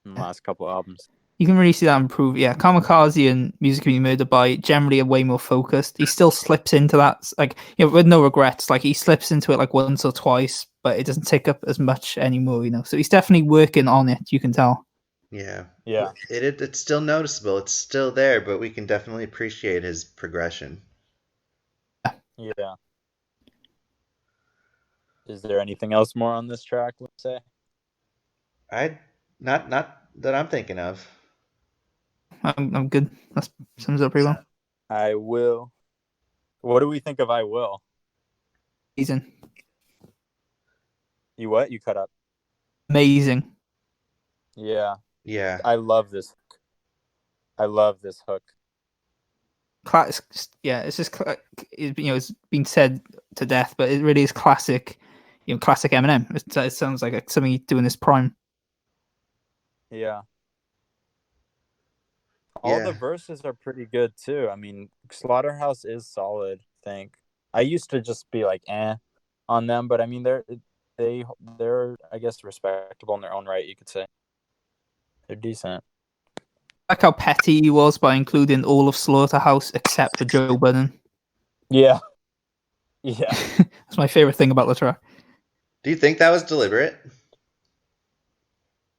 in the last couple albums. you can really see that improve. Yeah, Kamikaze and Music Being Murdered by generally are way more focused. He still slips into that, like, with no regrets. Like, he slips into it like once or twice, but it doesn't take up as much anymore. So he's definitely working on it. You can tell. yeah, Yeah, it's still noticeable. It's still there, but we can definitely appreciate his progression. yeah. Is there anything else more on this track? Let's say. I not that I'm thinking of. I'm good. That sums it up pretty well. I will. What do we think of I will? Amazing, You what? You cut up. amazing. Yeah, Yeah, I love this. I love this hook. Yeah, it's just it's been said to death, but it really is classic. Classic Eminem. It sounds like something he'd do in his prime. Yeah. All the yeah, verses are pretty good too. I mean, Slaughterhouse is solid, I think. I used to just be like on them, but I mean they're I guess respectable in their own right, you could say. They're decent. I like how petty he was by including all of Slaughterhouse except for Joe Budden. Yeah. Yeah. That's my favorite thing about the track. Do you think that was deliberate?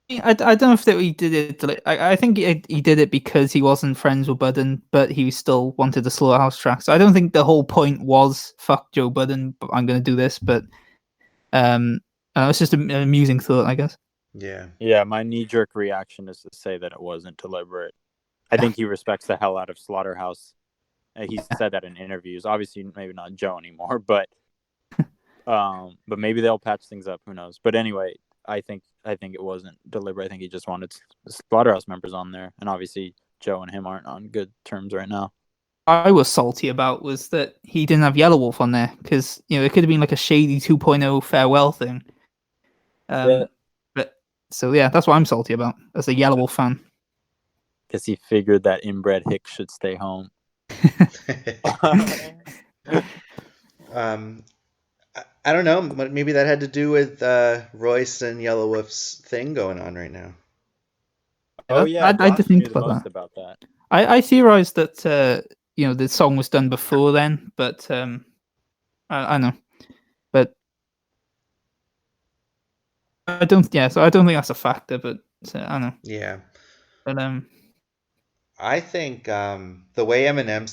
I don't know if that he did it. I think he did it because he wasn't friends with Budden, but he still wanted the Slaughterhouse track. So I don't think the whole point was fuck Joe Budden, but I'm going to do this. But it's just an amusing thought, I guess. Yeah, Yeah, my knee-jerk reaction is to say that it wasn't deliberate. I think he respects the hell out of Slaughterhouse. He's said that in interviews. Obviously, maybe not Joe anymore, but maybe they'll patch things up. Who knows? But anyway, I think it wasn't deliberate. I think he just wanted Slaughterhouse members on there, and obviously Joe and him aren't on good terms right now. I was salty about was that he didn't have Yellow Wolf on there because it could have been like a shady 2.0 farewell thing. Yeah. But so yeah, that's what I'm salty about as a Yellow Wolf fan. Because he figured that inbred Hicks should stay home. I don't know. Maybe that had to do with Royce and Yellow Wolf's thing going on right now. Oh yeah, I did Josh think knew the most that. about that. I theorized that the song was done before then, but I know, but I don't. Yeah, so I don't think that's a factor, but I know. Yeah, But I think the way Eminem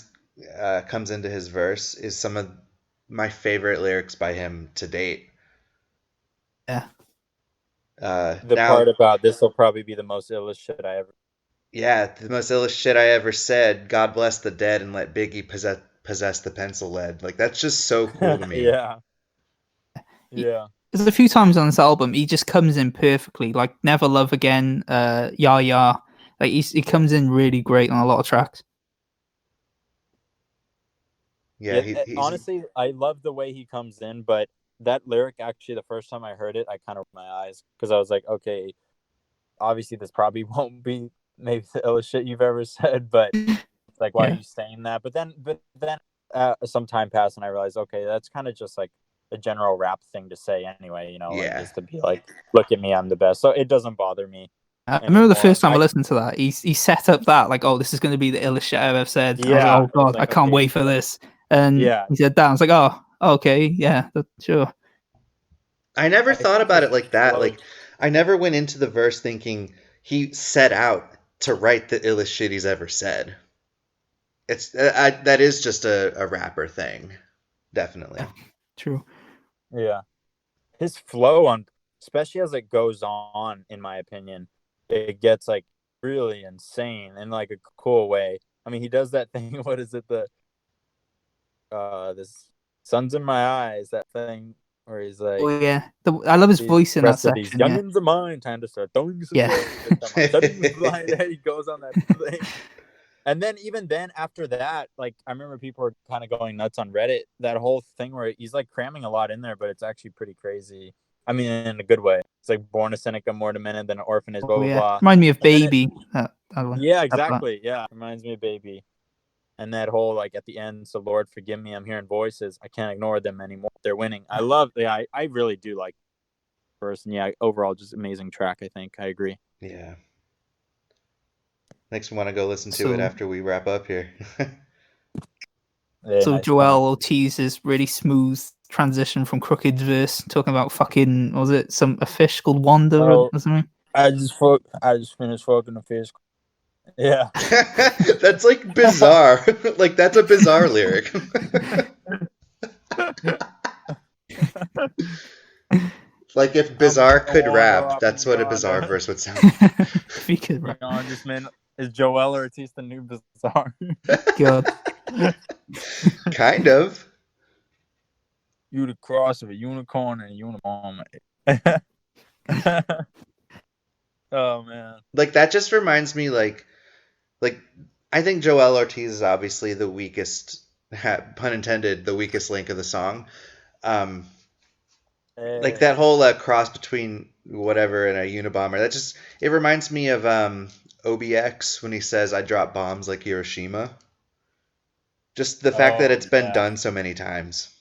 comes into his verse is some of my favorite lyrics by him to date. yeah, The Now, part about this will probably be the most illest shit I ever. yeah, the most illest shit I ever said. God bless the dead and let Biggie possess the pencil lead. Like that's just so cool to me. Yeah. Yeah. there's a few times on this album he just comes in perfectly, like Never Love Again, Ya Ya. Like he comes in really great on a lot of tracks. Yeah, Yeah. he's Honestly, I love the way he comes in, but that lyric actually, the first time I heard it, I kind of rolled my eyes because I was like, okay, obviously this probably won't be maybe the illest shit you've ever said, but it's like, why are Yeah, you saying that? But then some time passed and I realized, okay, that's kind of just like a general rap thing to say anyway, like yeah. just to be like, look at me, I'm the best. So it doesn't bother me I remember the anymore. first time I listened to that. He set up that like, oh, this is going to be the illest shit I've ever said. And I was like, Yeah, oh I was god, I like, can't okay, wait for this. And yeah. he said that. I was like, oh, okay, yeah, sure. I never I thought think about his it like that. flow. Like I never went into the verse thinking he set out to write the illest shit he's ever said. It's that is just a rapper thing, definitely. True. Yeah. his flow on, especially as it goes on, in my opinion, it gets like really insane in like a cool way. I mean, he does that thing. What is it? This sun's in my eyes. That thing where he's like, Oh yeah, I love his he's voice in that rest of these section. Yeah, youngins of mine, time to start throwing some Yeah. shade. I'm setting this blind head. He goes on that thing. And then even then after that, like I remember people were kind of going nuts on Reddit. That whole thing where he's like cramming a lot in there, but it's actually pretty crazy. I mean, in a good way. It's like born a Seneca, more demented than an orphanage, blah oh blah yeah. blah. Remind me of And then it, Baby. That one. yeah, That part. exactly. Yeah, reminds me of Baby. And that whole like at the end, so Lord forgive me, I'm hearing voices. I can't ignore them anymore. They're winning. I love. Yeah, I really do like first, and yeah, overall just amazing track. I think I agree. Yeah. Makes me want to go listen to So- it after we wrap up here. Yeah, So nice Joel Ortiz's really smooth transition from Crooked's verse, talking about fucking, what was it a fish called Wanda Oh. or something? I just finished fucking a fish. Yeah. That's like bizarre. Like that's a bizarre lyric. Like if Bizarre could rap, that's what a Bizarre verse would sound like. If he could rap. This man is Joel Ortiz the new Bizarre. God. Kind of. You the cross of a unicorn and a unicorn. Oh man. Like that just reminds me like I think Joel Ortiz is obviously the weakest, pun intended, the weakest link of the song. Like that whole cross between whatever and a Unabomber, that just, it reminds me of OBX when he says, I drop bombs like Hiroshima. Just the fact that it's been done so many times.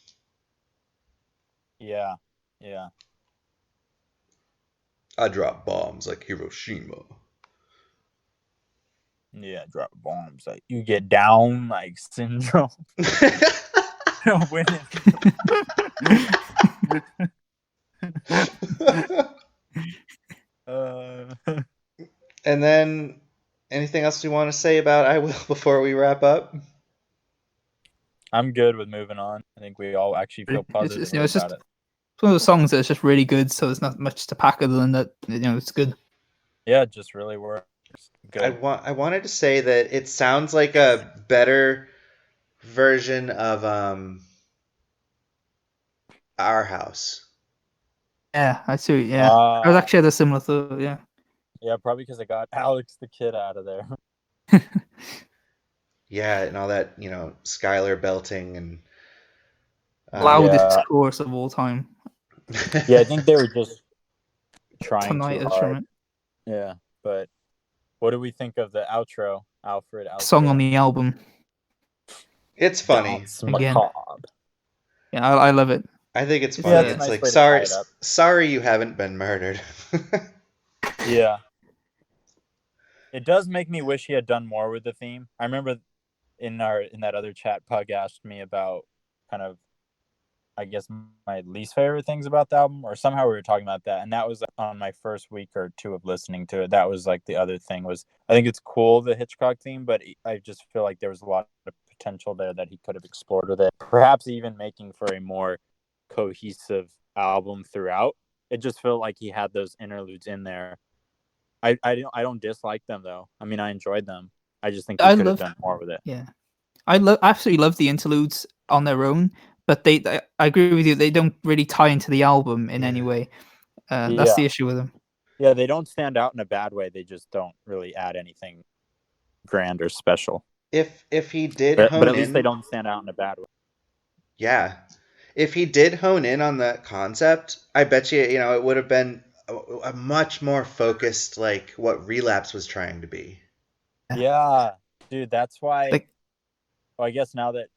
Yeah. Yeah. I drop bombs like Hiroshima. Yeah, drop bombs. Like you get down like Syndrome. Winning. And then, anything else you want to say about I Will before we wrap up? I'm good with moving on. I think we all actually feel positive It's just about it. It's one of those songs that's just really good, so there's not much to pack other than that. It's good. Yeah, it just really works. Good. I wanted to say that it sounds like a better version of Our House. Yeah, I see. Yeah, I was actually at a similar thought. Yeah. Yeah, probably because I got Alex the Kid out of there. Yeah, and all that, Skylar belting and loudest chorus of all time. Yeah, I think they were just trying too hard. From it. Yeah, but what do we think of the outro, Alfred? Song on the album. It's funny. Again. Yeah, I love it. I think it's funny. Yeah, it's like sorry you haven't been murdered. Yeah. It does make me wish he had done more with the theme. I remember in that other chat, Pug asked me about kind of, I guess, my least favorite things about the album, or somehow we were talking about that. And that was on my first week or two of listening to it. That was like the other thing was, I think it's cool, the Hitchcock theme, but I just feel like there was a lot of potential there that he could have explored with it. Perhaps even making for a more cohesive album throughout. It just felt like he had those interludes in there. I don't dislike them though. I mean, I enjoyed them. I just think he could have done more with it. Yeah, I absolutely love the interludes on their own, but I agree with you. They don't really tie into the album in any way. That's the issue with them. Yeah, they don't stand out in a bad way. They just don't really add anything grand or special. If he did, but at least they don't stand out in a bad way. Yeah, if he did hone in on that concept, I bet you, it would have been a much more focused, like what Relapse was trying to be. Yeah, dude, that's why. I guess now that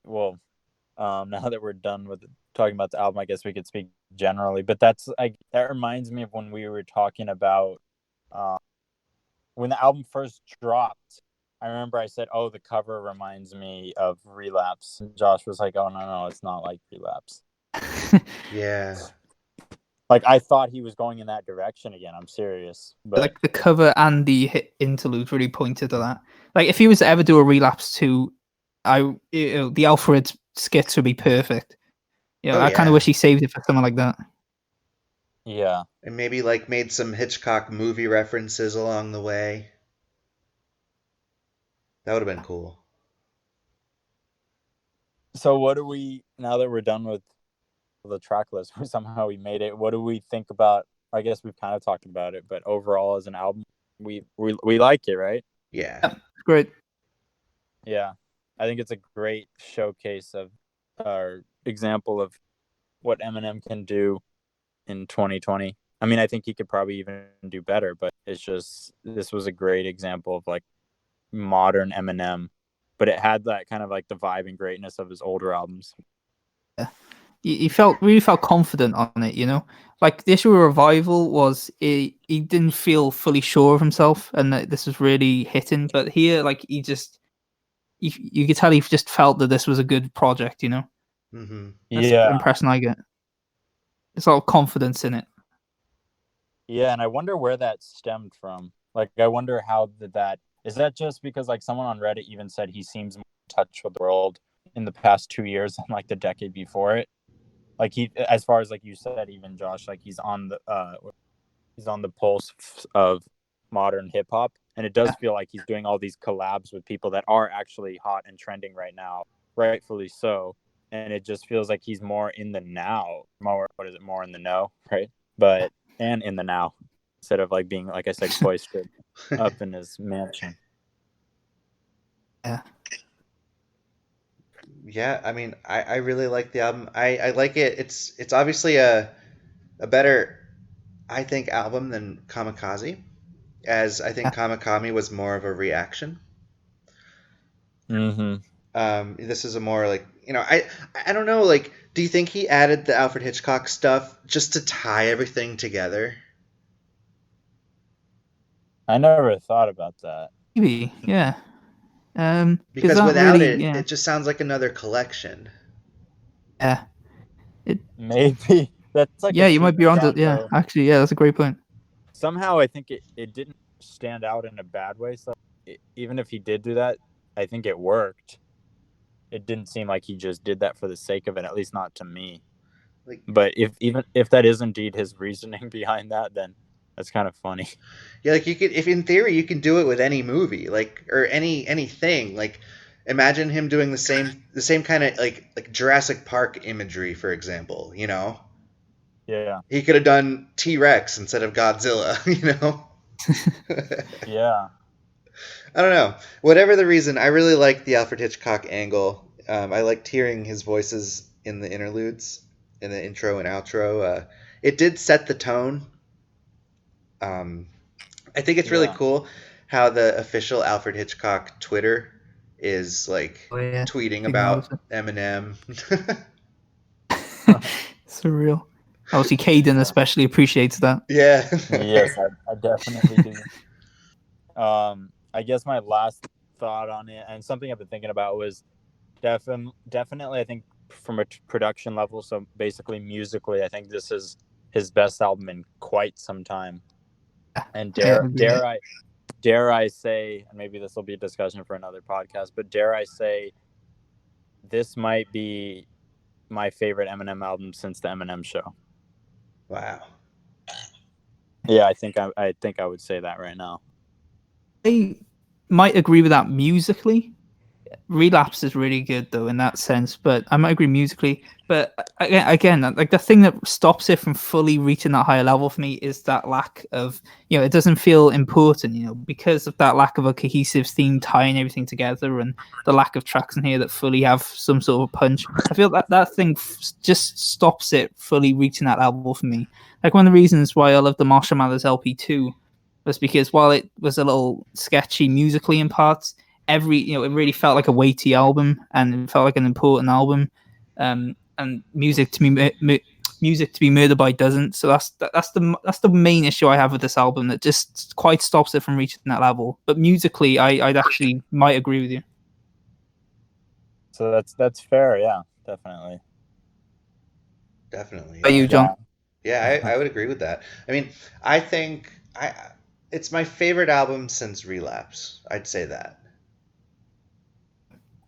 we're done with talking about the album, I guess we could speak generally. But that reminds me of when we were talking about when the album first dropped. I remember I said, "Oh, the cover reminds me of Relapse." And Josh was like, "Oh no, it's not like Relapse." Yeah. Like I thought he was going in that direction again. I'm serious. But like the cover and the hit interlude really pointed to that. Like if he was to ever do a Relapse 2, the Alfred skits would be perfect. You know, Oh I kind of yeah. wish he saved it for something like that. Yeah. And maybe like made some Hitchcock movie references along the way. That would have been cool. So what do we, now that we're done with the track list, somehow we made it, what do we think about, I guess we've kind of talked about it, but overall as an album, we like it, right? Yeah. Yeah, it's great. Yeah. I think it's a great showcase of our example of what Eminem can do in 2020. I mean, I think he could probably even do better, but it's just, this was a great example of like modern Eminem, but it had that kind of like the vibe and greatness of his older albums. He really felt confident on it, you know. Like the issue with Revival was he didn't feel fully sure of himself, and that this was really hitting. But here, like you could tell he just felt that this was a good project, you know. Mm-hmm. That's the Yeah. impression I get. There's a lot of confidence in it. Yeah, and I wonder where that stemmed from. Like, I wonder how that is that just because like someone on Reddit even said he seems more in touch with the world in the past 2 years than like the decade before it. Like he, as far as like you said, even Josh, like he's on the pulse of modern hip hop, and it does Yeah. feel like he's doing all these collabs with people that are actually hot and trending right now, rightfully so. And it just feels like he's more in the now, more in the know, right? But and in the now, instead of like being, like I said, cloistered up in his mansion. Yeah. Yeah, I mean, I really like the album. I like it. It's obviously a better, I think, album than Kamikaze, as I think Yeah. Kamikami was more of a reaction. Mm-hmm. This is a more like, I don't know, like, do you think he added the Alfred Hitchcock stuff just to tie everything together? I never thought about that. Maybe, yeah. Because Because that without really, it, yeah, it just sounds like another collection. yeah. It, Maybe that's like a yeah, you might cheap be onto, shot, yeah. though. Actually, yeah, that's a great point. Somehow I think it didn't stand out in a bad way. So even if he did do that, I think it worked. It didn't seem like he just did that for the sake of it, at least not to me. Like, But if that is indeed his reasoning behind that, then that's kind of funny. yeah, like you could, if in theory you can do it with any movie, like, or anything. Like, imagine him doing the same kind of like Jurassic Park imagery, for example. Yeah. He could have done T-Rex instead of Godzilla. Yeah. I don't know. Whatever the reason, I really liked the Alfred Hitchcock angle. I liked hearing his voices in the interludes, in the intro and outro. It did set the tone. Um, I think it's really Yeah. cool how the official Alfred Hitchcock Twitter is like Oh yeah, tweeting big notice. about Eminem. Surreal. Obviously, Caden especially appreciates that. Yeah. Yes, I definitely do. I guess my last thought on it, and something I've been thinking about, was definitely I think from a production level, so basically musically, I think this is his best album in quite some time. And I agree. dare I say, and maybe this will be a discussion for another podcast, but dare I say this might be my favorite Eminem album since the Eminem Show. Wow. Yeah, I think I would say that right now. I might agree with that musically. Relapse is really good though in that sense, but I might agree musically. But again, like the thing that stops it from fully reaching that higher level for me is that lack of, it doesn't feel important, because of that lack of a cohesive theme tying everything together, and the lack of tracks in here that fully have some sort of punch. I feel that thing just stops it fully reaching that level for me. Like one of the reasons why I love the Marshall Mathers LP too was because while it was a little sketchy musically in parts, it really felt like a weighty album, and it felt like an important album. And music to be murdered by doesn't. So that's the main issue I have with this album, that just quite stops it from reaching that level. But musically, I'd actually might agree with you. So that's fair. Yeah, definitely. Definitely. Are Yeah. you, John? Yeah, I would agree with that. I mean, I think it's my favorite album since Relapse. I'd say that.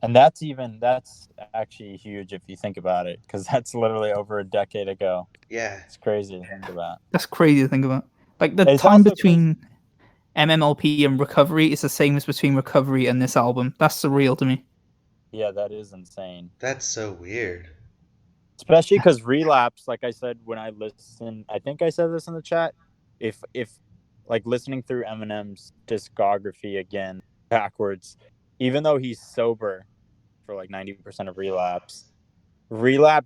And that's actually huge if you think about it, because that's literally over a decade ago. Yeah. It's crazy to think about. That's crazy to think about. Like the It's time also crazy. between MMLP and Recovery is the same as between Recovery and this album. That's surreal to me. Yeah, that is insane. That's so weird. Especially because Relapse, like I said when I listened, I think I said this in the chat. If like listening through Eminem's discography again backwards, even though he's sober for like 90% of Relapse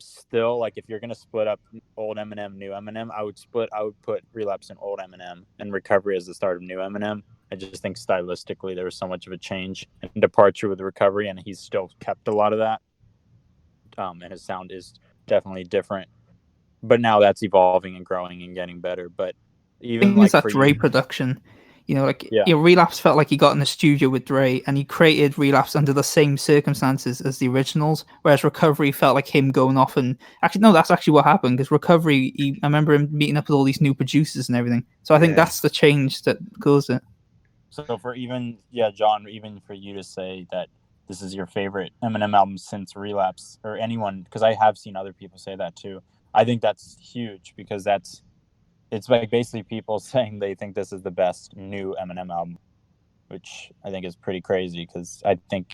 still, like, if you're gonna split up old Eminem, new Eminem, I would put Relapse in old Eminem and Recovery as the start of new Eminem. I just think stylistically there was so much of a change and departure with Recovery, and he's still kept a lot of that. And his sound is definitely different, but now that's evolving and growing and getting better. But even Thing is like that for Dre you, production, like yeah, Relapse felt like he got in the studio with Dre and he created Relapse under the same circumstances as the originals, whereas Recovery felt like him going off and actually no, that's actually what happened because Recovery, I remember him meeting up with all these new producers and everything. So I think Yeah. that's the change that caused it. So for John, even for you to say that this is your favorite Eminem album since Relapse, or anyone, because I have seen other people say that too. I think that's huge because it's like basically people saying they think this is the best new Eminem album, which I think is pretty crazy because I think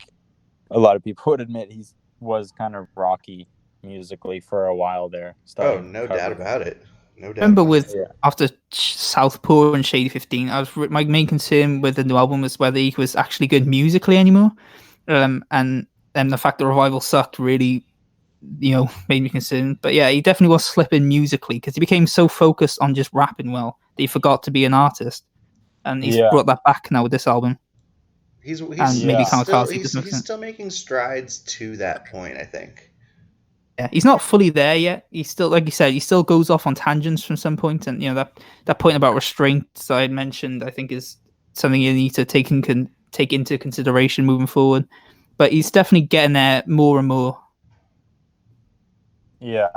a lot of people would admit he was kind of rocky musically for a while there. Oh, Starting no doubt Recovery. about it. No doubt Remember about with it. Yeah. after Southpaw and Shady 15, my main concern with the new album was whether he was actually good musically anymore, and the fact that Revival sucked really, made me concerned. But yeah, he definitely was slipping musically because he became so focused on just rapping well that he forgot to be an artist, and he's Yeah. brought that back now with this album. He's And maybe still Kamikaze to some he's extent. still making strides to that point, I think. Yeah, he's not fully there yet. He's still, like you said, he still goes off on tangents from some point, and that point about restraints I had mentioned, I think, is something you need to take into consideration moving forward. But he's definitely getting there more and more. Yeah.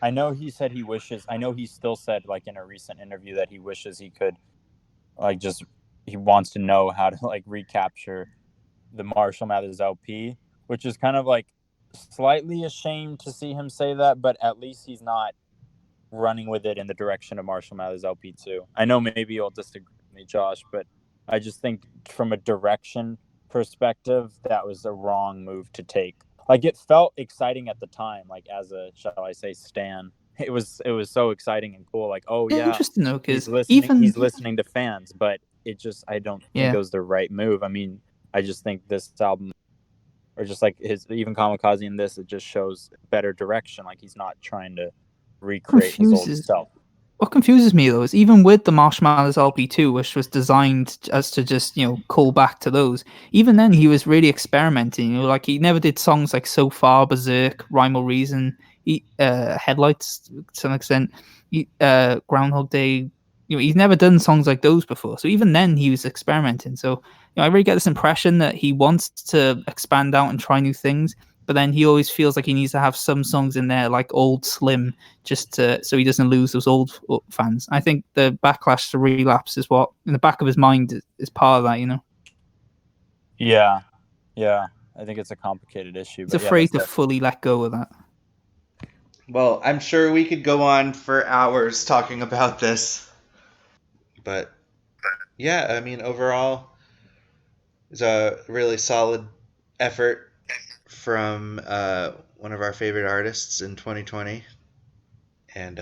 I know he still said, like, in a recent interview that he wishes he could, like, he wants to know how to, like, recapture the Marshall Mathers LP, which is kind of, like, slightly ashamed to see him say that, but at least he's not running with it in the direction of Marshall Mathers LP 2. I know maybe you'll disagree with me, Josh, but I just think from a direction perspective, that was a wrong move to take. Like, it felt exciting at the time, like, as a, shall I say, stan. It was so exciting and cool. Like, oh yeah, Interesting though, because he's listening to fans, but I don't think it was the right move. I mean, I just think this album, or just like even Kamikaze in this, it just shows better direction. Like, he's not trying to recreate his old self. What confuses me though is even with the Marshmallows LP2, which was designed as to just call back to those, even then he was really experimenting. Like he never did songs like So Far, Berserk, Rhyme or Reason, Headlights to some extent, Groundhog Day. He's never done songs like those before. So even then he was experimenting. So I really get this impression that he wants to expand out and try new things, but then he always feels like he needs to have some songs in there like Old Slim, just so he doesn't lose those old fans. I think the backlash to Relapse is what in the back of his mind is part of that. Yeah. I think it's a complicated issue. He's afraid to fully let go of that. Well, I'm sure we could go on for hours talking about this. But yeah, I mean, overall, it's a really solid effort from one of our favorite artists in 2020. And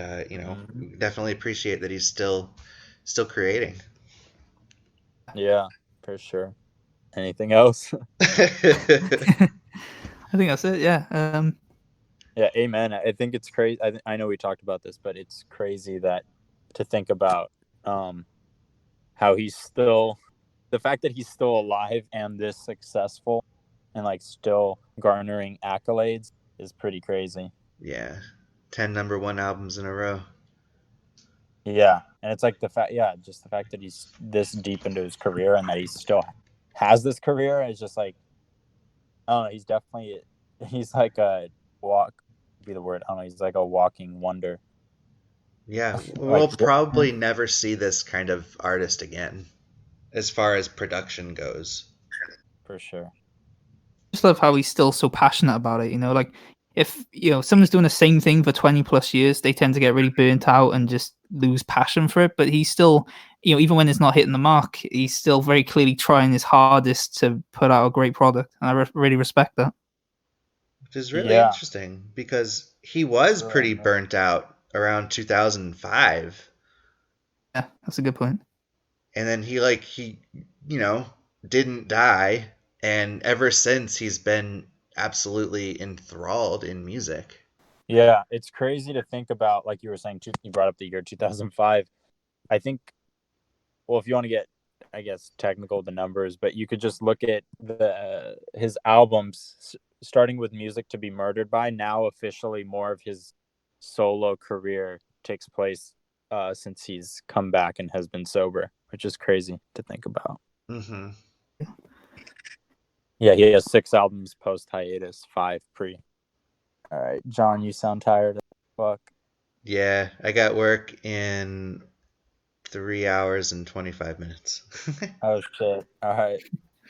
definitely appreciate that he's still creating. Yeah, for sure. Anything else? I think that's it. Yeah. Yeah, amen. I think it's crazy. I know we talked about this, but it's crazy that to think about how he's still, the fact that he's still alive and this successful and like still garnering accolades is pretty crazy. Yeah. 10 number one albums in a row. Yeah. And it's like just the fact that he's this deep into his career and that he still has this career is just like, I don't know, he's like a he's like a walking wonder. Yeah, we'll probably never see this kind of artist again as far as production goes. For sure. just love how he's still so passionate about it. Like if someone's doing the same thing for 20 plus years, they tend to get really burnt out and just lose passion for it. But he's still, even when it's not hitting the mark, he's still very clearly trying his hardest to put out a great product, and I really respect that. Which is really interesting because he was pretty burnt out around 2005. Yeah, that's a good point. And then he didn't die, and ever since he's been absolutely enthralled in music. Yeah, it's crazy to think about, like you were saying, you brought up the year 2005. I think, well, if you want to get, I guess, technical with the numbers, but you could just look at his albums, starting with Music to Be Murdered By. Now officially more of his solo career takes place since he's come back and has been sober, which is crazy to think about. Mm-hmm. Yeah, he has 6 albums post hiatus, 5 pre. All right, John, you sound tired as fuck. Yeah, I got work in 3 hours and 25 minutes. Oh shit! All right,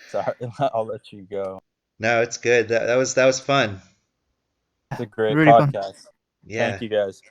sorry, I'll let you go. No, it's good. That was fun. It's a great Really fun. podcast. Yeah. Thank you guys.